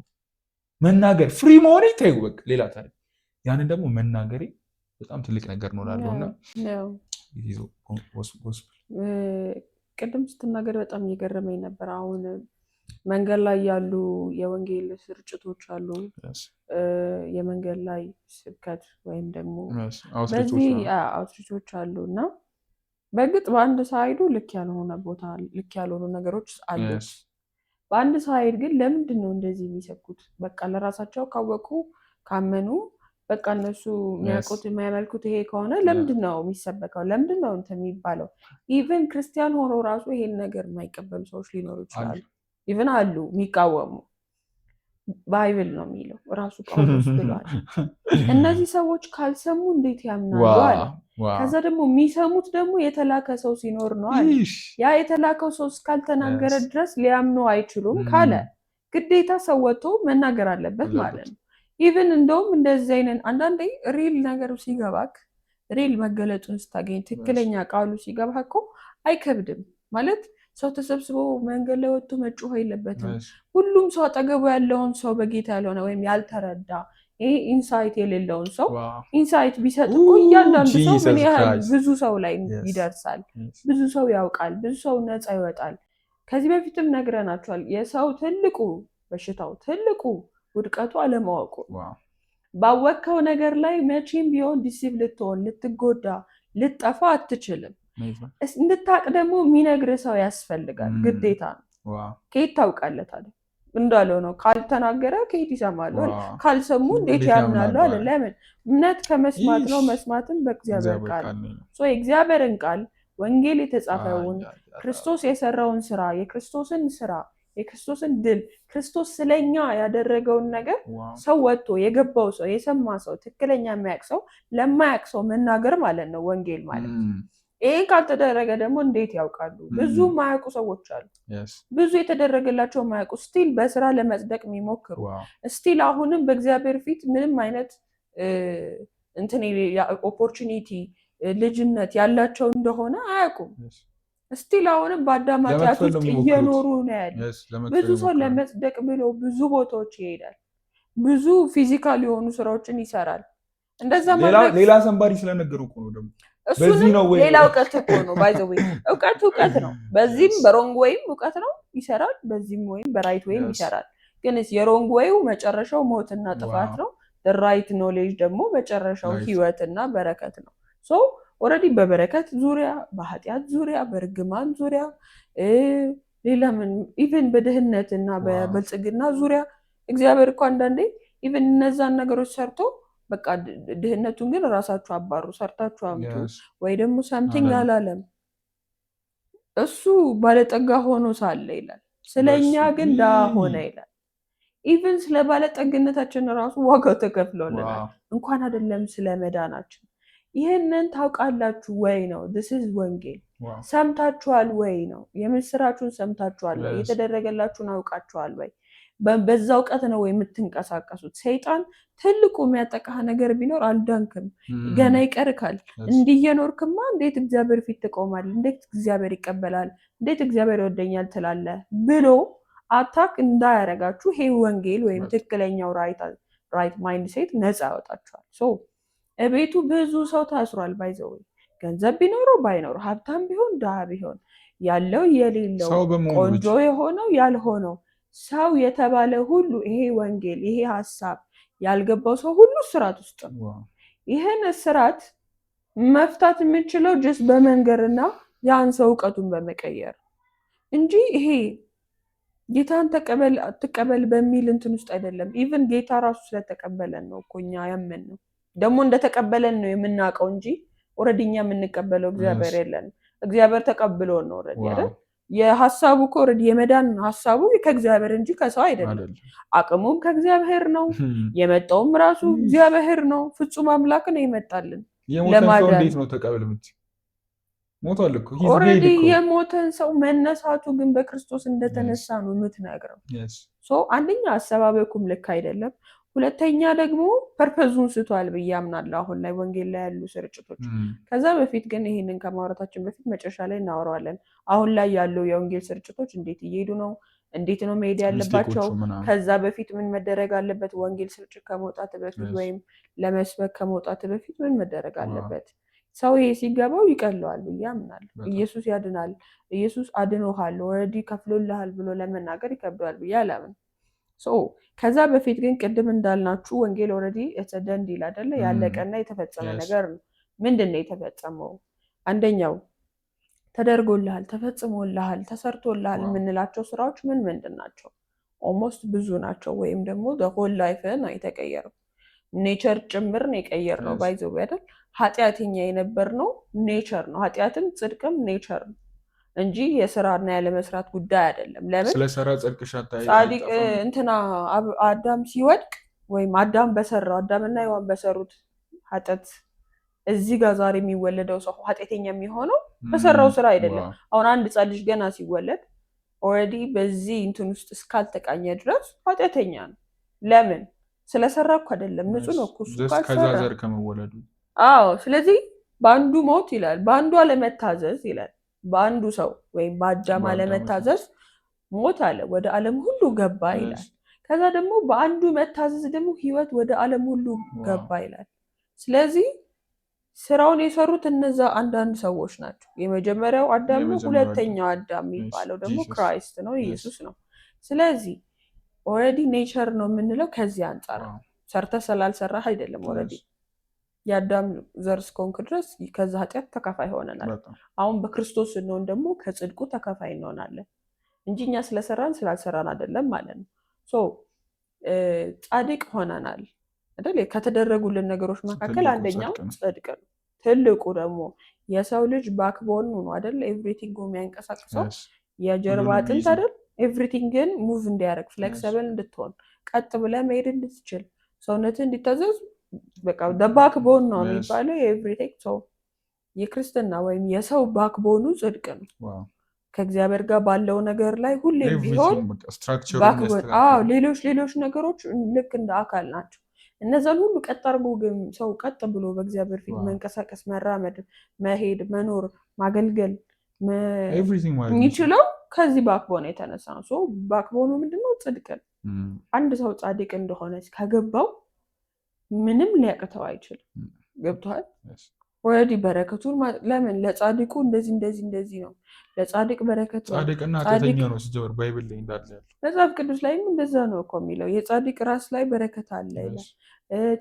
መናገር ፍሪ መሆኔ ታዩ በቃ ሌላ ታሪክ። ያንን ደግሞ መናገሬ በጣም ትልቅ ነገር ነው እላለሁና ቅድም ስትናገር በጣም እየገረመኝ ነበር። አሁን መንገድ ላይ ያሉ የወንጌል ስርጭቶች አሉ፣ የመንገድ ላይ ስብከት ወይም ደግሞ በዚህ አውትሪቾች አሉ እና በእርግጥ በአንድ ሳይዱ ልክ ያልሆነ ቦታ ልክ ያልሆኑ ነገሮች አሉት። በአንድ ሳይድ ግን ለምንድን ነው እንደዚህ የሚሰብኩት? በቃ ለራሳቸው ካወቁ ካመኑ በቃ እነሱ የሚያውቁት የሚያመልኩት ይሄ ከሆነ ለምንድን ነው የሚሰበከው? ለምንድን ነው እንትን የሚባለው? ኢቨን ክርስቲያን ሆኖ ራሱ ይሄን ነገር የማይቀበሉ ሰዎች ሊኖሩ ይችላሉ። ኢቨን አሉ የሚቃወሙ። ባይብል ነው የሚለው ራሱ ጳውሎስ ብሏል። እነዚህ ሰዎች ካልሰሙ እንዴት ያምናሉ አለ። ከዛ ደግሞ የሚሰሙት ደግሞ የተላከ ሰው ሲኖር ነው አለ። ያ የተላከው ሰው እስካልተናገረ ድረስ ሊያምኑ አይችሉም ካለ ግዴታ ሰው ወጥቶ መናገር አለበት ማለት ነው። ኢቨን እንደውም እንደዚህ አይነት አንዳንዴ ሪል ነገር ሲገባክ ሪል መገለጡን ስታገኝ ትክክለኛ ቃሉ ሲገባህ እኮ አይከብድም ማለት። ሰው ተሰብስቦ መንገድ ላይ ወጥቶ መጮህ የለበትም። ሁሉም ሰው አጠገቡ ያለውን ሰው በጌታ ያልሆነ ወይም ያልተረዳ ይሄ ኢንሳይት የሌለውን ሰው ኢንሳይት ቢሰጥ እኮ እያንዳንዱ ሰው ምን ያህል ብዙ ሰው ላይ ይደርሳል፣ ብዙ ሰው ያውቃል፣ ብዙ ሰው ነፃ ይወጣል። ከዚህ በፊትም ነግረናቸዋል። የሰው ትልቁ በሽታው ትልቁ ውድቀቱ አለማወቁ። ባወቅከው ነገር ላይ መቼም ቢሆን ዲሲቭ ልትሆን ልትጎዳ ልትጠፋ አትችልም። እንድታቅ ደግሞ የሚነግር ሰው ያስፈልጋል፣ ግዴታ ነው። ከየት ታውቃለህ ታዲያ? እንዳለው ነው። ካልተናገረ ከየት ይሰማሉ? ካልሰሙ እንዴት ያምናሉ አለ። ለምን? እምነት ከመስማት ነው፣ መስማትም በእግዚአብሔር ቃል። የእግዚአብሔርን ቃል ወንጌል የተጻፈውን ክርስቶስ የሰራውን ስራ የክርስቶስን ስራ የክርስቶስን ድል ክርስቶስ ስለኛ ያደረገውን ነገር ሰው ወጥቶ የገባው ሰው የሰማ ሰው ትክክለኛ የሚያውቅ ሰው ለማያውቅ ሰው መናገር ማለት ነው ወንጌል ማለት። ይሄን ካልተደረገ ደግሞ እንዴት ያውቃሉ? ብዙ የማያውቁ ሰዎች አሉ፣ ብዙ የተደረገላቸው የማያውቁ ስቲል በስራ ለመጽደቅ የሚሞክሩ ስቲል አሁንም በእግዚአብሔር ፊት ምንም አይነት እንትን ኦፖርቹኒቲ ልጅነት ያላቸው እንደሆነ አያውቁም። ስቲል አሁንም በአዳም ኃጢአት ውስጥ እየኖሩ ነው ያለ። ብዙ ሰው ለመጽደቅ ብሎ ብዙ ቦታዎች ይሄዳል፣ ብዙ ፊዚካል የሆኑ ስራዎችን ይሰራል። እንደዛ ማለት ሌላ ሰንባሪ ስለነገሩ እኮ ነው ደግሞ እሱንም ሌላ እውቀት እኮ ነው። ባይ ዘ ዌይ እውቀት ነው። በዚህም በሮንግ ወይም እውቀት ነው ይሰራል፣ በዚህም ወይም በራይት ወይም ይሰራል። ግን የሮንግ ወይው መጨረሻው ሞትና ጥፋት ነው። ራይት ኖሌጅ ደግሞ መጨረሻው ህይወትና በረከት ነው። ሶ ኦልሬዲ በበረከት ዙሪያ በኃጢአት ዙሪያ በርግማን ዙሪያ ሌላ ምን ኢቭን በድህነትና በብልጽግና ዙሪያ እግዚአብሔር እኮ አንዳንዴ ኢቭን እነዛን ነገሮች ሰርቶ በቃ ድህነቱን ግን ራሳችሁ አባሩ ሰርታችሁ አምጡ ወይ ደግሞ ሳምቲንግ አላለም። እሱ ባለጠጋ ሆኖ ሳለ ይላል ስለኛ ግን ድሃ ሆነ ይላል። ኢቭን ስለ ባለጠግነታችን ራሱ ዋጋው ተከፍሎልናል። እንኳን አይደለም ስለ መዳናችን። ይህንን ታውቃላችሁ ወይ ነው። this is ወንጌል። ሰምታችኋል ወይ ነው። የምስራቹን ሰምታችኋል ወይ? የተደረገላችሁን አውቃችኋል ወይ? በዛ እውቀት ነው የምትንቀሳቀሱት። ሰይጣን ትልቁ የሚያጠቃህ ነገር ቢኖር አልዳንክም፣ ገና ይቀርካል፣ እንዲህ እየኖርክማ እንዴት እግዚአብሔር ፊት ትቆማለህ? እንዴት እግዚአብሔር ይቀበላል? እንዴት እግዚአብሔር ይወደኛል ትላለህ ብሎ አታክ እንዳያረጋችሁ ይሄ ወንጌል ወይም ትክክለኛው ራይት ማይንድ ሴት ነፃ ያወጣችኋል። እቤቱ ብዙ ሰው ታስሯል። ባይዘው ገንዘብ ቢኖረው ባይኖረው፣ ሀብታም ቢሆን ድሃ ቢሆን፣ ያለው የሌለው፣ ቆንጆ የሆነው ያልሆነው፣ ሰው የተባለ ሁሉ ይሄ ወንጌል ይሄ ሀሳብ ያልገባው ሰው ሁሉ እስራት ውስጥ ነው። ይህን እስራት መፍታት የምንችለው ጅስ በመንገርና ያን ሰው እውቀቱን በመቀየር እንጂ ይሄ ጌታን ትቀበል በሚል እንትን ውስጥ አይደለም። ኢቭን ጌታ ራሱ ስለተቀበለን ነው እኮ እኛ ያመን ነው ደግሞ እንደተቀበለን ነው የምናውቀው እንጂ ኦልሬዲ እኛ የምንቀበለው እግዚአብሔር የለንም። እግዚአብሔር ተቀብሎ ነው ኦልሬዲ አይደል? የሐሳቡ እኮ ኦልሬዲ የመዳን ሐሳቡ ከእግዚአብሔር እንጂ ከሰው አይደለም። አቅሙም ከእግዚአብሔር ነው፣ የመጣውም ራሱ እግዚአብሔር ነው። ፍጹም አምላክ ነው የመጣልን ለማዳን። እንዴት ነው ተቀበል የምትይው? ሞቷል እኮ ኦልሬዲ። የሞተን ሰው መነሳቱ ግን በክርስቶስ እንደተነሳ ነው የምትነግረው። አንደኛ አሰባበኩም ልክ አይደለም። ሁለተኛ ደግሞ ፐርፐዙን ስቷል ብዬ አምናለሁ አሁን ላይ ወንጌል ላይ ያሉ ስርጭቶች። ከዛ በፊት ግን ይሄንን ከማውራታችን በፊት መጨረሻ ላይ እናወራዋለን። አሁን ላይ ያሉ የወንጌል ስርጭቶች እንዴት እየሄዱ ነው? እንዴት ነው መሄድ ያለባቸው? ከዛ በፊት ምን መደረግ አለበት? ወንጌል ስርጭት ከመውጣት በፊት ወይም ለመስበክ ከመውጣት በፊት ምን መደረግ አለበት? ሰው ይሄ ሲገባው ይቀለዋል ብዬ አምናለሁ። ኢየሱስ ያድናል፣ ኢየሱስ አድኖሃል፣ ኦልሬዲ ከፍሎልሃል ብሎ ለመናገር ይከብደዋል ብዬ አላምን። ከዛ በፊት ግን ቅድም እንዳልናችሁ ወንጌል ኦልሬዲ የተደንድ ይል አይደለ? ያለቀና የተፈጸመ ነገር ነው። ምንድን ነው የተፈጸመው? አንደኛው ተደርጎልሃል፣ ተፈጽሞልሃል፣ ተሰርቶልሃል የምንላቸው ስራዎች ምንድን ናቸው? ኦልሞስት ብዙ ናቸው። ወይም ደግሞ ሆል ላይፍን የተቀየረው ኔቸር ጭምር ነው የቀየርነው። ባይዘው አይደል? ኃጢአተኛ የነበርነው ኔቸር ነው። ኃጢአትም ጽድቅም ኔቸር ነው እንጂ የስራና ያለመስራት ጉዳይ አይደለም። ለምን ስለሰራ ጽድቅሽ ጻድቅ እንትና አዳም ሲወድቅ ወይም አዳም በሰራው አዳምና ሔዋን በሰሩት ኃጢአት እዚህ ጋር ዛሬ የሚወለደው ሰው ኃጢአተኛ የሚሆነው በሰራው ስራ አይደለም። አሁን አንድ ሕፃን ልጅ ገና ሲወለድ ኦልሬዲ በዚህ እንትን ውስጥ እስካልተቃኘ ድረስ ኃጢአተኛ ነው። ለምን? ስለሰራ እኮ አይደለም። ንጹህ ነው እኮ እሱ ከዛ ዘር ከመወለዱ። ስለዚህ በአንዱ ሞት ይላል፣ በአንዱ አለመታዘዝ ይላል። በአንዱ ሰው ወይም በአዳም አለመታዘዝ ሞት አለ ወደ ዓለም ሁሉ ገባ ይላል። ከዛ ደግሞ በአንዱ መታዘዝ ደግሞ ህይወት ወደ ዓለም ሁሉ ገባ ይላል። ስለዚህ ስራውን የሰሩት እነዛ አንዳንድ ሰዎች ናቸው። የመጀመሪያው አዳም ነው። ሁለተኛው አዳም የሚባለው ደግሞ ክራይስት ነው፣ ኢየሱስ ነው። ስለዚህ ኦልሬዲ ኔቸር ነው የምንለው ከዚህ አንጻር ሰርተ ስላልሰራህ አይደለም። ኦልሬዲ የአዳም ዘር እስከሆንክ ድረስ ከዛ ኃጢአት ተካፋይ ሆነናል። አሁን በክርስቶስ ስንሆን ደግሞ ከጽድቁ ተካፋይ እንሆናለን እንጂ እኛ ስለሰራን ስላልሰራን አይደለም ማለት ነው። ጻድቅ ሆነናል አይደል? ከተደረጉልን ነገሮች መካከል አንደኛው ጽድቅ ነው። ትልቁ ደግሞ የሰው ልጅ ባክቦን ነው አይደል? ኤቭሪቲንግ የሚያንቀሳቅሰው የጀርባ አጥንት አይደል? ኤቭሪቲንግን ሙቭ እንዲያደርግ ፍሌክሲብል እንድትሆን ቀጥ ብለህ መሄድ እንድትችል ሰውነትህ እንዲታዘዝ በቃ ባክቦን ነው የሚባለው የኤቭሪቲንግ ሰው። የክርስትና ወይም የሰው ባክቦኑ ጽድቅ ነው። ከእግዚአብሔር ጋር ባለው ነገር ላይ ሁሌም ቢሆን ሌሎች ነገሮች ልክ እንደ አካል ናቸው። እነዛን ሁሉ ቀጥ አድርጎ ግን ሰው ቀጥ ብሎ በእግዚአብሔር ፊት መንቀሳቀስ፣ መራመድ፣ መሄድ፣ መኖር፣ ማገልገል የሚችለው ከዚህ ባክቦን የተነሳ ነው። ባክቦኑ ምንድነው? ጽድቅ ነው። አንድ ሰው ጻድቅ እንደሆነ ከገባው ምንም ሊያቅተው አይችልም። ገብቶሃል? ወዲ በረከቱን ለምን ለጻድቁ እንደዚህ ነው። ለጻድቅ በረከቱ ጻድቅና ኃጢአተኛ ነው ሲጀምር ባይብል ላይ እንዳለ ያለው መጽሐፍ ቅዱስ ላይም እንደዛ ነው እኮ የሚለው። የጻድቅ ራስ ላይ በረከት አለ ይላል።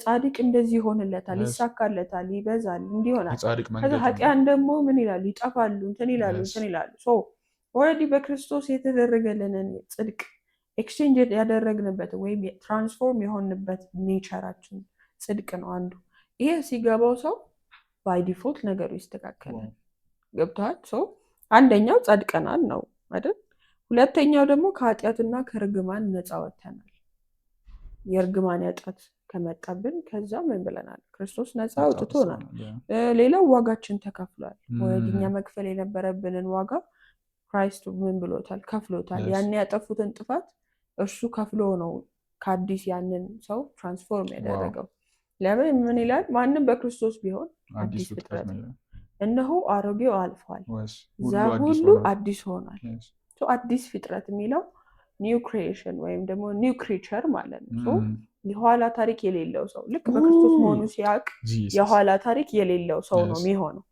ጻድቅ እንደዚህ ይሆንለታል፣ ይሳካለታል፣ ይበዛል፣ እንዲሆናል። ከዛ ኃጢያን ደግሞ ምን ይላሉ? ይጠፋሉ፣ እንትን ይላሉ። ኦልሬዲ በክርስቶስ የተደረገልንን ጽድቅ ኤክስቼንጅ ያደረግንበት ወይም ትራንስፎርም የሆንበት ኔቸራችን ጽድቅ ነው አንዱ። ይሄ ሲገባው ሰው ባይ ዲፎልት ነገሩ ይስተካከላል። ገብቶሃል? አንደኛው ጸድቀናል ነው አይደል? ሁለተኛው ደግሞ ከኃጢአትና ከርግማን ነፃ ወጥተናል። የእርግማን ኃጢአት ከመጣብን ከዛ ምን ብለናል? ክርስቶስ ነፃ አውጥቶናል። ሌላው ዋጋችን ተከፍሏል። ወይኛ መክፈል የነበረብንን ዋጋ ክራይስቱ ምን ብሎታል? ከፍሎታል። ያን ያጠፉትን ጥፋት እርሱ ከፍሎ ነው ከአዲስ ያንን ሰው ትራንስፎርም ያደረገው። ለምን ምን ይላል? ማንም በክርስቶስ ቢሆን አዲስ ፍጥረት ነው፣ እነሆ አሮጌው አልፏል፣ ዛ ሁሉ አዲስ ሆኗል። አዲስ ፍጥረት የሚለው ኒው ክሪኤሽን ወይም ደግሞ ኒው ክሪቸር ማለት ነው። የኋላ ታሪክ የሌለው ሰው ልክ በክርስቶስ መሆኑ ሲያውቅ የኋላ ታሪክ የሌለው ሰው ነው የሚሆነው።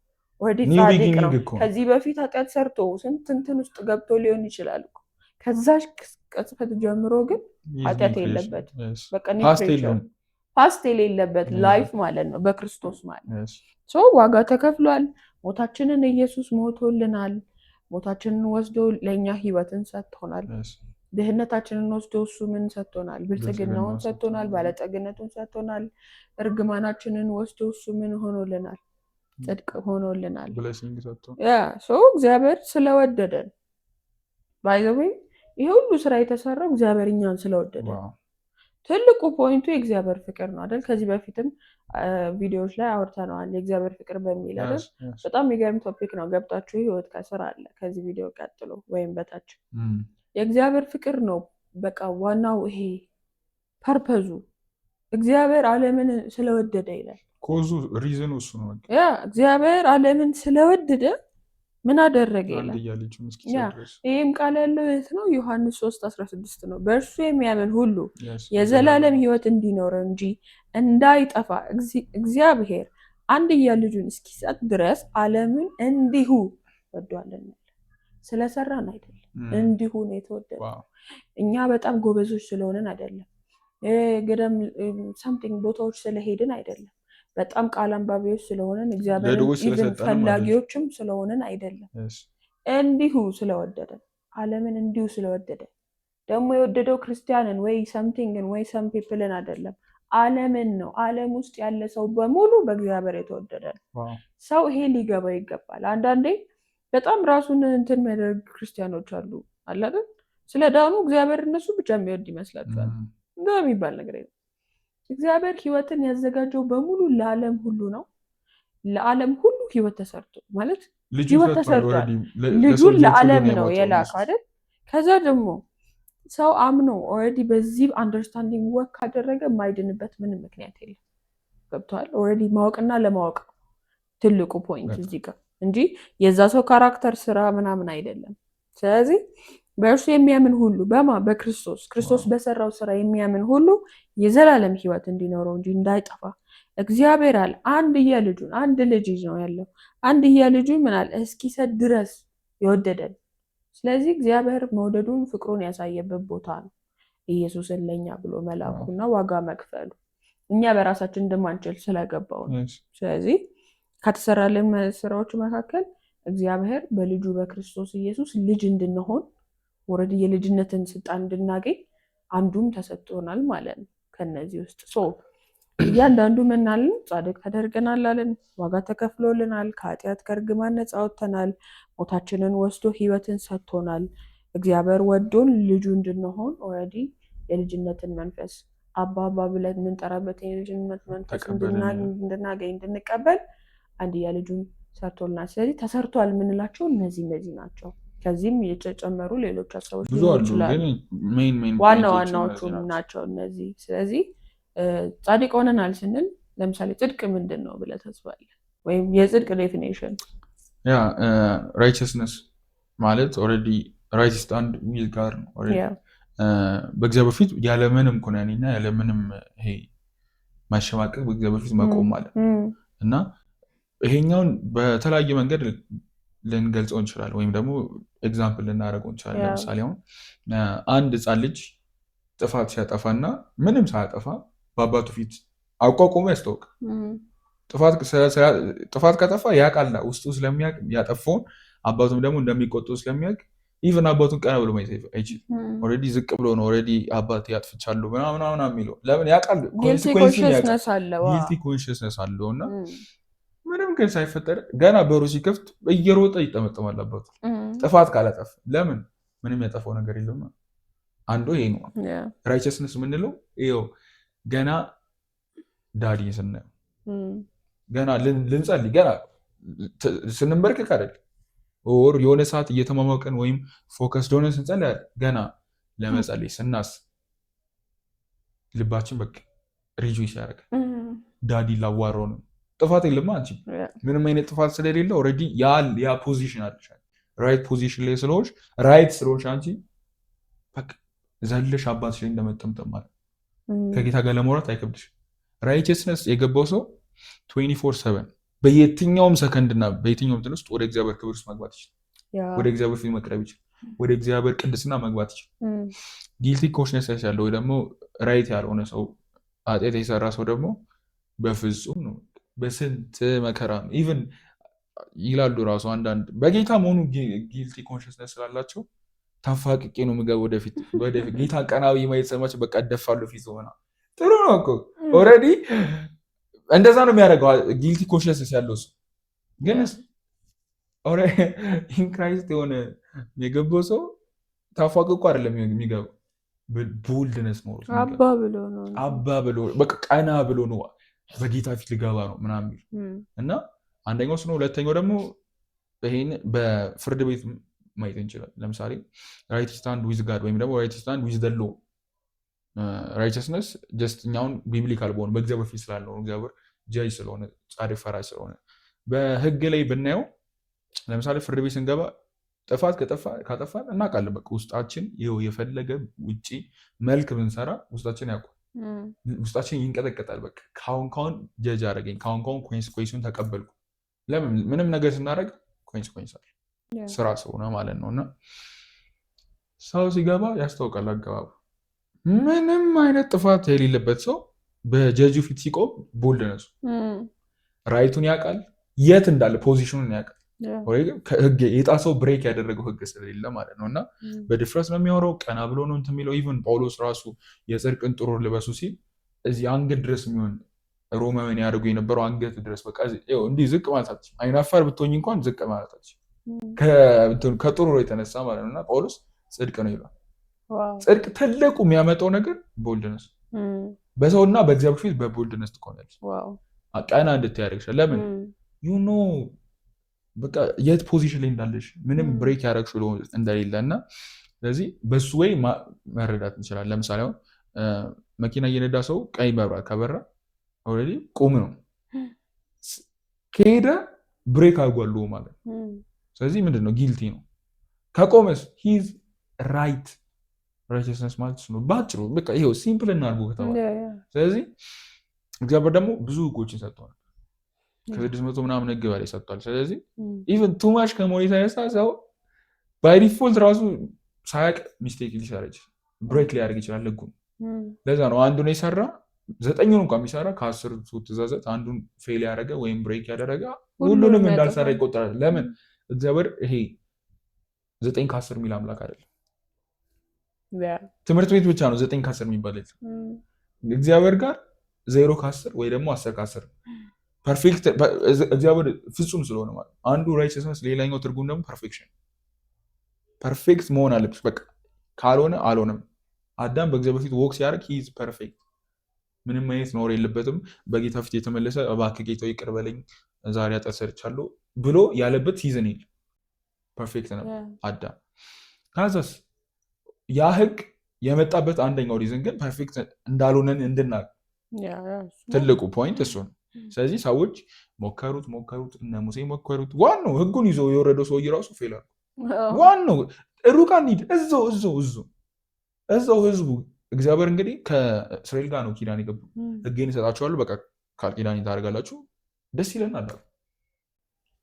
ወዲ ጻድቅ ነው። ከዚህ በፊት ኃጢአት ሰርቶ ስንት እንትን ውስጥ ገብቶ ሊሆን ይችላል። ከዛሽ ቅጽበት ጀምሮ ግን ኃጢአት የለበት። በቃ ኒው ክሪቸር ፓስት የሌለበት ላይፍ ማለት ነው በክርስቶስ ማለት ነው። ዋጋ ተከፍሏል። ሞታችንን ኢየሱስ ሞቶልናል። ሞታችንን ወስዶ ለእኛ ህይወትን ሰጥቶናል። ድህነታችንን ወስዶ እሱ ምን ሰጥቶናል? ብልጽግናውን ሰጥቶናል። ባለጠግነቱን ሰጥቶናል። እርግማናችንን ወስዶ እሱ ምን ሆኖልናል? ጽድቅ ሆኖልናል። እግዚአብሔር ስለወደደን ባይ ዘ ዌይ ይሄ ሁሉ ስራ የተሰራው እግዚአብሔር እኛን ስለወደደን። ትልቁ ፖይንቱ የእግዚአብሔር ፍቅር ነው አይደል? ከዚህ በፊትም ቪዲዮዎች ላይ አውርተነዋል። የእግዚአብሔር ፍቅር በሚል አይደል? በጣም የሚገርም ቶፒክ ነው። ገብታችሁ ህይወት ከስራ አለ ከዚህ ቪዲዮ ቀጥሎ ወይም በታች የእግዚአብሔር ፍቅር ነው። በቃ ዋናው ይሄ ፐርፐዙ እግዚአብሔር ዓለምን ስለወደደ ይላል። ኮዙ ሪዝኑ እሱ ነው። እግዚአብሔር ዓለምን ስለወደደ ምን አደረገ ይላል። ይህም ቃል ያለው የት ነው? ዮሐንስ 3:16 ነው። በእርሱ የሚያምን ሁሉ የዘላለም ህይወት እንዲኖረው እንጂ እንዳይጠፋ እግዚአብሔር አንድያ ልጁን እስኪሰጥ ድረስ ዓለምን እንዲሁ ወዷልና። ስለሰራን አይደለም፣ እንዲሁ ነው የተወደደ። እኛ በጣም ጎበዞች ስለሆንን አይደለም፣ ገደም ሳምቲንግ ቦታዎች ስለሄድን አይደለም፣ በጣም ቃል አንባቢዎች ስለሆንን እግዚአብሔርን ፈላጊዎችም ስለሆንን አይደለም። እንዲሁ ስለወደደን፣ ዓለምን እንዲሁ ስለወደደ። ደግሞ የወደደው ክርስቲያንን ወይ ሳምቲንግን ወይ ሰም ፒፕልን አይደለም፣ ዓለምን ነው። ዓለም ውስጥ ያለ ሰው በሙሉ በእግዚአብሔር የተወደደ ነው። ሰው ይሄ ሊገባው ይገባል። አንዳንዴ በጣም ራሱን እንትን የሚያደርግ ክርስቲያኖች አሉ አይደል? ስለ ዳኑ እግዚአብሔር እነሱ ብቻ የሚወድ ይመስላችኋል? እንደ የሚባል ነገር የለም። እግዚአብሔር ህይወትን ያዘጋጀው በሙሉ ለዓለም ሁሉ ነው። ለዓለም ሁሉ ህይወት ተሰርቶ ማለት ህይወት ተሰርቷል። ልጁን ለዓለም ነው የላከው አይደል? ከዛ ደግሞ ሰው አምኖ ኦልሬዲ በዚህ አንደርስታንዲንግ ወክ ካደረገ የማይድንበት ምንም ምክንያት የለም። ገብቷል? ኦልሬዲ ማወቅና ለማወቅ ትልቁ ፖይንት እዚህ ጋር እንጂ የዛ ሰው ካራክተር ስራ ምናምን አይደለም። ስለዚህ በእርሱ የሚያምን ሁሉ በክርስቶስ ክርስቶስ በሰራው ስራ የሚያምን ሁሉ የዘላለም ህይወት እንዲኖረው እንጂ እንዳይጠፋ እግዚአብሔር አለ አንድያ ልጁን፣ አንድ ልጅ ነው ያለው፣ አንድያ ልጁን ምን አለ እስኪሰጥ ድረስ የወደደን። ስለዚህ እግዚአብሔር መውደዱን ፍቅሩን ያሳየበት ቦታ ነው ኢየሱስን ለኛ ብሎ መላኩና ዋጋ መክፈሉ እኛ በራሳችን እንደማንችል ስለገባው ነው። ስለዚህ ከተሰራልን ስራዎች መካከል እግዚአብሔር በልጁ በክርስቶስ ኢየሱስ ልጅ እንድንሆን ወረድ የልጅነትን ስልጣን እንድናገኝ አንዱም ተሰጥቶናል ማለት ነው። ከነዚህ ውስጥ እያንዳንዱ ምናልን ጻድቅ ተደርገናል አለን፣ ዋጋ ተከፍሎልናል፣ ከኃጢአት ከእርግማን ነፃ ወጥተናል፣ ሞታችንን ወስዶ ህይወትን ሰጥቶናል። እግዚአብሔር ወዶን ልጁ እንድንሆን ኦልሬዲ የልጅነትን መንፈስ አባባ ብለን የምንጠራበት የልጅነት መንፈስ እንድናገኝ እንድንቀበል አንድያ ልጁን ሰርቶልናል። ስለዚህ ተሰርቷል የምንላቸው እነዚህ ናቸው። ከዚህም የተጨመሩ ሌሎች ሀሳቦች ሊሆኑ ይችላሉ። ዋና ዋናዎቹ ናቸው እነዚህ። ስለዚህ ጻድቅ ሆነናል ስንል ለምሳሌ ጽድቅ ምንድን ነው ብለህ ታስባለህ? ወይም የጽድቅ ዴፊኒሽን ራይቸስነስ ማለት ኦልሬዲ ራይት ስታንድ ዊዝ ጋር ነው። በእግዚአብሔር ፊት ያለምንም ኩነኔና ያለምንም ይሄ ማሸማቀቅ በእግዚአብሔር ፊት መቆም ማለት ነው እና ይሄኛውን በተለያየ መንገድ ልንገልጸው እንችላለን፣ ወይም ደግሞ ኤግዛምፕል ልናደርገው እንችላለን። ለምሳሌ አሁን አንድ ህፃን ልጅ ጥፋት ሲያጠፋና ምንም ሳያጠፋ በአባቱ ፊት አቋቁሞ ያስታውቅ። ጥፋት ከጠፋ ያውቃል፣ ውስጡ ስለሚያውቅ ያጠፋውን አባቱም ደግሞ እንደሚቆጡ ስለሚያውቅ ኢቨን አባቱን ቀና ብሎ ማየት አይችልም። ኦልሬዲ ዝቅ ብሎ ነው ኦልሬዲ አባቴ ያጥፍቻለሁ ምናምን የሚለው። ለምን ያውቃል? ጊልቲ ኮንሽስነስ አለው እና ምንም ግን ሳይፈጠር ገና በሩ ሲከፍት እየሮጠ ይጠመጠማል አባቱ ጥፋት ካላጠፋ። ለምን? ምንም ያጠፋው ነገር የለም። አንዱ ይሄ ነው። ራይቸስነስ የምንለው ይኸው ገና ዳዲ ስናየው ገና ልንጸልይ ገና ስንበርክክ አይደል ኦር የሆነ ሰዓት እየተማማቀን ወይም ፎከስድ ሆነን ስንጸልይ ገና ለመጸለይ ስናስብ ልባችን በቃ ሪጆይስ ያደርጋል። ዳዲ ላዋራው ነው። ጥፋት የለም አንቺ ምንም አይነት ጥፋት ስለሌለ ኦልሬዲ ያ ፖዚሽን አለሻል። ራይት ፖዚሽን ላይ ስለሆንሽ ራይት ስለሆንሽ አንቺ በቃ ዘለሽ አባትሽ ላይ እንደመጠምጠም ማለት ከጌታ ጋር ለማውራት አይከብድሽ። ራይቸስነስ የገባው ሰው 24/7 በየትኛውም ሰከንድና በየትኛውም እንትን ውስጥ ወደ እግዚአብሔር ክብር ውስጥ መግባት ይችላል። ወደ እግዚአብሔር ፊት መቅረብ ይችላል። ወደ እግዚአብሔር ቅድስና መግባት ይችላል። ጊልቲ ኮንሽነስ ያለው ወይ ደግሞ ራይት ያልሆነ ሰው ኃጢአት የሰራ ሰው ደግሞ በፍጹም ነው በስንት መከራ ኢቭን ይላሉ ራሱ አንዳንድ በጌታ መሆኑ ጊልቲ ኮንሽነስ ስላላቸው ታፋቅቄ ነው የምገባው ወደፊት ጌታ ቀናዊ ማየት ሰማቸው በቃ እደፋለሁ ፊት ሆና ጥሩ ነው እኮ ኦልሬዲ እንደዛ ነው የሚያደርገው ጊልቲ ኮንሽነስ ያለው ሰው። ግን ኢን ክራይስት የሆነ የገባው ሰው ታፋቅቆ አይደለም የሚገባው ቦልድነስ ነው አባ ብሎ በቃ ቀና ብሎ ነው በጌታ ፊት ልገባ ነው ምናምን እና አንደኛው ነው። ሁለተኛው ደግሞ ይሄን በፍርድ ቤት ማየት እንችላለን። ለምሳሌ ራይት ስታንድ ዊዝ ጋድ ወይም ደግሞ ራይት ስታንድ ዊዝ ዘ ሎ ራይቸስነስ ጀስት እኛውን ቢብሊካል በሆነ በእግዚአብሔር ፊት ስላለው እግዚአብሔር ጃጅ ስለሆነ ጻድቅ ፈራጅ ስለሆነ በህግ ላይ ብናየው ለምሳሌ ፍርድ ቤት ስንገባ ጥፋት ካጠፋን እናውቃለን። በቃ ውስጣችን ይኸው የፈለገ ውጪ መልክ ብንሰራ ውስጣችን ያውቃል። ውስጣችን ይንቀጠቀጣል። በቃ ካሁን ጀጅ አደረገኝ ካሁን ኮንሲኩዌንሱን ተቀበልኩ። ለምን ምንም ነገር ስናደርግ ኮንሲኩዌንስ አለ ስራ ስለሆነ ማለት ነው። እና ሰው ሲገባ ያስታውቃል አገባቡ። ምንም አይነት ጥፋት የሌለበት ሰው በጀጁ ፊት ሲቆም ቦልድነሱ ራይቱን ያውቃል፣ የት እንዳለ ፖዚሽኑን ያውቃል። ህግ የጣሰው ብሬክ ያደረገው ህግ ስለሌለ ማለት ነው። እና በድፍረት ነው የሚያወራው፣ ቀና ብሎ ነው እንትን የሚለው። ኢቨን ጳውሎስ ራሱ የጽድቅን ጥሩር ልበሱ ሲል እዚህ አንገት ድረስ የሚሆን ሮማውያን ያደርጉ የነበረው አንገት ድረስ በቃ እንዲህ ዝቅ ማለታችን አይናፋር ብትሆኝ እንኳን ዝቅ ማለታችን ከጥሩር የተነሳ ማለት ነው። እና ጳውሎስ ጽድቅ ነው ይላል። ጽድቅ ትልቁ የሚያመጣው ነገር ቦልድነስ፣ በሰውና በእግዚአብሔር ፊት በቦልድነስ ትቆናለች። ቀና እንድትያደርግሻል። ለምን ዩኖ በቃ የት ፖዚሽን ላይ እንዳለሽ ምንም ብሬክ ያደረግሽው እንደሌለ እና ስለዚህ በሱ ወይ መረዳት እንችላለን። ለምሳሌ አሁን መኪና እየነዳ ሰው ቀይ መብራት ከበራ ኦልሬዲ ቁም ነው ከሄደ ብሬክ አድርጓል ማለት ነው። ስለዚህ ምንድን ነው ጊልቲ ነው። ከቆመስ ሂዝ ራይት ራይቸስነስ ማለት ነው ባጭሩ። በቃ ይሄው ሲምፕል እናድርጎ ከተባለ ስለዚህ እግዚአብሔር ደግሞ ብዙ ህጎችን ሰጥቷል። ከ600 ምናምን ህግ በላይ ሰጥቷል። ስለዚህ ኢቨን ቱማሽ ከመሆኑ የተነሳ ሰው ባይ ዲፎልት ራሱ ሳያውቅ ሚስቴክ ሊሰራ ይችላል፣ ብሬክ ሊያደርግ ይችላል ህጉን። ለዛ ነው አንዱን የሰራ 9ኙን እንኳን ቢሰራ ከ10ቱ ትእዛዛት አንዱን ፌል ያደረገ ወይም ብሬክ ያደረገ ሁሉንም እንዳልሰራ ይቆጠራል። ለምን እግዚአብሔር ይሄ 9 ከ10 የሚል አምላክ አይደለም። ትምህርት ቤት ብቻ ነው 9 ከ10 የሚባል እግዚአብሔር ጋር 0 ከ10 ወይ ደግሞ 10 ከ10 ፐርፌክት እግዚአብሔር ፍጹም ስለሆነ ማለት አንዱ ራይቸስነስ፣ ሌላኛው ትርጉም ደግሞ ፐርፌክሽን። ፐርፌክት መሆን አለብሽ በቃ ካልሆነ አልሆነም። አዳም በእግዚአብሔር ፊት ወክ ሲያደርግ ሂዝ ፐርፌክት፣ ምንም አይነት ኖር የለበትም። በጌታ ፊት የተመለሰ እባክህ ጌታዬ ይቅር በለኝ ዛሬ ኃጢአት ሰርቻለሁ ብሎ ያለበት ሲዝን የለ። ፐርፌክት ነው አዳም። ከዛስ ያ ህግ የመጣበት አንደኛው ሪዝን ግን ፐርፌክት እንዳልሆነን እንድናል ትልቁ ፖይንት እሱ ነው። ስለዚህ ሰዎች ሞከሩት እነ ሙሴ ሞከሩት። ዋናው ህጉን ይዞ የወረደው ሰውዬ ራሱ ፌል አድርጎ ዋናው ሩቅ አንሂድ እዛው ህዝቡ እግዚአብሔር እንግዲህ ከእስራኤል ጋር ነው ኪዳን የገቡ ህጌን እሰጣችኋለሁ በቃ ቃል ኪዳን ታደርጋላችሁ ደስ ይለናል።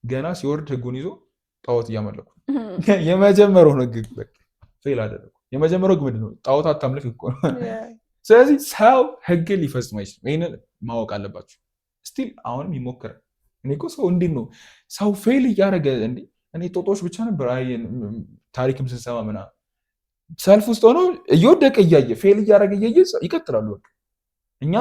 ገና ሲወርድ ህጉን ይዞ ጣዖት እያመለኩ የመጀመሪያውን ህግ ፌል አደረጉ። የመጀመሪያው ህግ ምንድን ነው? ጣዖት አታምልክ እኮ ነው። ስለዚህ ሰው ህግን ሊፈጽም አይችልም። ይህንን ማወቅ አለባችሁ። ስቲል አሁንም ይሞክራል። እኔ እኮ ሰው እንዴት ነው ሰው ፌል እያደረገ እንዴ? እኔ ጦጦች ብቻ ነበር ታሪክም ስንሰማ ምናምን ሰልፍ ውስጥ ሆኖ እየወደቀ እያየ ፌል እያደረገ እያየ ይቀጥላሉ። በቃ እኛ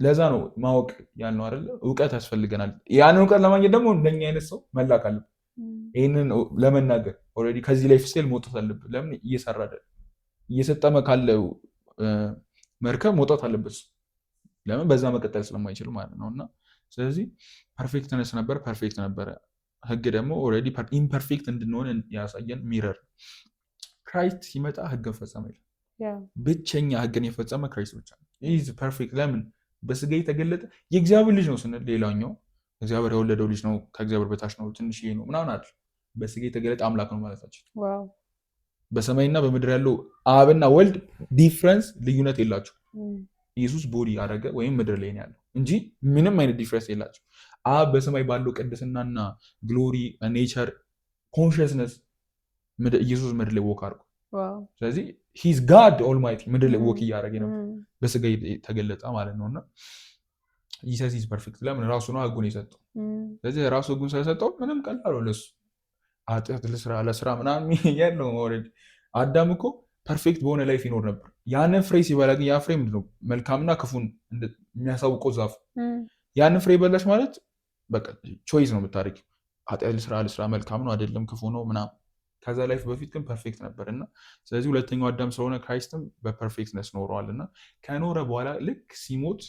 ለዛ ነው ማወቅ ያልነው አይደለ? እውቀት ያስፈልገናል። ያንን እውቀት ለማግኘት ደግሞ እንደኛ አይነት ሰው መላክ አለብን። ይህንን ለመናገር ኦልሬዲ ከዚህ ላይ ፌል መውጣት አለብን። ለምን እየሰራ አይደለም እየሰጠመ ካለው መርከብ መውጣት አለበት። ለምን በዛ መቀጠል ስለማይችል ማለት ነው። እና ስለዚህ ፐርፌክትነስ ነበር፣ ፐርፌክት ነበረ። ህግ ደግሞ ኦልሬዲ ኢምፐርፌክት እንድንሆን ያሳየን ሚረር። ክራይስት ሲመጣ ህግን ፈጸመ ይላል። ብቸኛ ህግን የፈጸመ ክራይስት ብቻ ነው። ኢዝ ፐርፌክት። ለምን በስጋ የተገለጠ የእግዚአብሔር ልጅ ነው ስንል ሌላኛው እግዚአብሔር የወለደው ልጅ ነው፣ ከእግዚአብሔር በታች ነው፣ ትንሽ ነው ምናምን አይደል። በስጋ የተገለጠ አምላክ ነው ማለታችን። በሰማይና በምድር ያለው አብና ወልድ ዲፍረንስ ልዩነት የላቸው። ኢየሱስ ቦዲ አደረገ ወይም ምድር ላይ ነው ያለው እንጂ ምንም አይነት ዲፍረንስ የላቸው። አብ በሰማይ ባለው ቅድስናና ግሎሪ ኔቸር ኮንሽስነስ ኢየሱስ ምድር ላይ ወክ አድርጎ፣ ስለዚህ ሂዝ ጋድ ኦልማይቲ ምድር ላይ ወክ እያደረገ ነው፣ በስጋ የተገለጠ ማለት ነው። እና ኢየሱስ ኢዝ ፐርፌክት። ለምን ራሱ ነው ህጉን የሰጠው። ስለዚህ ራሱ ህጉን ስለሰጠው ምንም ቀላል ነው ለሱ ኃጢአት ለስራ ምናምን ያለው ኦልሬዲ። አዳም እኮ ፐርፌክት በሆነ ላይፍ ይኖር ነበር። ያንን ፍሬ ሲበላ ግን ያ ፍሬ ምንድነው? መልካምና ክፉን የሚያሳውቀው ዛፍ። ያንን ፍሬ በላሽ ማለት በቃ ቾይስ ነው የምታደርጊው። ኃጢአት ለስራ መልካም ነው አይደለም ክፉ ነው ምናምን። ከዛ ላይፍ በፊት ግን ፐርፌክት ነበር እና ስለዚህ ሁለተኛው አዳም ስለሆነ ክራይስትም በፐርፌክትነስ ኖረዋል። እና ከኖረ በኋላ ልክ ሲሞት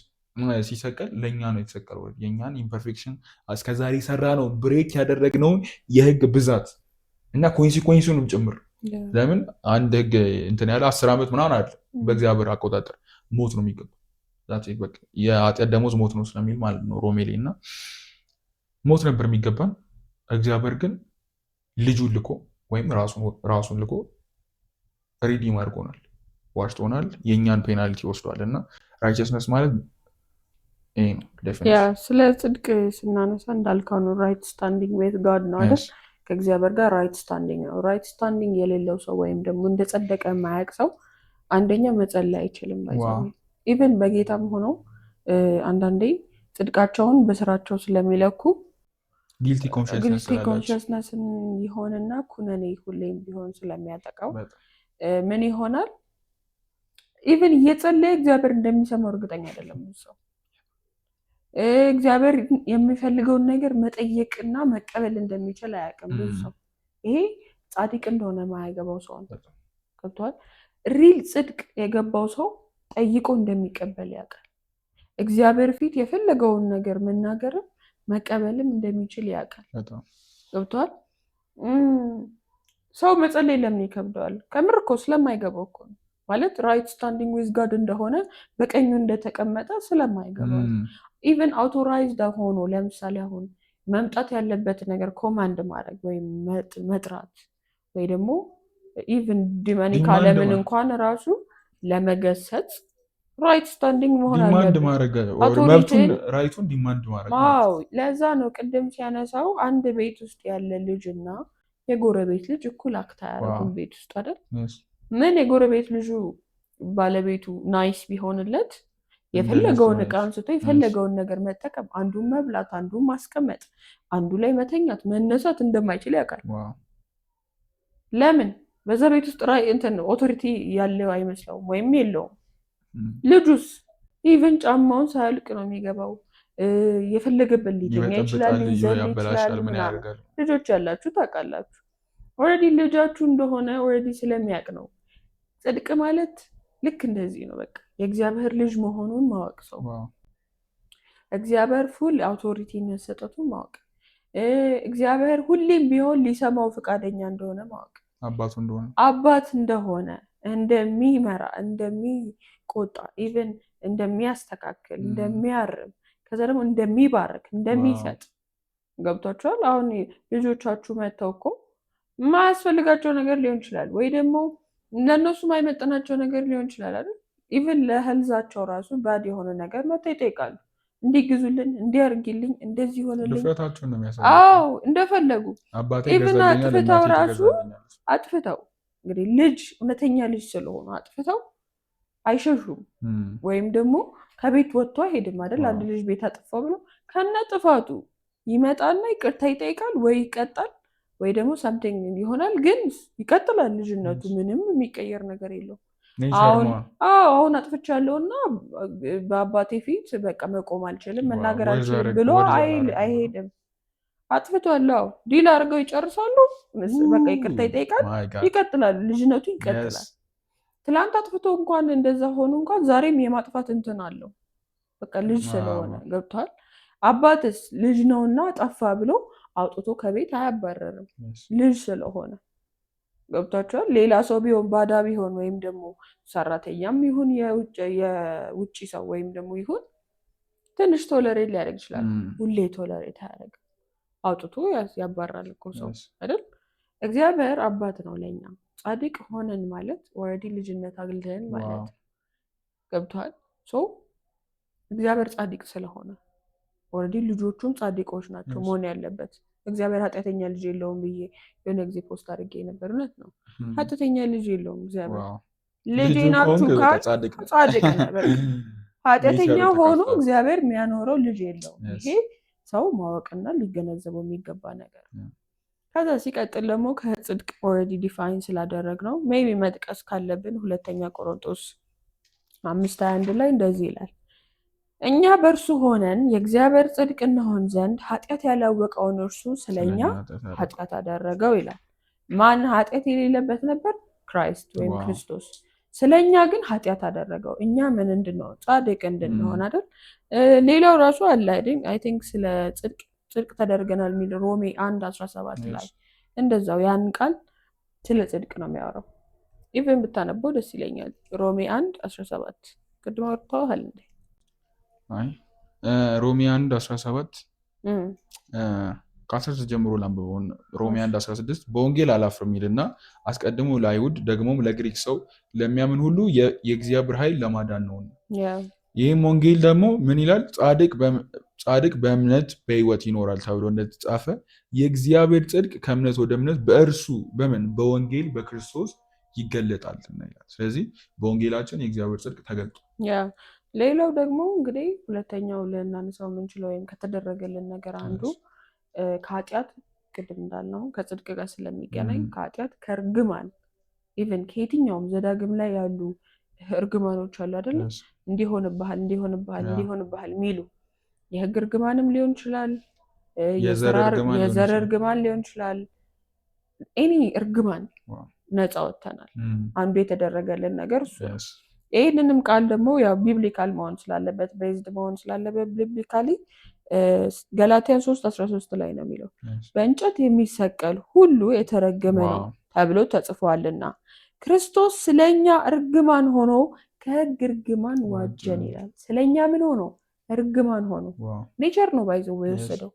ሲሰቀል ለእኛ ነው የተሰቀለው። የእኛን ኢምፐርፌክሽን እስከዛሬ ሰራ ነው ብሬክ ያደረግነውን የህግ ብዛት እና ኮንሲኮንሱንም ጭምር። ለምን አንድ ህግ እንትን ያለ 10 ዓመት ምናምን አለ በእግዚአብሔር አቆጣጠር ሞት ነው የሚገባው። የኃጢአት ደሞዝ ሞት ነው ስለሚል ማለት ነው ሮሜ ላይ። እና ሞት ነበር የሚገባን። እግዚአብሔር ግን ልጁን ልኮ ወይም ራሱን ልኮ ሪዲም አድርጎናል፣ ዋሽቶናል፣ የእኛን ፔናልቲ ወስዷል። እና ራይቸስነስ ማለት ስለ ጽድቅ ስናነሳ እንዳልከው ነው። ራይት ስታንዲንግ ዊዝ ጋድ ነው አይደል? ከእግዚአብሔር ጋር ራይት ስታንዲንግ ነው። ራይት ስታንዲንግ የሌለው ሰው ወይም ደግሞ እንደጸደቀ የማያውቅ ሰው አንደኛ መጸለይ አይችልም። ኢቨን በጌታም ሆነው አንዳንዴ ጽድቃቸውን በስራቸው ስለሚለኩ ጊልቲ ኮንሽስነስን ይሆንና ኩነኔ ሁሌም ቢሆን ስለሚያጠቃው ምን ይሆናል? ኢቨን እየጸለየ እግዚአብሔር እንደሚሰማው እርግጠኛ አይደለም ሰው። እግዚአብሔር የሚፈልገውን ነገር መጠየቅና መቀበል እንደሚችል አያውቅም ብዙ ሰው። ይሄ ጻድቅ እንደሆነ ማያገባው ሰው ገብቷል። ሪል ጽድቅ የገባው ሰው ጠይቆ እንደሚቀበል ያውቃል። እግዚአብሔር ፊት የፈለገውን ነገር መናገርም መቀበልም እንደሚችል ያውቃል። ገብቷል። ሰው መጸለይ ለምን ይከብደዋል? ከምር እኮ ስለማይገባው እኮ ነው። ማለት ራይት ስታንዲንግ ዊዝ ጋድ እንደሆነ በቀኙ እንደተቀመጠ ስለማይገባው ኢቨን አውቶራይዝድ ሆኖ ለምሳሌ አሁን መምጣት ያለበት ነገር ኮማንድ ማድረግ ወይም መጥራት ወይ ደግሞ ኢቨን ዲማኒክ ዓለምን እንኳን ራሱ ለመገሰጽ ራይት ስታንዲንግ መሆን አለበት። ራይቱን ዲማንድ ማድረግ። አዎ ለዛ ነው ቅድም ሲያነሳው አንድ ቤት ውስጥ ያለ ልጅና የጎረቤት ልጅ እኩል አክት አያደርጉም ቤት ውስጥ አይደል? ምን የጎረቤት ልጁ ባለቤቱ ናይስ ቢሆንለት የፈለገውን እቃ አንስቶ የፈለገውን ነገር መጠቀም፣ አንዱን መብላት፣ አንዱን ማስቀመጥ፣ አንዱ ላይ መተኛት መነሳት እንደማይችል ያውቃል። ለምን? በዛ ቤት ውስጥ ኦቶሪቲ ያለው አይመስለውም ወይም የለውም። ልጁስ ኢቨን ጫማውን ሳያልቅ ነው የሚገባው። የፈለገበት ሊተኛ ይችላል፣ ሊዘል ይችላል። ልጆች ያላችሁ ታውቃላችሁ። ኦልሬዲ ልጃችሁ እንደሆነ ኦልሬዲ ስለሚያውቅ ነው። ጽድቅ ማለት ልክ እንደዚህ ነው። በቃ የእግዚአብሔር ልጅ መሆኑን ማወቅ፣ ሰው እግዚአብሔር ፉል አውቶሪቲ መሰጠቱን ማወቅ፣ እግዚአብሔር ሁሌም ቢሆን ሊሰማው ፈቃደኛ እንደሆነ ማወቅ፣ አባት እንደሆነ እንደሚመራ፣ እንደሚቆጣ፣ ኢቨን እንደሚያስተካክል፣ እንደሚያርም፣ ከዛ ደግሞ እንደሚባርክ፣ እንደሚሰጥ ገብቷችኋል። አሁን ልጆቻችሁ መተው እኮ የማያስፈልጋቸው ነገር ሊሆን ይችላል ወይ ደግሞ ለእነሱ ማይመጠናቸው ነገር ሊሆን ይችላል አይደል? ኢቨን ለህልዛቸው ራሱ ባድ የሆነ ነገር መጥተው ይጠይቃሉ። እንዲግዙልን፣ እንዲያርግልኝ፣ እንደዚህ ሆነልኝ። አዎ እንደፈለጉ ኢቨን አጥፍተው ራሱ አጥፍተው እንግዲህ ልጅ እውነተኛ ልጅ ስለሆኑ አጥፍተው አይሸሹም ወይም ደግሞ ከቤት ወጥቶ አይሄድም አይደል? አንድ ልጅ ቤት አጥፋው ብሎ ከነ ጥፋቱ ይመጣና ይቅርታ ይጠይቃል ወይ ይቀጣል ወይ ደግሞ ሳምቲንግ ይሆናል፣ ግን ይቀጥላል ልጅነቱ። ምንም የሚቀየር ነገር የለውም። አሁን አጥፍቻለሁና በአባቴ ፊት በቃ መቆም አልችልም መናገር አልችልም ብሎ አይሄድም። አጥፍቷል፣ ዲል አድርገው ይጨርሳሉ፣ በቃ ይቅርታ ይጠይቃል፣ ይቀጥላል፣ ልጅነቱ ይቀጥላል። ትላንት አጥፍቶ እንኳን እንደዛ ሆኖ እንኳን ዛሬም የማጥፋት እንትን አለው። በቃ ልጅ ስለሆነ ገብቷል። አባትስ ልጅ ነውና ጠፋ ብሎ አውጥቶ ከቤት አያባረርም፣ ልጅ ስለሆነ ገብቷቸዋል። ሌላ ሰው ቢሆን ባዳ ቢሆን ወይም ደግሞ ሰራተኛም ይሁን የውጭ ሰው ወይም ደግሞ ይሁን ትንሽ ቶለሬት ሊያደርግ ይችላል። ሁሌ ቶለሬት አያደርግም፣ አውጥቶ ያባራል እኮ ሰው አይደል? እግዚአብሔር አባት ነው ለኛ። ጻድቅ ሆነን ማለት ኦልሬዲ ልጅነት አግልተን ማለት ገብቷል። እግዚአብሔር ጻድቅ ስለሆነ ኦልሬዲ ልጆቹም ጻድቆች ናቸው መሆን ያለበት። እግዚአብሔር ኃጢአተኛ ልጅ የለውም ብዬ የሆነ ጊዜ ፖስት አድርጌ ነበር። እውነት ነው፣ ኃጢአተኛ ልጅ የለውም እግዚአብሔር። ልጄ ናችሁ ካል ጻድቅ ነበር። ኃጢአተኛ ሆኖ እግዚአብሔር የሚያኖረው ልጅ የለውም። ይሄ ሰው ማወቅና ሊገነዘበው የሚገባ ነገር ነው። ከዛ ሲቀጥል ደግሞ ከጽድቅ ኦልሬዲ ዲፋይን ስላደረግ ነው ሜቢ መጥቀስ ካለብን 2 ቆሮንቶስ 5:21 ላይ እንደዚህ ይላል፣ እኛ በእርሱ ሆነን የእግዚአብሔር ጽድቅ እንሆን ዘንድ ኃጢአት ያላወቀውን እርሱ ስለኛ ኃጢአት አደረገው ይላል። ማን ኃጢአት የሌለበት ነበር? ክራይስት ወይም ክርስቶስ። ስለኛ ግን ኃጢአት አደረገው። እኛ ምን እንድንሆን? ጻድቅ እንድንሆን አይደል? ሌላው ራሱ አለ አይደል? አይ ቲንክ ስለ ጽድቅ ተደርገናል የሚል ሮሜ 1:17 ላይ እንደዛው ያን ቃል ስለ ጽድቅ ነው የሚያወራው። ኢቨን ብታነበው ደስ ይለኛል። ሮሜ 1:17 ቅድም አውርተዋል እንዴ? አይ ሮሜ 1:17 ከ16 ጀምሮ ላንብበው። ሮሜ 1:16 በወንጌል አላፍርም ይልና አስቀድሞ ለአይሁድ ደግሞም ለግሪክ ሰው ለሚያምን ሁሉ የእግዚአብሔር ኃይል ለማዳን ነው። ይህም ወንጌል ደግሞ ምን ይላል? ጻድቅ በእምነት በሕይወት ይኖራል ተብሎ እንደተጻፈ የእግዚአብሔር ጽድቅ ከእምነት ወደ እምነት በእርሱ በምን በወንጌል በክርስቶስ ይገለጣል ይላል። ስለዚህ በወንጌላችን የእግዚአብሔር ጽድቅ ተገልጧል። ሌላው ደግሞ እንግዲህ ሁለተኛው ልናነሳው የምንችለው ወይም ከተደረገልን ነገር አንዱ ከኃጢአት ቅድም እንዳልነው ከጽድቅ ጋር ስለሚገናኝ ከኃጢአት ከእርግማን ኢቨን ከየትኛውም ዘዳግም ላይ ያሉ እርግማኖች አሉ አይደለ? እንዲሆንብሃል የሚሉ የህግ እርግማንም ሊሆን ይችላል፣ የዘር እርግማን ሊሆን ይችላል። ኤኒ እርግማን ነፃ ወጥተናል። አንዱ የተደረገልን ነገር እሱ ነው። ይህንንም ቃል ደግሞ ያው ቢብሊካል መሆን ስላለበት ቤዝድ መሆን ስላለበት ቢብሊካሊ ገላትያ 3:13 ላይ ነው የሚለው በእንጨት የሚሰቀል ሁሉ የተረገመ ነው ተብሎ ተጽፏልና ክርስቶስ ስለኛ እርግማን ሆኖ ከህግ እርግማን ዋጀን ይላል። ስለኛ ምን ሆኖ? እርግማን ሆኖ። ኔቸር ነው ባይዘው የወሰደው።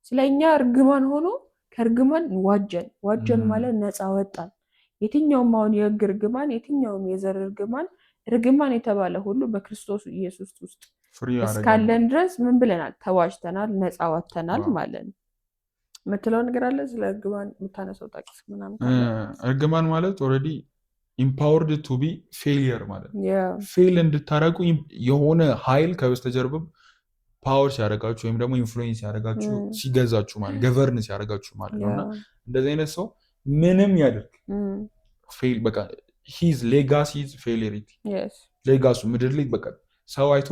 ስለኛ እርግማን ሆኖ ከእርግማን ዋጀን ማለት ነፃ ወጣን። የትኛውም አሁን የህግ እርግማን፣ የትኛውም የዘር እርግማን የተባለ ሁሉ በክርስቶስ ኢየሱስ ውስጥ እስካለን ድረስ ምን ብለናል? ተዋጅተናል፣ ነፃ ወጥተናል ማለት ነው። የምትለው ነገር አለ ስለ እርግማን የምታነሳው ጠቅስ ምናምን? እርግማን ማለት ኦልሬዲ ኢምፓወርድ ቱ ቢ ፌሊየር ማለት ነው። ፌል እንድታረጉ የሆነ ኃይል ከበስተጀርባ ፓወር ሲያደርጋችሁ ወይም ደግሞ ኢንፍሉዌንስ ሲያደርጋችሁ ሲገዛችሁ ማለት ገቨርን ሲያደርጋችሁ ማለት ነው። እና እንደዚህ አይነት ሰው ምንም ያደርግ ፌል በቃ ሂዝ ሌጋሲ ኢዝ ፌሊየሪቲ። ሌጋሱ ምድር ላይ በቃ ሰው አይቶ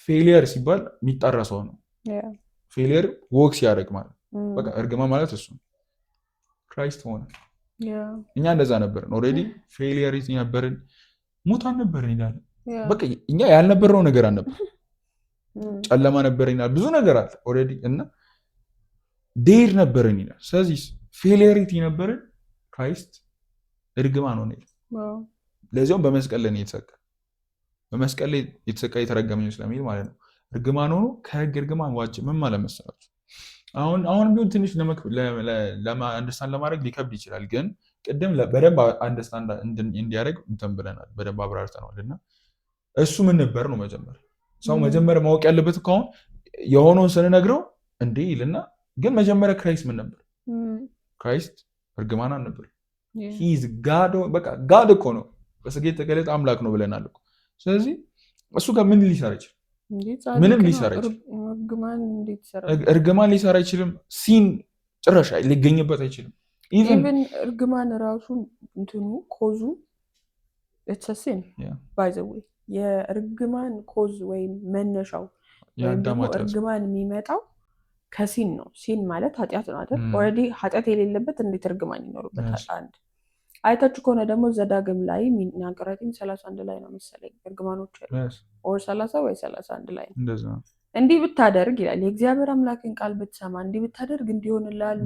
ፌሊየር ሲባል የሚጠራ ሰው ነው። ፌሊየር ወክ ሲያደርግ ማለት በቃ እርግማን ማለት እሱ ነው። ክራይስት ሆነ። እኛ እንደዛ ነበርን። ኦልሬዲ ፌሊየሪቲ ነበርን፣ ሙታን ነበርን ይላል። በቃ እኛ ያልነበረው ነገር አልነበር፣ ጨለማ ነበርን ይላል። ብዙ ነገር አለ ኦልሬዲ እና ዴር ነበርን ይላል። ስለዚህ ፌሊየሪቲ ነበርን፣ ክራይስት እርግማን ሆነ ይላል። ለዚያውም በመስቀል ላይ የተሰቀለ በመስቀል ላይ የተሰቀለ የተረገመ ስለሚል ማለት ነው። እርግማን ሆኖ ከህግ እርግማን ዋጀ። ምን ማለት መሰላችሁ? አሁን ቢሆን ትንሽ አንደርስታንድ ለማድረግ ሊከብድ ይችላል፣ ግን ቅድም በደንብ አንደርስታንድ እንዲያደርግ እንትን ብለናል፣ በደንብ አብራርተናል። እና እሱ ምን ነበር ነው መጀመሪያ ሰው መጀመሪያ ማወቅ ያለበት እኮ አሁን የሆነውን ስንነግረው እንዴ ይልና፣ ግን መጀመሪያ ክራይስት ምን ነበር? ክራይስት እርግማን አልነበር። ሂዝ ጋድ በቃ ጋድ እኮ ነው፣ በስጋ የተገለጠ አምላክ ነው ብለናል እኮ። ስለዚህ እሱ ጋር ምን ሊሰራ ይችላል? ምንም ሊሰራ ይችላል። እርግማን ሊሰራ አይችልም። ሲን ጭራሽ ሊገኝበት አይችልም። ኢቭን እርግማን ራሱ እንትኑ ኮዙ እተሰን ባይ ዘ ዌይ የእርግማን ኮዝ ወይም መነሻው ወይም ደግሞ እርግማን የሚመጣው ከሲን ነው። ሲን ማለት ኃጢአት ነው አይደል? ኦልሬዲ ኃጢአት የሌለበት እንዴት እርግማን ይኖርበታል? አይታችሁ ከሆነ ደግሞ ዘዳግም ላይ ሚናገራቲም 31 ላይ ነው መሰለኝ እርግማኖች ያሉት ኦር 30 ወይ 31 ላይ እንደዛ እንዲህ ብታደርግ ይላል የእግዚአብሔር አምላክን ቃል ብትሰማ እንዲህ ብታደርግ እንዲሆንልሃል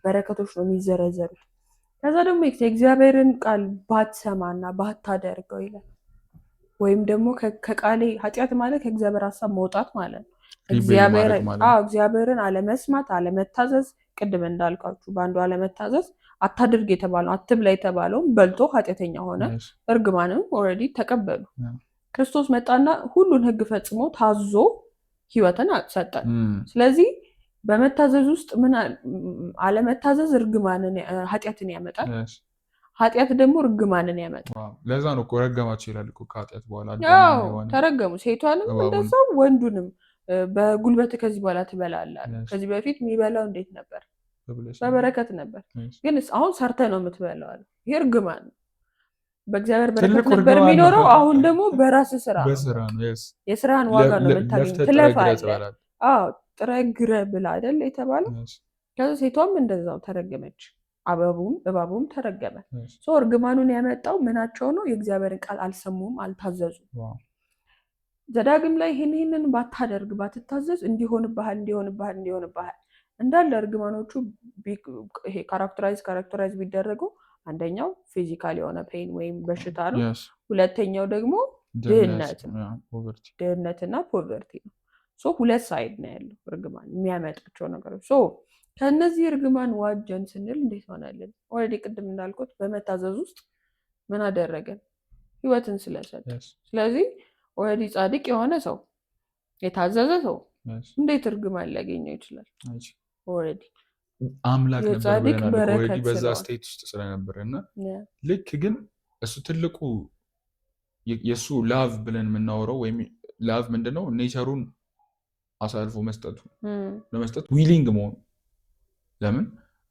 በረከቶች ነው የሚዘረዘሩት። ከዛ ደግሞ የእግዚአብሔርን ቃል ባትሰማና ባታደርገው ይላል ወይም ደግሞ ከቃሌ ኃጢአት ማለት ከእግዚአብሔር ሀሳብ መውጣት ማለት ነው። እግዚአብሔርን አለመስማት አለመታዘዝ፣ ቅድም እንዳልኳችሁ በአንዱ አለመታዘዝ አታድርግ የተባለው አትብላ የተባለውን በልቶ ኃጢአተኛ ሆነ። እርግማንም ኦልሬዲ ተቀበሉ። ክርስቶስ መጣና ሁሉን ሕግ ፈጽሞ ታዞ ህይወትን ሰጠን። ስለዚህ በመታዘዝ ውስጥ ምን አለመታዘዝ እርግማንን ኃጢአትን ያመጣል። ኃጢአት ደግሞ እርግማንን ያመጣል። ለዛ ነው እኮ ረገማቸው ይላል እኮ ከኃጢአት በኋላ ተረገሙ። ሴቷንም እንደዛው ወንዱንም በጉልበት ከዚህ በኋላ ትበላለህ። ከዚህ በፊት የሚበላው እንዴት ነበር? በበረከት ነበር። ግን አሁን ሰርተ ነው የምትበላው አለ። ይሄ እርግማን ነው። በእግዚአብሔር በረከት ነበር የሚኖረው። አሁን ደግሞ በራስ ስራ የስራህን ዋጋ ነው የምታገኘው። ትለፋለህ። ጥረህ ግረህ ብላ አይደል የተባለው። ከዛ ሴቷም እንደዛው ተረገመች። እባቡም ተረገመ። እርግማኑን ያመጣው ምናቸው ነው? የእግዚአብሔርን ቃል አልሰሙም፣ አልታዘዙም። ዘዳግም ላይ ይህንን ባታደርግ ባትታዘዝ እንዲሆንብሃል እንዳለ እርግማኖቹ ይሄ ካራክተራይዝ ቢደረጉ አንደኛው ፊዚካል የሆነ ፔን ወይም በሽታ ነው። ሁለተኛው ደግሞ ድህነትና ፖቨርቲ ነው። ሁለት ሳይድ ነው ያለው እርግማን የሚያመጣቸው ነገሮች። ከእነዚህ እርግማን ዋጀን ስንል እንዴት ሆናለን? ኦልሬዲ ቅድም እንዳልኩት በመታዘዝ ውስጥ ምን አደረገን? ህይወትን ስለሰጠ። ስለዚህ ኦልሬዲ ጻድቅ የሆነ ሰው የታዘዘ ሰው እንዴት እርግማን ሊያገኘው ይችላል? ኦልሬዲ አምላክ ነበር ኦልሬዲ በዛ ስቴት ውስጥ ስለነበረ እና ልክ ግን እሱ ትልቁ የእሱ ላቭ ብለን የምናወራው ወይም ላቭ ምንድነው? ኔቸሩን አሳልፎ መስጠቱ ለመስጠት ዊሊንግ መሆኑ። ለምን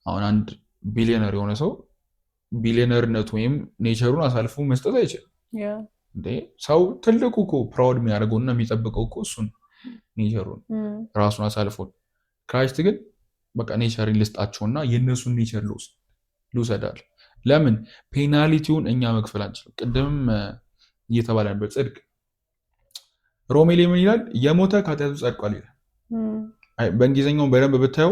አሁን አንድ ቢሊዮነር የሆነ ሰው ቢሊዮነርነት ወይም ኔቸሩን አሳልፎ መስጠት አይችልም። ሰው ትልቁ እኮ ፕራውድ የሚያደርገው እና የሚጠብቀው እኮ እሱን ኔቸሩን ራሱን አሳልፎ። ክራይስት ግን በቃ ኔቸርን ልስጣቸውና የእነሱን ኔቸር ልውሰዳል። ለምን ፔናሊቲውን እኛ መክፈል አንችልም። ቅድምም እየተባለ ነበር ጽድቅ። ሮሜ ላይ ምን ይላል? የሞተ ከኃጢአቱ ጸድቋል ይላል። በእንግሊዝኛው በደንብ ብታየው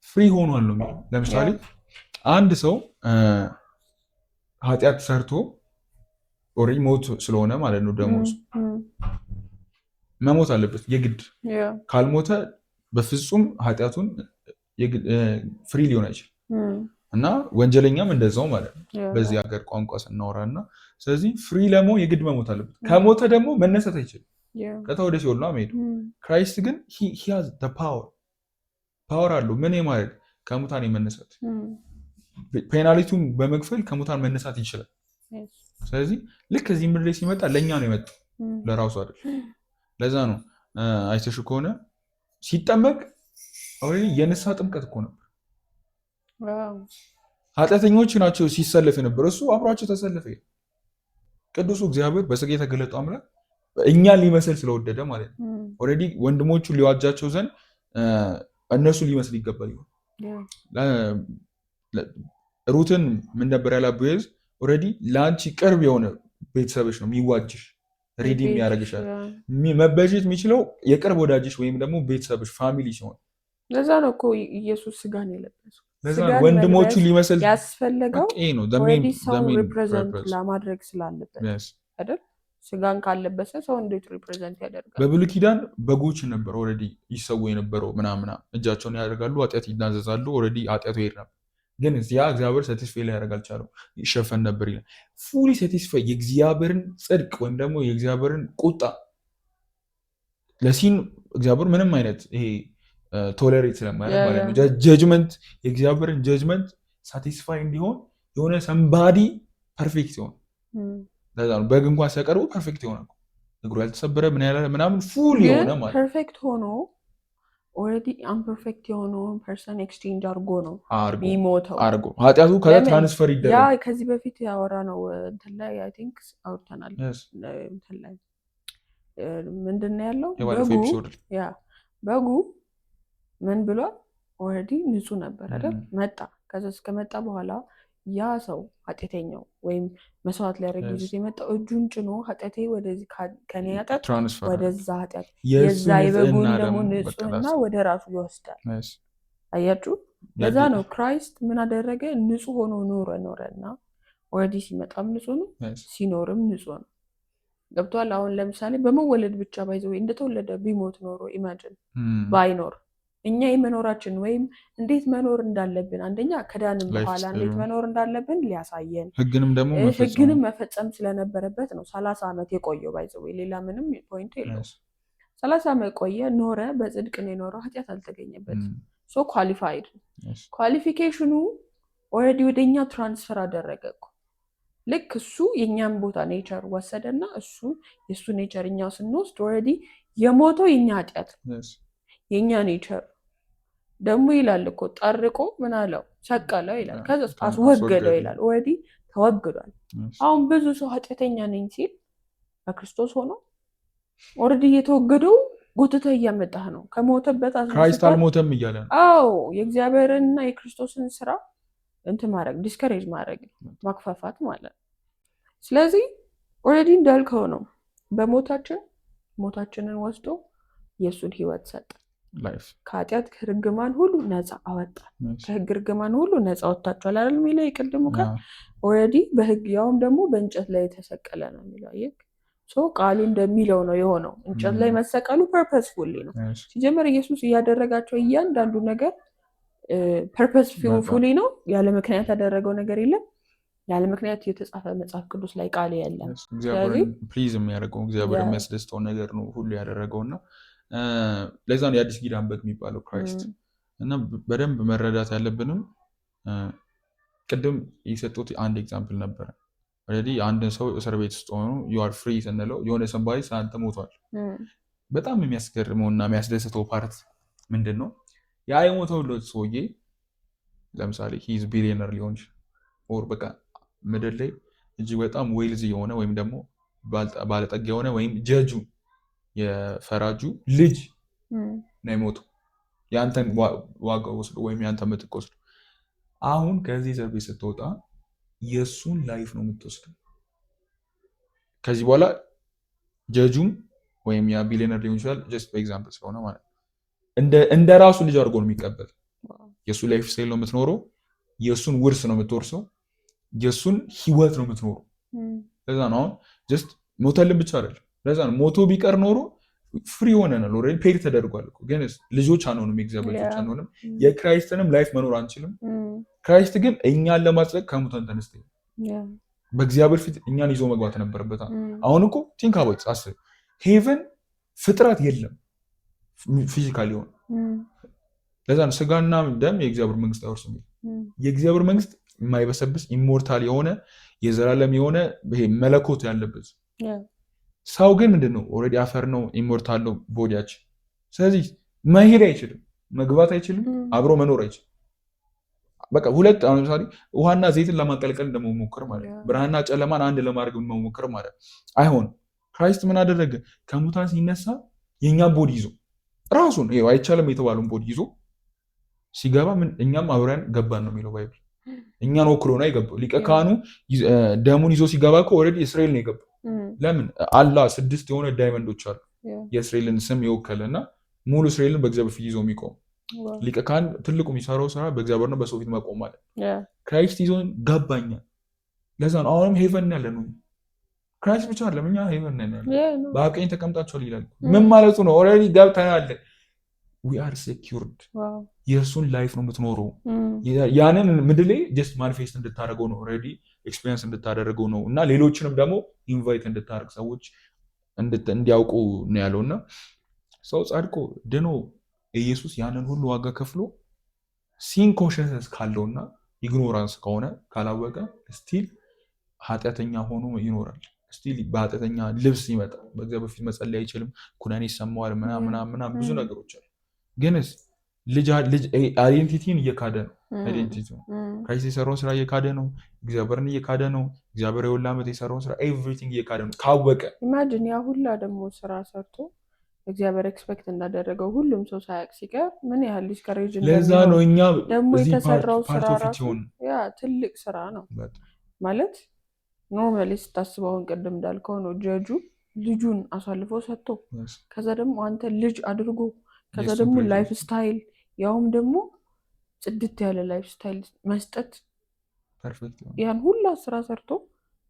ፍሪ ሆኗል ነው የሚለው። ለምሳሌ አንድ ሰው ኃጢአት ሰርቶ ኦልሬዲ ሞት ስለሆነ ማለት ነው ደሞዝ መሞት አለበት የግድ። ካልሞተ በፍጹም ኃጢአቱን ፍሪ ሊሆን አይችልም። እና ወንጀለኛም እንደዛው ማለት ነው በዚህ ሀገር ቋንቋ ስናወራ እና ስለዚህ ፍሪ ለመሆን የግድ መሞት አለበት። ከሞተ ደግሞ መነሳት አይችልም። ቀጥታ ወደ ሲኦል ነው የሚሄደው። ክራይስት ግን he has the ፓወር አለው ምን ማለት ከሙታን የመነሳት ፔናልቲውን በመክፈል ከሙታን መነሳት ይችላል። ስለዚህ ልክ እዚህ ምድር ላይ ሲመጣ ለእኛ ነው የመጣው ለራሱ አይደል። ለዛ ነው አይተሽ ከሆነ ሲጠመቅ የንስሐ ጥምቀት እኮ ነበር። ኃጢአተኞች ናቸው ሲሰለፍ የነበረ፣ እሱ አብሯቸው ተሰለፈ። ቅዱሱ እግዚአብሔር በስጋ የተገለጠው አምላክ እኛን ሊመስል ስለወደደ ማለት ነው። ኦልሬዲ ወንድሞቹ ሊዋጃቸው ዘንድ እነሱ ሊመስል ይገባል። ሩትን ምን ነበር ያላት ቦዔዝ? ኦልሬዲ ለአንቺ ቅርብ የሆነ ቤተሰብሽ ነው የሚዋጅሽ፣ ሬዲ የሚያደርግሻል። መበጀት የሚችለው የቅርብ ወዳጅሽ ወይም ደግሞ ቤተሰብሽ ፋሚሊ ሲሆን፣ ለዛ ነው እኮ ኢየሱስ ስጋን የለበሰው። ለዛ ወንድሞቹ ሊመስል ያስፈለገው ኦልሬዲ ሰው ሪፕሬዘንት ለማድረግ ስላለበት አይደል? ስጋን ካለበሰ ሰው እንዴት ሪፕሬዘንት ያደርጋል? በብሉይ ኪዳን በጎች ነበር ኦልሬዲ ይሰው የነበረው ምናምን እጃቸውን ያደርጋሉ፣ ኃጢአት ይናዘዛሉ። ኦልሬዲ ኃጢአቱ ይሄድ ነበር። ግን እዚያ እግዚአብሔር ሳቲስፋይ ሊያደርግ አልቻለም፣ ይሸፈን ነበር ይላል። ፉሊ ሳቲስፋይ የእግዚአብሔርን ጽድቅ ወይም ደግሞ የእግዚአብሔርን ቁጣ ለሲን እግዚአብሔር ምንም አይነት ይሄ ቶለሬት ስለማያደርግ ማለት ነው። ጀጅመንት የእግዚአብሔርን ጀጅመንት ሳቲስፋይ እንዲሆን የሆነ ሰምባዲ ፐርፌክት ይሆን ለዛ ነው በግ እንኳን ሲያቀርቡ ፐርፌክት ይሆናል። እግሩ ያልተሰበረ ምን ያለ ምናምን ፉል የሆነ ማለት ፐርፌክት ሆኖ ኦልሬዲ አንፐርፌክት የሆነውን ፐርሰን ኤክስቼንጅ አድርጎ ነው የሚሞተው። አድርጎ ኃጢአቱ ከዛ ትራንስፈር ይደረግ። ያ ከዚህ በፊት ያወራ ነው እንትን ላይ አይ ቲንክ አውርተናል። እንትን ላይ ምንድን ነው ያለው? በጉ ምን ብሏል? ኦልሬዲ ንጹህ ነበር አይደል? መጣ። ከዛ እስከመጣ በኋላ ያ ሰው ኃጢአተኛው ወይም መስዋዕት ሊያደርግ ይዞት የመጣው እጁን ጭኖ ኃጢአቴ ወደዚህ ከኔ ኃጢአት ወደዛ ኃጢአት የዛ የበጉን ደግሞ ንጹህና ወደ ራሱ ይወስዳል። አያችሁ፣ ለዛ ነው ክራይስት ምን አደረገ? ንጹህ ሆኖ ኖረና ኦልሬዲ ሲመጣም ንጹህ ነው፣ ሲኖርም ንጹህ ነው። ገብቷል? አሁን ለምሳሌ በመወለድ ብቻ ባይዘው እንደተወለደ ቢሞት ኖሮ ኢማጂን ባይኖር እኛ የመኖራችን ወይም እንዴት መኖር እንዳለብን አንደኛ ከዳንም በኋላ እንዴት መኖር እንዳለብን ሊያሳየን ህግንም መፈጸም ስለነበረበት ነው 30 ዓመት የቆየው። ባይዘው ሌላ ምንም ፖይንት የለውም። 30 ዓመት ቆየ፣ ኖረ፣ በጽድቅ ነው የኖረው፣ ኃጢአት አልተገኘበትም። ሶ ኳሊፋይድ ኳሊፊኬሽኑ ኦልሬዲ ወደኛ ትራንስፈር አደረገ እኮ። ልክ እሱ የኛን ቦታ ኔቸር ወሰደና እሱ የሱ ኔቸር እኛው ስንወስድ ኦልሬዲ የሞተው የኛ ኃጢአት የኛ ኔቸር ደግሞ ይላል እኮ ጠርቆ ምን አለው? ሰቀለው ይላል። ከዛ አስወገደው ይላል። ኦልሬዲ ተወግዷል። አሁን ብዙ ሰው ኃጢአተኛ ነኝ ሲል በክርስቶስ ሆኖ ኦልሬዲ የተወገደው ጎትተህ እያመጣህ ነው። ከሞተበት ክራይስት አልሞተም እያለ ነው። አዎ የእግዚአብሔርንና የክርስቶስን ስራ እንትን ማድረግ ዲስከሬጅ ማድረግ ማክፋፋት ማለት ነው። ስለዚህ ኦልሬዲ እንዳልከው ነው። ሞታችንን ወስዶ የእሱን ህይወት ሰጠ። ከኃጢአት ርግማን ሁሉ ነፃ አወጣን። ከህግ ርግማን ሁሉ ነፃ ወጥታችኋል አይደል የሚለው የቅድሙ ቃል። ኦልሬዲ በህግ ያውም ደግሞ በእንጨት ላይ የተሰቀለ ነው የሚለው። አየህ ቃሉ እንደሚለው ነው የሆነው። እንጨት ላይ መሰቀሉ ፐርፐስፉሊ ነው። ሲጀመር ኢየሱስ እያደረጋቸው እያንዳንዱ ነገር ፐርፐስፉሊ ነው። ያለ ምክንያት ያደረገው ነገር የለም። ያለ ምክንያት የተጻፈ መጽሐፍ ቅዱስ ላይ ቃል የለም። እግዚአብሔርን ፕሊዝ የሚያደርገው እግዚአብሔር የሚያስደስተው ነገር ነው ሁሉ ያደረገውና ለዛ ነው የአዲስ ኪዳን በግ የሚባለው ክራይስት። እና በደንብ መረዳት ያለብንም ቅድም የሰጡት አንድ ኤግዛምፕል ነበረ። ኦልሬዲ አንድ ሰው እስር ቤት ውስጥ ሆኖ you are free ስንለው የሆነ ሰንባይ ሳንተ ሞቷል። በጣም የሚያስገርመውና የሚያስደስተው ፓርት ምንድን ነው? ያ የሞተው ሰውዬ ለምሳሌ ሂዝ ቢሊየነር ሊሆን ይችላል፣ ኦር በቃ ምድር ላይ እጅግ በጣም ዌልዚ የሆነ ወይም ደግሞ ባለጠጋ የሆነ ወይም ጀጁ የፈራጁ ልጅ ነው የሞተው። ያንተን ዋጋ ወስዶ ወይም ያንተን ምትክ ወስዶ አሁን ከዚህ እስር ቤት ስትወጣ የእሱን ላይፍ ነው የምትወስደው። ከዚህ በኋላ ጀጁም ወይም ያ ቢሊየነር ሊሆን ይችላል ጀስት በኤግዛምፕል ስለሆነ ማለት እንደ ራሱ ልጅ አድርጎ ነው የሚቀበል። የእሱ ላይፍ ስታይል ነው የምትኖረው፣ የእሱን ውርስ ነው የምትወርሰው፣ የእሱን ህይወት ነው የምትኖረው። ለዛ ነው አሁን ጀስት ሞተልን ብቻ አይደለም። ለዛ ነው ሞቶ ቢቀር ኖሮ ፍሪ ሆነናል፣ ኦልሬዲ ፔድ ተደርጓል። ግን ልጆች አንሆንም፣ የእግዚአብሔር ልጆች አንሆንም። የክራይስትንም ላይፍ መኖር አንችልም። ክራይስት ግን እኛን ለማጽደቅ ከሙታን ተነስተ በእግዚአብሔር ፊት እኛን ይዞ መግባት ነበረበት። አሁን እኮ ቲንክ አባውት አስብ፣ ሄቨን ፍጥረት የለም ፊዚካሊ ሆነ። ለዛ ነው ስጋና ደም የእግዚአብሔር መንግስት አይወርስም። የእግዚአብሔር መንግስት የማይበሰብስ ኢሞርታል የሆነ የዘላለም የሆነ ይሄ መለኮት ያለበት። ሰው ግን ምንድነው? ኦልሬዲ አፈር ነው፣ ኢሞርታል ነው ቦዲያችን። ስለዚህ መሄድ አይችልም፣ መግባት አይችልም፣ አብሮ መኖር አይችልም። በቃ ሁለት አሁን ለምሳሌ ውሃና ዘይትን ለማቀልቀል እንደመሞከር ማለት ነው። ብርሃንና ጨለማን አንድ ለማድረግ እንደመሞከር ማለት አይሆንም። ክራይስት ምን አደረገ? ከሙታን ሲነሳ የኛን ቦዲ ይዞ ራሱን ይሄው አይቻልም የተባለውን ቦዲ ይዞ ሲገባ እኛም አብረን ገባን ነው የሚለው ባይብል። እኛን ወክሎ ነው የገባው። ሊቀ ካህኑ ደሙን ይዞ ሲገባ እኮ ኦልሬዲ እስራኤል ነው የገባው። ለምን? አላህ 6 የሆነ ዳይመንዶች አሉ የእስራኤልን ስም የወከለና ሙሉ እስራኤልን በእግዚአብሔር ፊት ይዞ የሚቆም ሊቀ ካህን ትልቁ የሚሰራው ስራ በእግዚአብሔርና በሰው ፊት መቆም ማለት። ክራይስት ይዞን ገባኛ። ለዛ ነው አሁንም ሄቨን ያለ ነው። ክራይስት ብቻ አይደለም፣ እኛ ሄቨን ነን ያለ በአብ ቀኝ ተቀምጣችኋል ይላል። ምን ማለቱ ነው? ኦልሬዲ ገብተናል። we are secured። የእሱን ላይፍ ነው የምትኖረው። ያንን ምድር ላይ ጀስት ማኒፌስት እንድታደርገው ነው፣ ኦልሬዲ ኤክስፒሪየንስ እንድታደርገው ነው። እና ሌሎችንም ደግሞ ኢንቫይት እንድታደርግ ሰዎች እንዲያውቁ ነው ያለውና ሰው ጻድቆ ድኖ ኢየሱስ ያንን ሁሉ ዋጋ ከፍሎ ሲን ኮንሽንስ ካለውና ኢግኖራንስ ከሆነ ካላወቀ ስቲል ኃጢአተኛ ሆኖ ይኖራል። ስቲል በኃጢአተኛ ልብስ ይመጣል። በእግዚአብሔር ፊት መጸለይ አይችልም። ኩነኔ ይሰማዋል፣ ምናምን ብዙ ነገሮች አሉ። ግንስ ልጅ አይዴንቲቲን እየካደ ነው። አይዴንቲቲ ክራይስት የሰራውን ስራ እየካደ ነው። እግዚአብሔርን እየካደ ነው። እግዚአብሔር የሁላ ዓመት የሰራውን ስራ ኤቭሪቲንግ እየካደ ነው ካወቀ። ኢማጂን ያ ሁላ ደግሞ ስራ ሰርቶ እግዚአብሔር ኤክስፔክት እንዳደረገው ሁሉም ሰው ሳያውቅ ሲቀር ምን ያህል ዲስከሬጅ ለዛ እንደሚሆን ነው እኛ ደግሞ እዚህ የተሰራው ስራ ፓርት ኦፍ ኢት ራሱ ይሆን ያ ትልቅ ስራ ነው ማለት ኖርማሊ ስታስበውን ቅድም እንዳልከው ነው ጀጁ ልጁን አሳልፎ ሰጥቶ ከዛ ደግሞ አንተ ልጅ አድርጎ ከዛ ደግሞ ላይፍ ስታይል ያውም ደግሞ ጽድት ያለ ላይፍ ስታይል መስጠት ፐርፌክት ያን ሁላ ስራ ሰርቶ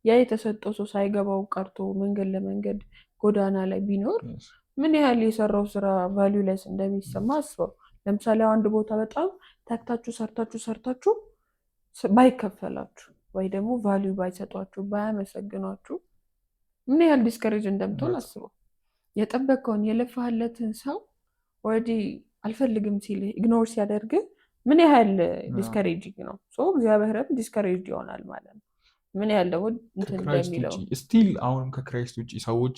ያ የተሰጠው ሰው ሳይገባው ቀርቶ መንገድ ለመንገድ ጎዳና ላይ ቢኖር ምን ያህል የሰራው ስራ ቫልዩ ሌስ እንደሚሰማ አስበው። ለምሳሌ አንድ ቦታ በጣም ተክታችሁ ሰርታችሁ ባይከፈላችሁ ወይ ደግሞ ቫልዩ ባይሰጧችሁ ባያመሰግኗችሁ ምን ያህል ዲስከሬጅ እንደምትሆን አስበው። የጠበቀውን የለፋህለትን ሰው ኦልሬዲ አልፈልግም ሲል ኢግኖር ሲያደርግ ምን ያህል ዲስከሬጂንግ ነው። እግዚአብሔርም ዲስከሬጅ ይሆናል ማለት ነው። ምን ያህል ደግሞ እንትን እንደሚለው ስቲል አሁንም ከክራይስት ውጭ ሰዎች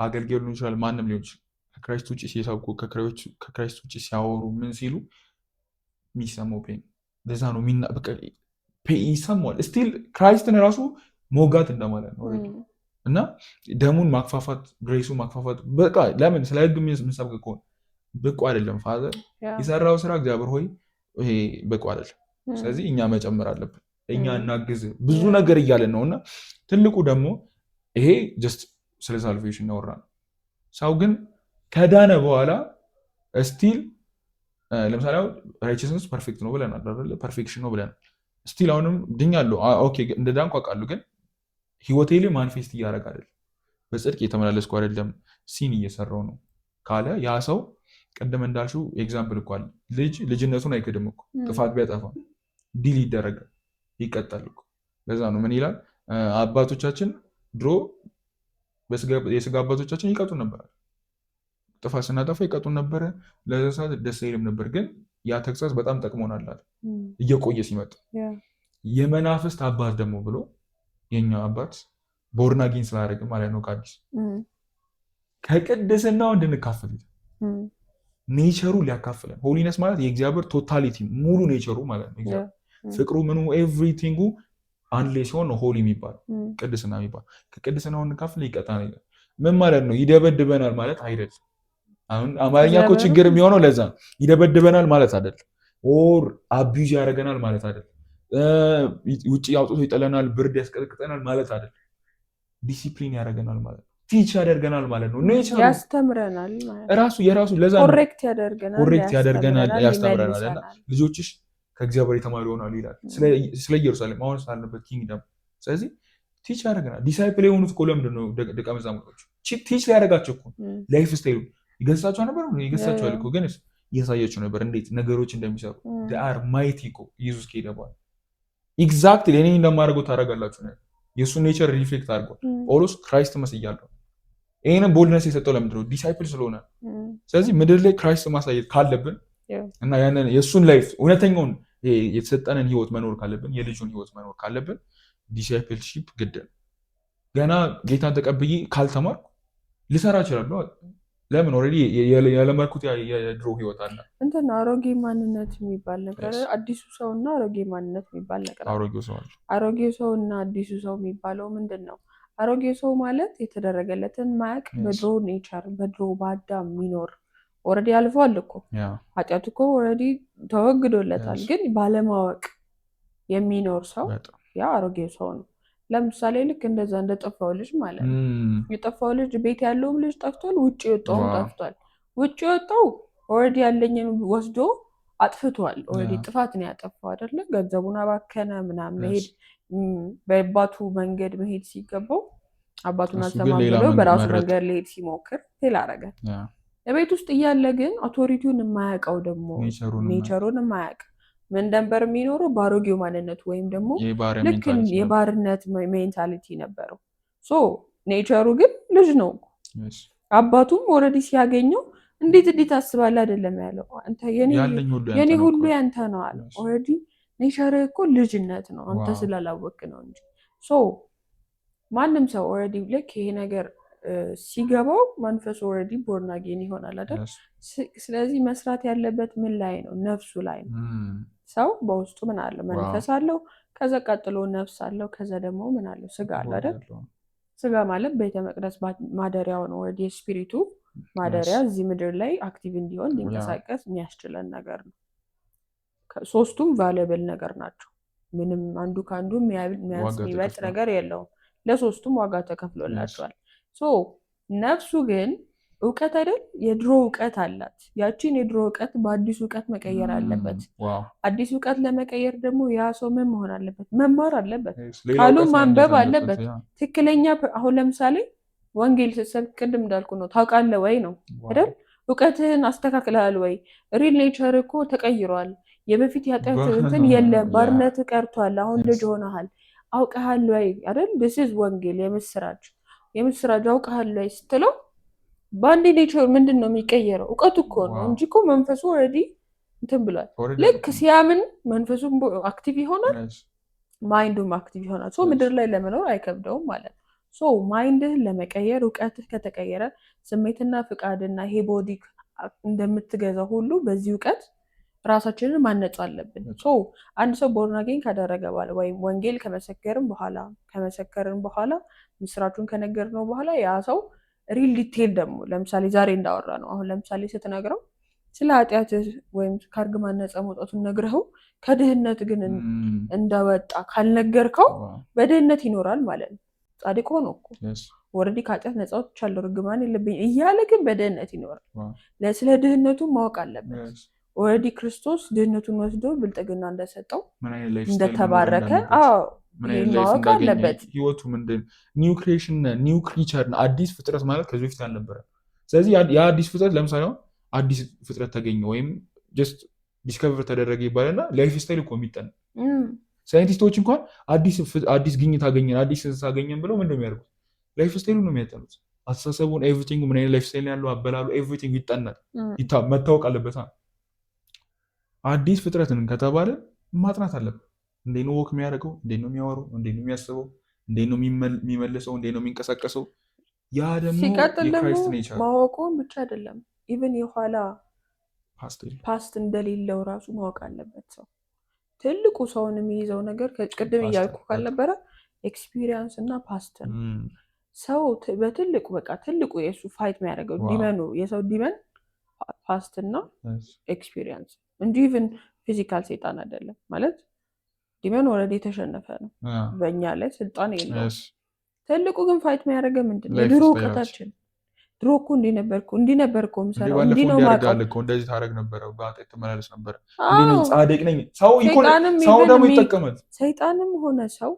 አገልጋይ ሊሆን ይችላል፣ ማንም ሊሆን ይችላል። ከክራይስት ውጭ ሲሰብኩ ከክራይስት ውጭ ሲያወሩ ምን ሲሉ የሚሰማው ፔን ለዛ ነው ይሰማዋል። ስቲል ክራይስትን ራሱ ሞጋት እንደማለት ነው እና ደሙን ማክፋፋት ግሬሱን ማክፋፋት በቃ ለምን ስለ ህግ የምንሰብክ ከሆነ ብቁ አይደለም ፋዘር የሰራው ስራ እግዚአብሔር ሆይ ይሄ ብቁ አይደለም፣ ስለዚህ እኛ መጨመር አለብን፣ እኛ እናግዝ ብዙ ነገር እያለን ነው። እና ትልቁ ደግሞ ይሄ ጀስት ስለ ሳልቬሽን ያወራ ነው። ሰው ግን ከዳነ በኋላ ስቲል ለምሳሌ ራይቸስነስ ፐርፌክት ነው ብለናል አይደል? ፐርፌክሽን ነው ብለናል። ስቲል አሁንም ድኛለሁ ኦኬ እንደ ዳንኩ አውቃለሁ፣ ግን ህይወቴ ላይ ማኒፌስት እያደረግ አይደለም፣ በጽድቅ የተመላለስኩ አይደለም፣ ሲን እየሰራው ነው ካለ ያ ሰው ቀደም እንዳልሽው ኤግዛምፕል እኮ አለ። ልጅነቱን አይክድም እኮ ጥፋት ቢያጠፋ ዲል ይደረጋል፣ ይቀጣል እኮ። ለዛ ነው ምን ይላል አባቶቻችን ድሮ የስጋ አባቶቻችን ይቀጡን ነበር፣ ጥፋት ስናጠፋ ይቀጡን ነበረ፣ ለዛ ሰዓት ደስ አይልም ነበር፣ ግን ያ ተግሳጽ በጣም ጠቅሞናል አለ እየቆየ ሲመጣ። የመናፍስት አባት ደግሞ ብሎ የኛ አባት ቦርናጊን ስላደረገ ማለት ነው ከአዲስ ከቅድስናው እንድንካፈል ኔቸሩ ሊያካፍለን። ሆሊነስ ማለት የእግዚአብሔር ቶታሊቲ ሙሉ ኔቸሩ ማለት ነው። ፍቅሩ ምኑ ኤቭሪቲንጉ አንድ ላይ ሲሆን ነው ሆሊ የሚባል ቅድስና የሚባል። ከቅድስናው እንካፍል ይቀጣናል ይላል። ምን ማለት ነው? ይደበድበናል ማለት አይደለም። አሁን አማርኛ እኮ ችግር የሚሆነው ለዛ ነው። ይደበድበናል ማለት አይደለም። ኦር አቢዩዝ ያደርገናል ማለት አይደለም። ውጭ አውጥቶ ይጥለናል፣ ብርድ ያስቀጥቅጠናል ማለት አይደለም። ዲሲፕሊን ያደርገናል ማለት ነው። ቲች ያደርገናል ማለት ነው። ኔቸሩ ያስተምረናል ማለት ራሱ የራሱ ለዛ ነው ኮሬክት ያደርገናል ያስተምረናል። እና ልጆችሽ ከእግዚአብሔር የተማሩ ይሆናሉ ይላል ስለ ኢየሩሳሌም አሁን ስላለበት ኪንግደም። ስለዚህ ቲች ያደርገናል። ዲሳይፕል የሆኑት እኮ ለምንድን ነው ደቀ መዛሙርቶች ቲች ሊያደርጋቸው እኮ ላይፍ ስታይሉ ይገሳቸው ነበር ይገሳቸዋል እኮ ግን እያሳያቸው ነበር እንዴት ነገሮች እንደሚሰሩ። አር ማይቲ እኮ ኢየሱስ ከሄደ በኋላ ኤግዛክትሊ እኔ እንደማደርገው ታደርጋላችሁ ነው የእሱን ኔቸር ሪፍሌክት አድርጓል። ጳውሎስ ክራይስት መስያለሁ። ይህንን ቦልድነስ የሰጠው ለምንድን ነው? ዲሳይፕል ስለሆነ። ስለዚህ ምድር ላይ ክራይስት ማሳየት ካለብን እና ያንን የእሱን ላይፍ እውነተኛውን የተሰጠንን ህይወት መኖር ካለብን የልጁን ህይወት መኖር ካለብን ዲሳይፕልሺፕ ግድ ነው። ገና ጌታን ተቀብዬ ካልተማርኩ ልሰራ እችላለሁ። ለምን ኦልሬዲ ያለመልኩት የድሮ ህይወት አለ። እንትን አሮጌ ማንነት የሚባል ነገር አዲሱ ሰው እና አሮጌ ማንነት የሚባል ነገር አሮጌ ሰው እና አዲሱ ሰው የሚባለው ምንድን ነው? አሮጌ ሰው ማለት የተደረገለትን ማያቅ በድሮ ኔቸር በድሮ በአዳም የሚኖር ኦልሬዲ አልፏል እኮ ኃጢአቱ እኮ ኦልሬዲ ተወግዶለታል። ግን ባለማወቅ የሚኖር ሰው ያ አሮጌ ሰው ነው። ለምሳሌ ልክ እንደዛ እንደጠፋው ልጅ ማለት ነው። የጠፋው ልጅ ቤት ያለውም ልጅ ጠፍቷል፣ ውጭ የወጣውም ጠፍቷል። ውጭ የወጣው ኦልሬዲ ያለኝን ወስዶ አጥፍቷል። ኦልሬዲ ጥፋት ነው ያጠፋው አይደለ? ገንዘቡን አባከነ ምናምን መሄድ በአባቱ መንገድ መሄድ ሲገባው አባቱን አልሰማም ብሎ በራሱ መንገድ ሊሄድ ሲሞክር ፌል አደረገ። ቤት ውስጥ እያለ ግን አውቶሪቲውን የማያውቀው ደግሞ ኔቸሩን የማያውቅ ምን ነበር የሚኖረው? በአሮጌው ማንነቱ ወይም ደግሞ ልክ የባርነት ሜንታሊቲ ነበረው። ኔቸሩ ግን ልጅ ነው። አባቱም ኦልሬዲ ሲያገኘው እንዴት አስባለህ አይደለም ያለው፣ አንተ የኔ ሁሉ ያንተ ነው አለ። ኦልሬዲ ኔቸር እኮ ልጅነት ነው፣ አንተ ስላላወቅ ነው እንጂ። ማንም ሰው ኦልሬዲ ልክ ይሄ ነገር ሲገባው መንፈሱ ኦልሬዲ ቦርን አጌን ይሆናል አይደል? ስለዚህ መስራት ያለበት ምን ላይ ነው? ነፍሱ ላይ ነው። ሰው በውስጡ ምን አለው? መንፈስ አለው። ከዛ ቀጥሎ ነፍስ አለው። ከዛ ደግሞ ምን አለው? ስጋ አለው አይደል? ስጋ ማለት ቤተ መቅደስ ማደሪያው ነው። ኦልሬዲ ስፒሪቱ ማደሪያ እዚህ ምድር ላይ አክቲቭ እንዲሆን እንዲንቀሳቀስ የሚያስችለን ነገር ነው። ሶስቱም ቫሉብል ነገር ናቸው። ምንም አንዱ ከአንዱ የሚበልጥ ነገር የለውም። ለሶስቱም ዋጋ ተከፍሎላቸዋል። ነፍሱ ግን እውቀት አይደል? የድሮ እውቀት አላት። ያቺን የድሮ እውቀት በአዲስ እውቀት መቀየር አለበት። አዲስ እውቀት ለመቀየር ደግሞ ያ ሰው ምን መሆን አለበት? መማር አለበት። ቃሉ ማንበብ አለበት። ትክክለኛ አሁን ለምሳሌ ወንጌል ስትሰብክ ቅድም እንዳልኩ ነው፣ ታውቃለህ ወይ ነው አይደል? እውቀትህን አስተካክለሃል ወይ? ሪል ኔቸር እኮ ተቀይሯል። የበፊት ያጠት እንትን የለም፣ ባርነት ቀርቷል። አሁን ልጅ ሆነሃል። አውቀሃል ወይ አይደል? this is ወንጌል የምስራች አውቀሃል ወይ ስትለው በአንድ ኔቸር ምንድን ነው የሚቀየረው? እውቀቱ እኮ ነው እንጂ እኮ መንፈሱ ኦልሬዲ እንትን ብሏል። ልክ ሲያምን መንፈሱም አክቲቭ ይሆናል፣ ማይንዱም አክቲቭ ይሆናል። ምድር ላይ ለመኖር አይከብደውም ማለት ነው። ማይንድህን ለመቀየር እውቀትህ ከተቀየረ ስሜትና ፍቃድና ይሄ ቦዲ እንደምትገዛው ሁሉ በዚህ እውቀት ራሳችንን ማነጽ አለብን። አንድ ሰው ቦርን አጌን ካደረገ በኋላ ወይም ወንጌል ከመሰከርን በኋላ ምስራቹን ከነገርነው በኋላ ያ ሰው ሪል ዲቴል ደግሞ ለምሳሌ ዛሬ እንዳወራ ነው። አሁን ለምሳሌ ስትነግረው ስለ ኃጢአትህ ወይም ከእርግማን ነፃ መውጣቱን ነግረኸው ከድህነት ግን እንደወጣ ካልነገርከው በድህነት ይኖራል ማለት ነው። ጻድቅ ሆኖ እኮ ወረዲ ከኃጢአት ነፃ ወጥቻለሁ እርግማን የለብኝ እያለ ግን በድህነት ይኖራል። ስለ ድህነቱ ማወቅ አለበት። ወረዲ ክርስቶስ ድህነቱን ወስዶ ብልጥግና እንደሰጠው እንደተባረከ ማወቅ አለበት። ህይወቱ ምንድን ኒው ክሪኤሽን ኒው ክሪቸር አዲስ ፍጥረት ማለት ከዚህ በፊት አልነበረ። ስለዚህ የአዲስ ፍጥረት ለምሳሌ አዲስ ፍጥረት ተገኘ ወይም ጀስት ዲስከቨር ተደረገ ይባልና ላይፍ ስታይል እኮ የሚጠና ሳይንቲስቶች እንኳን አዲስ ግኝት አገኘን አዲስ እንስሳ አገኘን ብለው ምንድን ነው የሚያደርጉት? ላይፍ ስታይሉ ነው የሚያጠኑት። አስተሳሰቡን ኤቭሪቲንግ ምን አይነት ላይፍ ስታይል ያለው አበላሉ ኤቭሪቲንግ ይጠናል፣ መታወቅ አለበት። አዲስ ፍጥረትን ከተባለ ማጥናት አለበት። እንዴት ነው ወክ የሚያደርገው? እንዴት ነው የሚያወራው? እንዴት ነው የሚያስበው? እንዴት ነው የሚመልሰው? እንዴት ነው የሚንቀሳቀሰው? ያ ደግሞ የክራይስት ኔቸር ማወቁን ብቻ አይደለም፣ ኢቭን የኋላ ፓስት እንደሌለው ራሱ ማወቅ አለበት ሰው። ትልቁ ሰውን የሚይዘው ነገር ቅድም እያልኩ ካልነበረ ኤክስፒሪየንስ እና ፓስት ነው። ሰው በትልቁ በቃ ትልቁ የእሱ ፋይት የሚያደርገው ዲመኑ የሰው ዲመን ፓስት እና ኤክስፒሪየንስ እንጂ ኢቭን ፊዚካል ሴጣን አይደለም ማለት ዲመን ኦልሬዲ የተሸነፈ ነው፣ በእኛ ላይ ስልጣን የለውም። ትልቁ ግን ፋይት የሚያደርገ ምንድን ነው? የድሮ እውቀታችን ድሮ እኮ እንዲህ ነበርኩ የምሰራው እንዲህ ነው የማውቀው፣ እንደዚህ ታደርግ ነበረ፣ በኃጢአት ትመላለስ ነበረ፣ ጻድቅ ነኝ። ሰው ደግሞ ይጠቀማል። ሰይጣንም ሆነ ሰው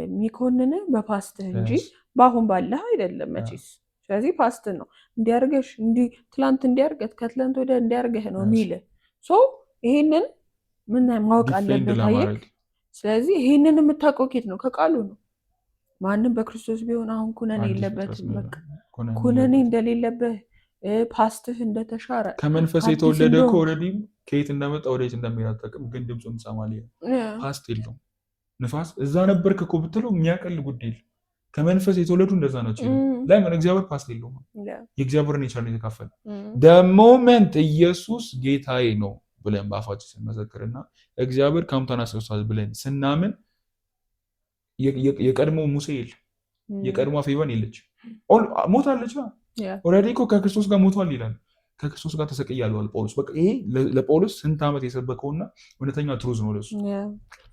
የሚኮንን በፓስትህ እንጂ በአሁን ባለህ አይደለም መቼስ። ስለዚህ ፓስት ነው እንዲያርገሽ እንዲህ ትላንት እንዲያርገት ከትላንት ወደ እንዲያርገህ ነው የሚልህ። ይሄንን ምን ማወቅ አለበት ታየክ። ስለዚህ ይሄንን የምታውቀው ኬት ነው? ከቃሉ ነው። ማንም በክርስቶስ ቢሆን አሁን ኩነኔ የለበትም። በቃ ኩነኔ እንደሌለበት ፓስትህ እንደተሻረ ከመንፈስ የተወለደ እኮ ኦልሬዲ ከየት እንደመጣ ወዴት እንደሚሄድ አታውቅም፣ ግን ድምፁን ትሰማለህ። ፓስት የለውም። ንፋስ እዛ ነበርክ እኮ ብትለው የሚያቀል ጉዳይ የለም። ከመንፈስ የተወለዱ እንደዛ ናቸው። ለምን? እግዚአብሔር ፓስት የለውም። የእግዚአብሔር ኔቸር ነው የተካፈለ። ደሞመንት ኢየሱስ ጌታዬ ነው ብለን በአፋችን ስንመሰክርና እግዚአብሔር ከሙታን አስነስቷል ብለን ስናምን የቀድሞ ሙሴ የለም፣ የቀድሞ ፌቨን የለች፣ ሞታለች። ኦልሬዲ እኮ ከክርስቶስ ጋር ሞቷል ይላል። ከክርስቶስ ጋር ተሰቅያለሁ አለ ጳውሎስ። በቃ ይሄ ለጳውሎስ ስንት ዓመት የሰበከውና እውነተኛ ትሩዝ ነው ለሱ።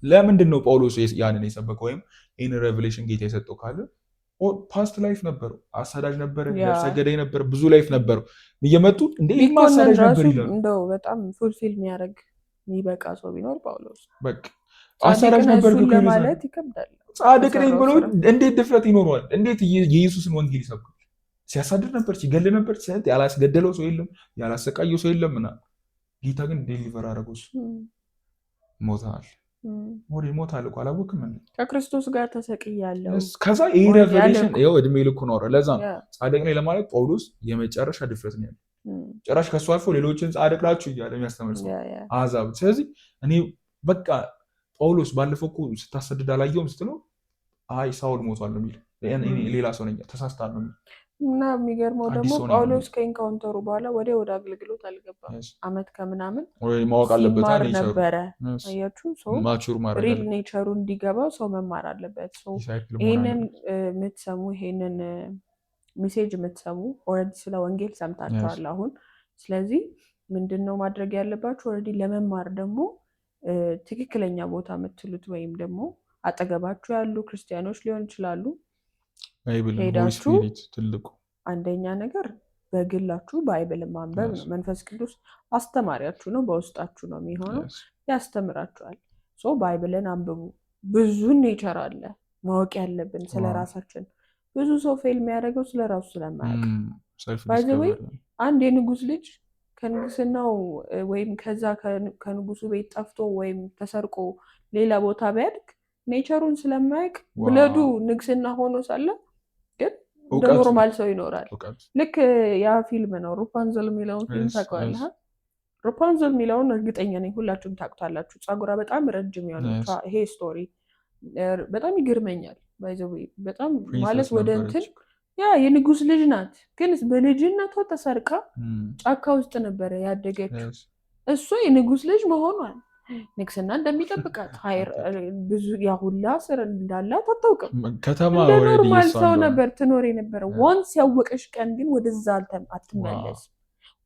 ለምንድን ነው ጳውሎስ ያንን የሰበከው ወይም ይህን ሬቨሌሽን ጌታ የሰጠው ካለ ፓስት ላይፍ ነበረው፣ አሳዳጅ ነበረ፣ ሰገዳይ ነበረ፣ ብዙ ላይፍ ነበረው። እየመጡ እንደ አሳዳጅ ነበር ይላሉ። እንደው በጣም ፉልፊል የሚያደርግ የሚበቃ ሰው ቢኖር ጳውሎስ። በቃ አሳዳጅ ነበር ማለት ይከብዳል። ጻድቅ ነኝ ብሎ እንዴት ድፍረት ይኖረዋል? እንዴት የኢየሱስን ወንጌል ይሰብካል? ሲያሳድር ነበር፣ ሲገል ነበር፣ ያላስገደለው ሰው የለም፣ ያላሰቃየው ሰው የለም። እና ጌታ ግን ዴሊቨር አደረገው። ሞታል ሞታል እኮ አላወቅም እንዴ? ከክርስቶስ ጋር ተሰቅያለሁ። ከዛ ይሄ ሬቨሌሽን ይኸው እድሜ ልኩ ኖረ። ለዛ ነው ጻድቅ ነኝ ለማለት ጳውሎስ የመጨረሻ ድፍረት ነው ያለው። ጭራሽ ከሱ አልፎ ሌሎችን ጻድቅ ናችሁ እያለ የሚያስተምር ሰው አሕዛብ። ስለዚህ እኔ በቃ ጳውሎስ ባለፈው እኮ ስታሰድድ አላየውም ስትለው አይ ሳውል ሞቷል ነው የሚለው፣ ሌላ ሰው ነኝ ተሳስታል ነው የሚለው። እና የሚገርመው ደግሞ ጳውሎስ ከኢንካውንተሩ በኋላ ወደ አገልግሎት አልገባም። ዓመት ከምናምን ማወቅ አለበት ነበረ። አያችሁ፣ ሰው ሪል ኔቸሩ እንዲገባው ሰው መማር አለበት። ይሄንን የምትሰሙ ይሄንን ሜሴጅ የምትሰሙ ኦልሬዲ ስለ ወንጌል ሰምታችኋል አሁን። ስለዚህ ምንድነው ማድረግ ያለባችሁ? ኦልሬዲ ለመማር ደግሞ ትክክለኛ ቦታ የምትሉት ወይም ደግሞ አጠገባችሁ ያሉ ክርስቲያኖች ሊሆን ይችላሉ። ሄዳችሁ ትልቁ አንደኛ ነገር በግላችሁ ባይብልን ማንበብ ነው። መንፈስ ቅዱስ አስተማሪያችሁ ነው፣ በውስጣችሁ ነው የሚሆነው፣ ያስተምራችኋል። ባይብልን አንብቡ። ብዙ ኔቸር አለ ማወቅ ያለብን ስለ ራሳችን። ብዙ ሰው ፌል የሚያደርገው ስለ ራሱ ስለማያውቅ። ባይዘወይ አንድ የንጉስ ልጅ ከንግስናው ወይም ከዛ ከንጉሱ ቤት ጠፍቶ ወይም ተሰርቆ ሌላ ቦታ ቢያድግ ኔቸሩን ስለማያውቅ ብለዱ ንግስና ሆኖ ሳለ ግን እንደ ኖርማል ሰው ይኖራል። ልክ ያ ፊልም ነው ራፑንዘል የሚለውን ፊልም ታውቀዋለህ? ራፑንዘል የሚለውን እርግጠኛ ነኝ ሁላችሁም ታውቁታላችሁ። ፀጉሯ በጣም ረጅም የሆነች ይሄ ስቶሪ በጣም ይገርመኛል። ባይዘዌይ በጣም ማለት ወደ እንትን ያ የንጉስ ልጅ ናት፣ ግን በልጅነቷ ተሰርቃ ጫካ ውስጥ ነበረ ያደገችው። እሷ የንጉስ ልጅ መሆኗን ንግስና እንደሚጠብቃት ብዙ ያሁላ ስር እንዳላት አታውቅም። እንደ ኖርማል ሰው ነበር ትኖር የነበረ። ዋንስ ያወቀሽ ቀን ግን ወደዛ አትመለስም።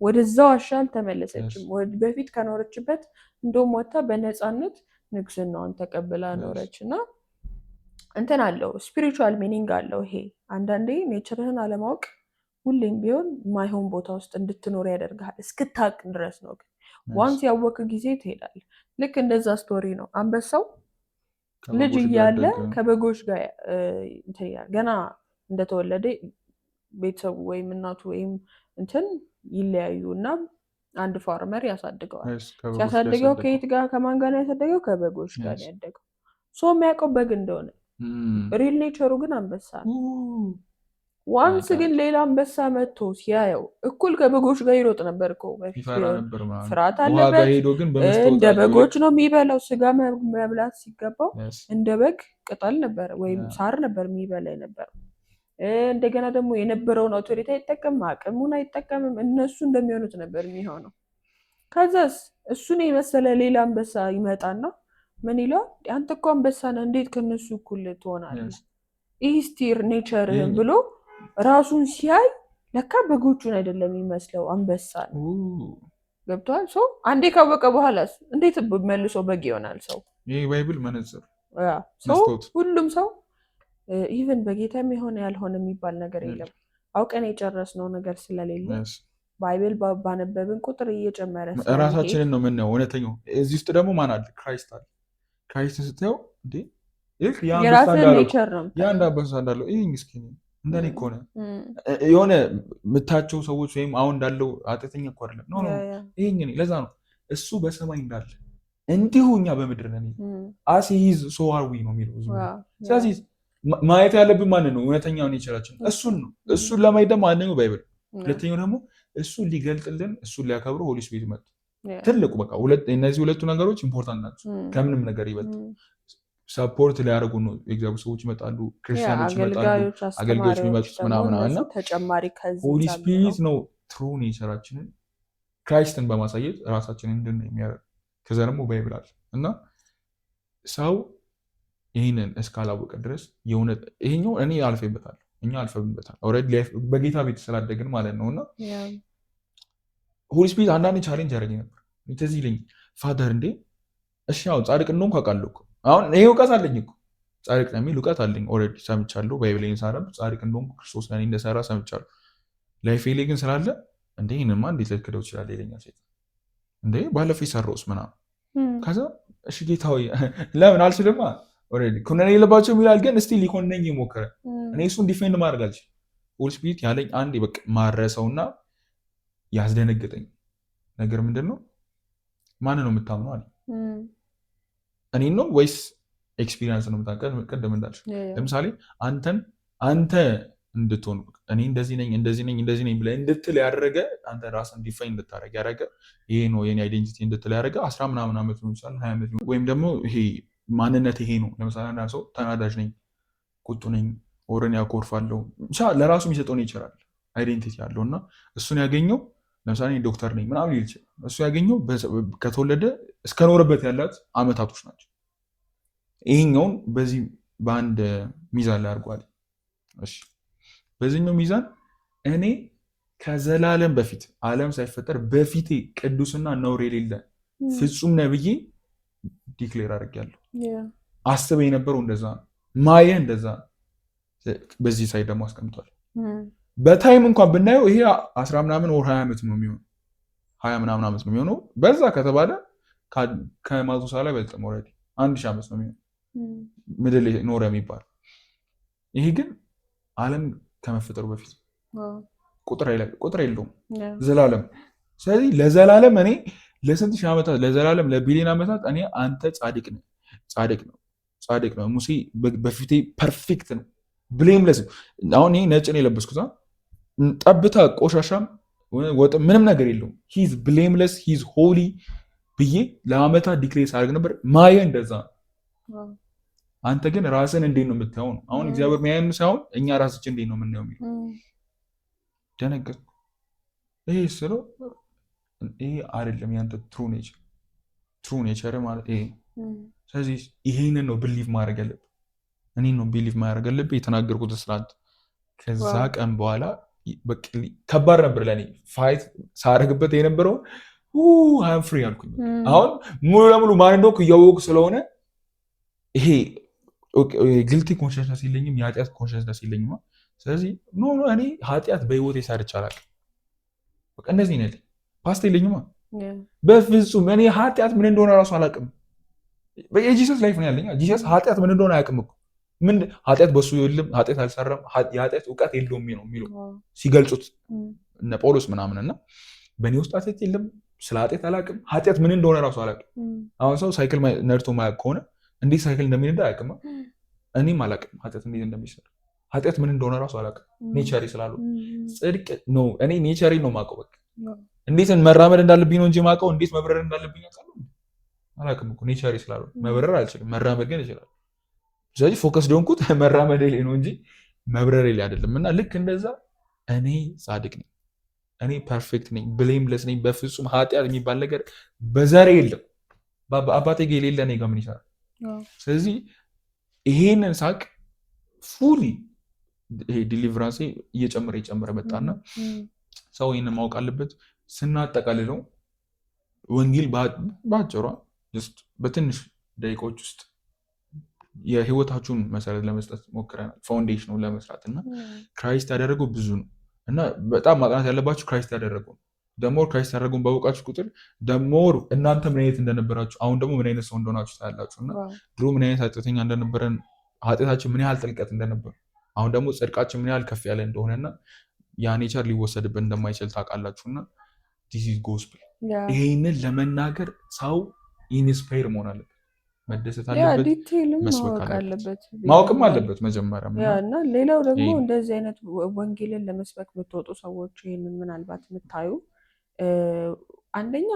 ወደዛ ዋሻ አልተመለሰችም። በፊት ከኖረችበት እንደውም ወታ በነፃነት ንግስናዋን ተቀብላ ኖረች። እና እንትን አለው ስፒሪቹዋል ሚኒንግ አለው ይሄ። አንዳንዴ ኔቸርህን አለማወቅ ሁሌም ቢሆን ማይሆን ቦታ ውስጥ እንድትኖር ያደርግሃል እስክታቅ ድረስ ነው። ግን ዋንስ ያወቅ ጊዜ ትሄዳለህ። ልክ እንደዛ ስቶሪ ነው። አንበሳው ልጅ እያለ ከበጎች ጋር ገና እንደተወለደ ቤተሰቡ ወይም እናቱ ወይም እንትን ይለያዩ እና አንድ ፋርመር ያሳድገዋል። ሲያሳድገው ከየት ጋር ከማን ጋር ያሳደገው? ከበጎች ጋር ያደገው። ሰው የሚያውቀው በግ እንደሆነ ሪል ኔቸሩ ግን አንበሳ ነው። ዋንስ ግን ሌላ አንበሳ መጥቶ ሲያየው እኩል ከበጎች ጋር ይሮጥ ነበር እኮ። ፍርሃት አለበት። እንደ በጎች ነው የሚበላው። ስጋ መብላት ሲገባው እንደ በግ ቅጠል ነበር ወይም ሳር ነበር የሚበላ የነበረው። እንደገና ደግሞ የነበረውን አውቶሪቲ አይጠቀምም፣ አቅሙን አይጠቀምም። እነሱ እንደሚሆኑት ነበር የሚሆነው። ከዛስ እሱን የመሰለ ሌላ አንበሳ ይመጣና ምን ይለዋል? አንተ እኮ አንበሳ ነህ፣ እንዴት ከነሱ እኩል ትሆናለህ? ኢስቲር ኔቸርህን ብሎ ራሱን ሲያይ ለካ በጎቹን አይደለም የሚመስለው አንበሳ ነው። ገብቷል? ሰው አንዴ ካወቀ በኋላ እንዴት መልሶ በግ ይሆናል? ሰው ይሄ ባይብል መነጽር ሰው ሁሉም ሰው ኢቨን በጌታም የሆነ ያልሆነ የሚባል ነገር የለም። አውቀን የጨረስነው ነገር ስለሌለ ባይብል ባነበብን ቁጥር እየጨመረ ራሳችንን ነው የምናየው። እውነተኛው እዚህ ውስጥ ደግሞ ማን አለ? ክራይስት አለ። ክራይስትን ስትየው እንዴ የአንድ አንበሳ እንዳለው ይህ ምስኪን እንደኔ እኮ ነው የሆነ የምታቸው ሰዎች ወይም አሁን እንዳለው አጤተኛ እኮ አይደለም። ኖ ይሄ ለዛ ነው እሱ በሰማይ እንዳለ እንዲሁ እኛ በምድር ነን። አስ ሂዝ ሶ አር ዊ ነው የሚለው። ስለዚህ ማየት ያለብን ማንን ነው? እውነተኛው ኔቸራችን እሱን ነው። እሱን ለማየት ደግሞ አንደኛው ባይብል፣ ሁለተኛው ደግሞ እሱን ሊገልጥልን እሱን ሊያከብረው ሆሊ ስፒሪት መጣ። ትልቁ በቃ እነዚህ ሁለቱ ነገሮች ኢምፖርታንት ናቸው። ከምንም ነገር ይበልጥ ሰፖርት ሊያደርጉ ነው። የእግዚአብሔር ሰዎች ይመጣሉ፣ ክርስቲያኖች ይመጣሉ፣ አገልጋዮች የሚመጡት ምናምን እና ሆሊ ስፒሪት ነው ትሩ ኔቸራችንን ክራይስትን በማሳየት ራሳችንን እንድናይ የሚያደርግ። ከዛ ደግሞ ባይብል አለ እና ሰው ይህንን እስካላወቀ ድረስ የእውነት ይሄኛው እኔ አልፌበታል፣ እኛ አልፈንበታል ኦልሬዲ በጌታ ቤት ስላደግን ማለት ነው። እና ሆሊ ስፒሪት አንዳንድ ቻሌንጅ ያደረገኝ ነበር። ትዝ ይለኝ ፋደር እንዴ እሺ አሁን ጻድቅ እንደሆንኩ አውቃለሁ እኮ አሁን ይሄ እውቀት አለኝ እኮ ጻድቅ ነው የሚል እውቀት አለኝ ኦልሬዲ ሰምቻለሁ። ባይብሌን ሳነብ ጻድቅ እንደሆንኩ ክርስቶስ ለእኔ እንደሰራ ሰምቻለሁ። ላይፌ ላይ ግን ስላለ እንዴ ይህንማ እንዴት ልክደው ይችላል ይለኛል ሴት እንዴ ባለፈው የሰራውስ ምናምን። ከዛ እሺ ጌታ ሆይ ለምን አልችልማ ኦልሬዲ ኩነኔ የለባቸውም ይላል። ግን እስቲ ሊኮነኝ ይሞክራል። እኔ እሱን ዲፌንድ ማድረግ አልችልም። ሆሊ ስፒሪት ያለኝ አንድ በቃ ማረሰውና ያስደነገጠኝ ነገር ምንድን ነው? ማን ነው የምታምነው አለ። እኔን ነው ወይስ ኤክስፒሪየንስ ነው የምታውቀው? ቅድም እንዳልሽ ለምሳሌ አንተ እንድትሆን እኔ እንደዚህ ነኝ እንደዚህ ነኝ እንደዚህ ነኝ ብለህ እንድትል ያደረገ አንተ ራስን ዲፋይን እንድታደርግ ያደረገ ይሄ ነው የኔ አይዴንቲቲ እንድትል ያደረገ 10 ምናምን ዓመት ሊሆን ይችላል 20 ዓመት ወይም ደግሞ ይሄ ማንነት ይሄ ነው። ለምሳሌ አንድ ሰው ተናዳጅ ነኝ፣ ቁጡ ነኝ፣ ወረን ያኮርፋለሁ ብቻ ለራሱ የሚሰጠው ነው ይችላል አይዴንቲቲ ያለው እና እሱን ያገኘው ለምሳሌ ዶክተር ነኝ ምናምን ሊል ይችላል። እሱ ያገኘው ከተወለደ እስከኖረበት ያላት አመታቶች ናቸው። ይሄኛውን በዚህ በአንድ ሚዛን ላይ አድርጓል። እሺ በዚህኛው ሚዛን እኔ ከዘላለም በፊት ዓለም ሳይፈጠር በፊቴ ቅዱስና ነውር የሌለ ፍጹም ነብዬ ዲክሌር አድርጌያለሁ። አስበ የነበረው እንደዛ ነው። ማየ እንደዛ ነው። በዚህ ሳይድ ደግሞ አስቀምጧል። በታይም እንኳን ብናየው ይሄ 10 ምናምን ወር 20 ዓመት ነው የሚሆነው 20 ምናምን ዓመት ነው የሚሆነው። በዛ ከተባለ ከማቱሳላ በልጥም ኦልሬዲ 1000 ዓመት ነው የሚሆነው ምድር ላይ ኖረ የሚባል። ይሄ ግን ዓለም ከመፈጠሩ በፊት ቁጥር የለውም ዘላለም። ስለዚህ ለዘላለም እኔ ለስንት ሺህ ዓመታት ለዘላለም ለቢሊዮን ዓመታት እኔ አንተ ጻድቅ ነው ሙሴ በፊቴ ፐርፌክት ነው ብሌምለስ። አሁን ይሄ ነጭ ነው የለበስኩት ጠብታ ቆሻሻም ወጥ ምንም ነገር የለውም። ሂዝ ብሌምለስ ሂዝ ሆሊ ብዬ ለዓመታት ዲክሌር ሳደርግ ነበር። ማየ እንደዛ ነው። አንተ ግን ራስን እንዴት ነው የምታየው ነው። አሁን እግዚአብሔር የሚያየን ሳይሆን እኛ ራሳችን እንዴት ነው የምናየው የሚለው ደነገጥ። ይሄ ስለው ይሄ አይደለም ያንተ ትሩ ኔቸር ማለት ይሄ። ስለዚህ ይሄንን ነው ቢሊቭ ማድረግ ያለብህ፣ እኔን ነው ቢሊቭ ማድረግ ያለብህ የተናገርኩት ስላንተ። ከዛ ቀን በኋላ ከባድ ነበር ለእኔ ፋይት ሳደርግበት የነበረውን አም ፍሪ አልኩኝ። አሁን ሙሉ ለሙሉ ማን እንደሆንኩ እያወቅሁ ስለሆነ ይሄ ግልቲ ኮንሽስነስ የለኝም፣ የኃጢአት ኮንሽስነስ የለኝም። ስለዚህ ኖ እኔ ኃጢአት በህይወቴ ሰርቼ አላውቅም። በቃ እንደዚህ ነው ፓስት የለኝማ በፍጹም። እኔ ኃጢአት ምን እንደሆነ እራሱ አላውቅም። የጂሰስ ላይፍ ነው ያለኝ። ጂሰስ ኃጢአት ምን እንደሆነ አያውቅም እኮ። ምን ኃጢአት በሱ የለም፣ ኃጢአት አልሰራም፣ የኃጢአት እውቀት የለውም ነው የሚለው ሲገልጹት እነ ጳውሎስ ምናምን። እና በእኔ ውስጥ ኃጢአት የለም፣ ስለ ኃጢአት አላውቅም፣ ኃጢአት ምን እንደሆነ እራሱ አላውቅም። አሁን ሰው ሳይክል ነድቶ ማያውቅ ከሆነ እንዴት ሳይክል እንደሚነዳ አያውቅም። እኔም አላውቅም ኃጢአት እንዴት እንደሚሰራ። ኃጢአት ምን እንደሆነ እራሱ አላውቅም። ኔቸሪ ስላለው ጽድቅ ነው። እኔ ኔቸሪ ነው የማውቀው። በቃ እንዴት መራመድ እንዳለብኝ ነው እንጂ የማውቀው እንዴት መብረር እንዳለብኝ አላውቅም እኮ። ኔቸሪ ስላለው መብረር አልችልም፣ መራመድ ግን እችላለሁ። ስለዚህ ፎከስ ደሆንኩት መራመድ ላይ ነው እንጂ መብረር ላይ አይደለም። እና ልክ እንደዛ እኔ ጻድቅ ነኝ፣ እኔ ፐርፌክት ነኝ፣ ብሌምለስ ነኝ። በፍጹም ኃጢአት የሚባል ነገር በዘሬ የለም። በአባቴ ጋር የሌለ እኔ ጋር ምን ይሰራል? ስለዚህ ይሄንን ሳቅ ፉሊ ይሄ ዲሊቨራንስ እየጨመረ መጣና ሰው ይሄንን ማወቅ አለበት። ስናጠቃልለው ወንጌል በአጭሯ በትንሽ ደቂቃዎች ውስጥ የህይወታችሁን መሰረት ለመስጠት ሞክረናል፣ ፋውንዴሽኑን ለመስራት እና ክራይስት ያደረገው ብዙ ነው እና በጣም ማጥናት ያለባችሁ ክራይስት ያደረገው ደሞር ክራይስት ያደረገውን ባወቃችሁ ቁጥር ደሞር እናንተ ምን አይነት እንደነበራችሁ አሁን ደግሞ ምን አይነት ሰው እንደሆናችሁ ታያላችሁ። እና ድሮ ምን አይነት ኃጢአተኛ እንደነበረን ኃጢአታችን ምን ያህል ጥልቀት እንደነበር አሁን ደግሞ ጽድቃችን ምን ያህል ከፍ ያለ እንደሆነና ያ ኔቸር ሊወሰድብን እንደማይችል ታውቃላችሁ። እና ዲስ ኢዝ ጎስፕል። ይሄንን ለመናገር ሰው ኢንስፓየር መሆን አለበት፣ መደሰት አለበት፣ መስበክ አለበት፣ ማወቅም አለበት መጀመሪያ። እና ሌላው ደግሞ እንደዚህ አይነት ወንጌልን ለመስበክ የምትወጡ ሰዎች ይህንን ምናልባት የምታዩ አንደኛ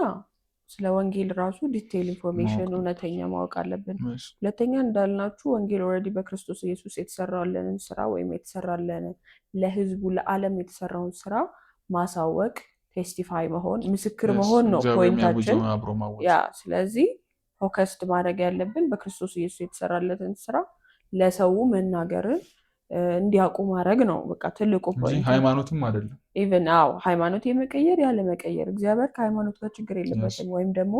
ስለ ወንጌል ራሱ ዲቴይል ኢንፎርሜሽን እውነተኛ ማወቅ አለብን። ሁለተኛ እንዳልናችሁ ወንጌል ኦልሬዲ በክርስቶስ ኢየሱስ የተሰራለንን ስራ ወይም የተሰራለን ለህዝቡ ለዓለም የተሰራውን ስራ ማሳወቅ፣ ቴስቲፋይ መሆን፣ ምስክር መሆን ነው ፖይንታችን። ያ ስለዚህ ፎከስድ ማድረግ ያለብን በክርስቶስ ኢየሱስ የተሰራለትን ስራ ለሰው መናገርን እንዲያውቁ ማድረግ ነው። በቃ ትልቁ ፖይንት ሃይማኖትም አይደለም። ኢቭን ሃይማኖት የመቀየር ያለ መቀየር እግዚአብሔር ከሃይማኖት ጋር ችግር የለበትም። ወይም ደግሞ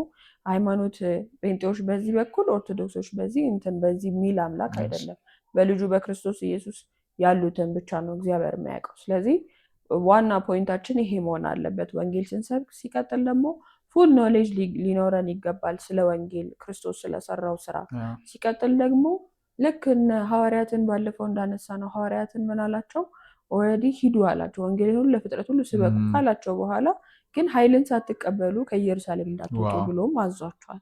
ሃይማኖት ጴንጤዎች በዚህ በኩል ኦርቶዶክሶች በዚህ እንትን በዚህ የሚል አምላክ አይደለም። በልጁ በክርስቶስ ኢየሱስ ያሉትን ብቻ ነው እግዚአብሔር የሚያውቀው። ስለዚህ ዋና ፖይንታችን ይሄ መሆን አለበት ወንጌል ስንሰብክ። ሲቀጥል ደግሞ ፉል ኖሌጅ ሊኖረን ይገባል ስለ ወንጌል ክርስቶስ ስለሰራው ስራ። ሲቀጥል ደግሞ ልክ እነ ሐዋርያትን ባለፈው እንዳነሳ ነው ሐዋርያትን ምን አላቸው? ኦልሬዲ ሂዱ አላቸው፣ ወንጌልን ሁሉ ለፍጥረት ሁሉ ስበኩ ካላቸው በኋላ ግን ኃይልን ሳትቀበሉ ከኢየሩሳሌም እንዳትወጡ ብሎም አዟቸዋል።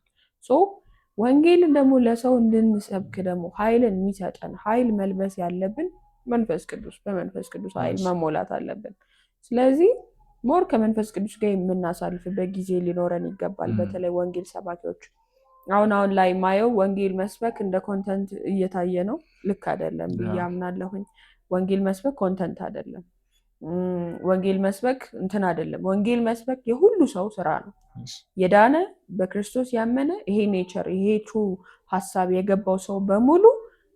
ወንጌልን ደግሞ ለሰው እንድንሰብክ ደግሞ ኃይልን የሚሰጠን ኃይል መልበስ ያለብን መንፈስ ቅዱስ፣ በመንፈስ ቅዱስ ኃይል መሞላት አለብን። ስለዚህ ሞር ከመንፈስ ቅዱስ ጋር የምናሳልፍበት ጊዜ ሊኖረን ይገባል። በተለይ ወንጌል ሰባኪዎች አሁን ላይ ማየው ወንጌል መስበክ እንደ ኮንተንት እየታየ ነው። ልክ አይደለም ብዬ አምናለሁኝ። ወንጌል መስበክ ኮንተንት አይደለም። ወንጌል መስበክ እንትን አይደለም። ወንጌል መስበክ የሁሉ ሰው ስራ ነው። የዳነ በክርስቶስ ያመነ ይሄ ኔቸር ይሄ ትሩ ሀሳብ የገባው ሰው በሙሉ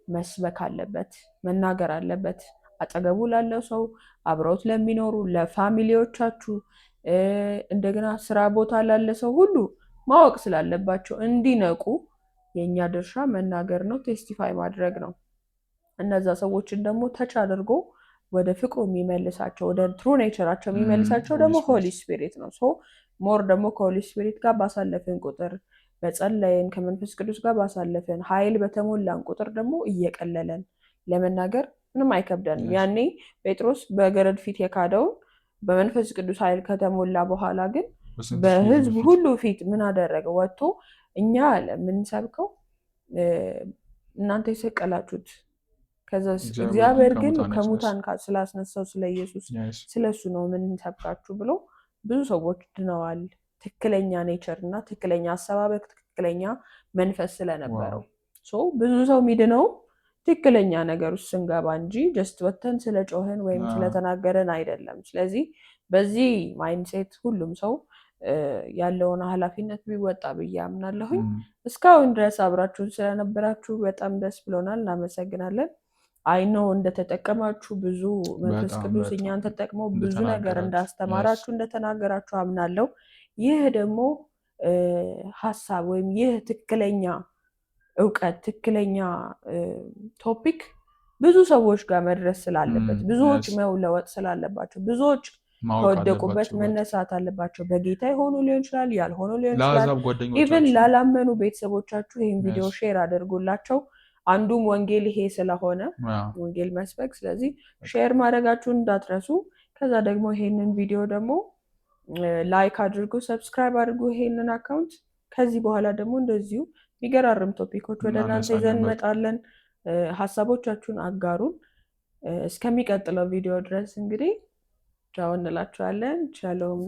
መስበክ አለበት፣ መናገር አለበት፣ አጠገቡ ላለው ሰው፣ አብረውት ለሚኖሩ ለፋሚሊዎቻችሁ፣ እንደገና ስራ ቦታ ላለ ሰው ሁሉ ማወቅ ስላለባቸው እንዲነቁ የእኛ ድርሻ መናገር ነው፣ ቴስቲፋይ ማድረግ ነው። እነዛ ሰዎችን ደግሞ ተች አድርጎ ወደ ፍቅሩ የሚመልሳቸው ወደ ትሩ ኔቸራቸው የሚመልሳቸው ደግሞ ሆሊ ስፒሪት ነው። ሶ ሞር ደግሞ ከሆሊ ስፒሪት ጋር ባሳለፍን ቁጥር በጸለይን ከመንፈስ ቅዱስ ጋር ባሳለፍን ኃይል በተሞላን ቁጥር ደግሞ እየቀለለን ለመናገር ምንም አይከብደንም። ያኔ ጴጥሮስ በገረድ ፊት የካደውን በመንፈስ ቅዱስ ኃይል ከተሞላ በኋላ ግን በህዝብ ሁሉ ፊት ምን አደረገ? ወጥቶ እኛ አለ የምንሰብከው እናንተ የሰቀላችሁት ከዛ እግዚአብሔር ግን ከሙታን ስላስነሳው ስለ ኢየሱስ ስለሱ ነው የምንሰብካችሁ ብሎ ብዙ ሰዎች ድነዋል። ትክክለኛ ኔቸር እና ትክክለኛ አሰባበክ ትክክለኛ መንፈስ ስለነበረው ብዙ ሰው የሚድነው ትክክለኛ ነገር ውስጥ ስንገባ እንጂ ጀስት ወተን ስለጮህን ወይም ስለተናገረን አይደለም። ስለዚህ በዚህ ማይንድሴት ሁሉም ሰው ያለውን ኃላፊነት ቢወጣ ብዬ አምናለሁኝ። እስካሁን ድረስ አብራችሁን ስለነበራችሁ በጣም ደስ ብሎናል፣ እናመሰግናለን። አይኖ እንደተጠቀማችሁ ብዙ መንፈስ ቅዱስ እኛን ተጠቅሞ ብዙ ነገር እንዳስተማራችሁ እንደተናገራችሁ አምናለሁ። ይህ ደግሞ ሀሳብ ወይም ይህ ትክክለኛ እውቀት ትክክለኛ ቶፒክ ብዙ ሰዎች ጋር መድረስ ስላለበት ብዙዎች መለወጥ ስላለባቸው ብዙዎች ከወደቁበት መነሳት አለባቸው። በጌታ የሆኑ ሊሆን ይችላል፣ ያልሆኑ ሊሆን ይችላል። ኢቭን ላላመኑ ቤተሰቦቻችሁ ይህን ቪዲዮ ሼር አድርጉላቸው። አንዱም ወንጌል ይሄ ስለሆነ ወንጌል መስበክ፣ ስለዚህ ሼር ማድረጋችሁን እንዳትረሱ። ከዛ ደግሞ ይሄንን ቪዲዮ ደግሞ ላይክ አድርጉ፣ ሰብስክራይብ አድርጉ ይሄንን አካውንት። ከዚህ በኋላ ደግሞ እንደዚሁ የሚገራርም ቶፒኮች ወደ እናንተ ይዘን እንመጣለን። ሀሳቦቻችሁን አጋሩን። እስከሚቀጥለው ቪዲዮ ድረስ እንግዲህ ቻው እንላችኋለን። ቻሎም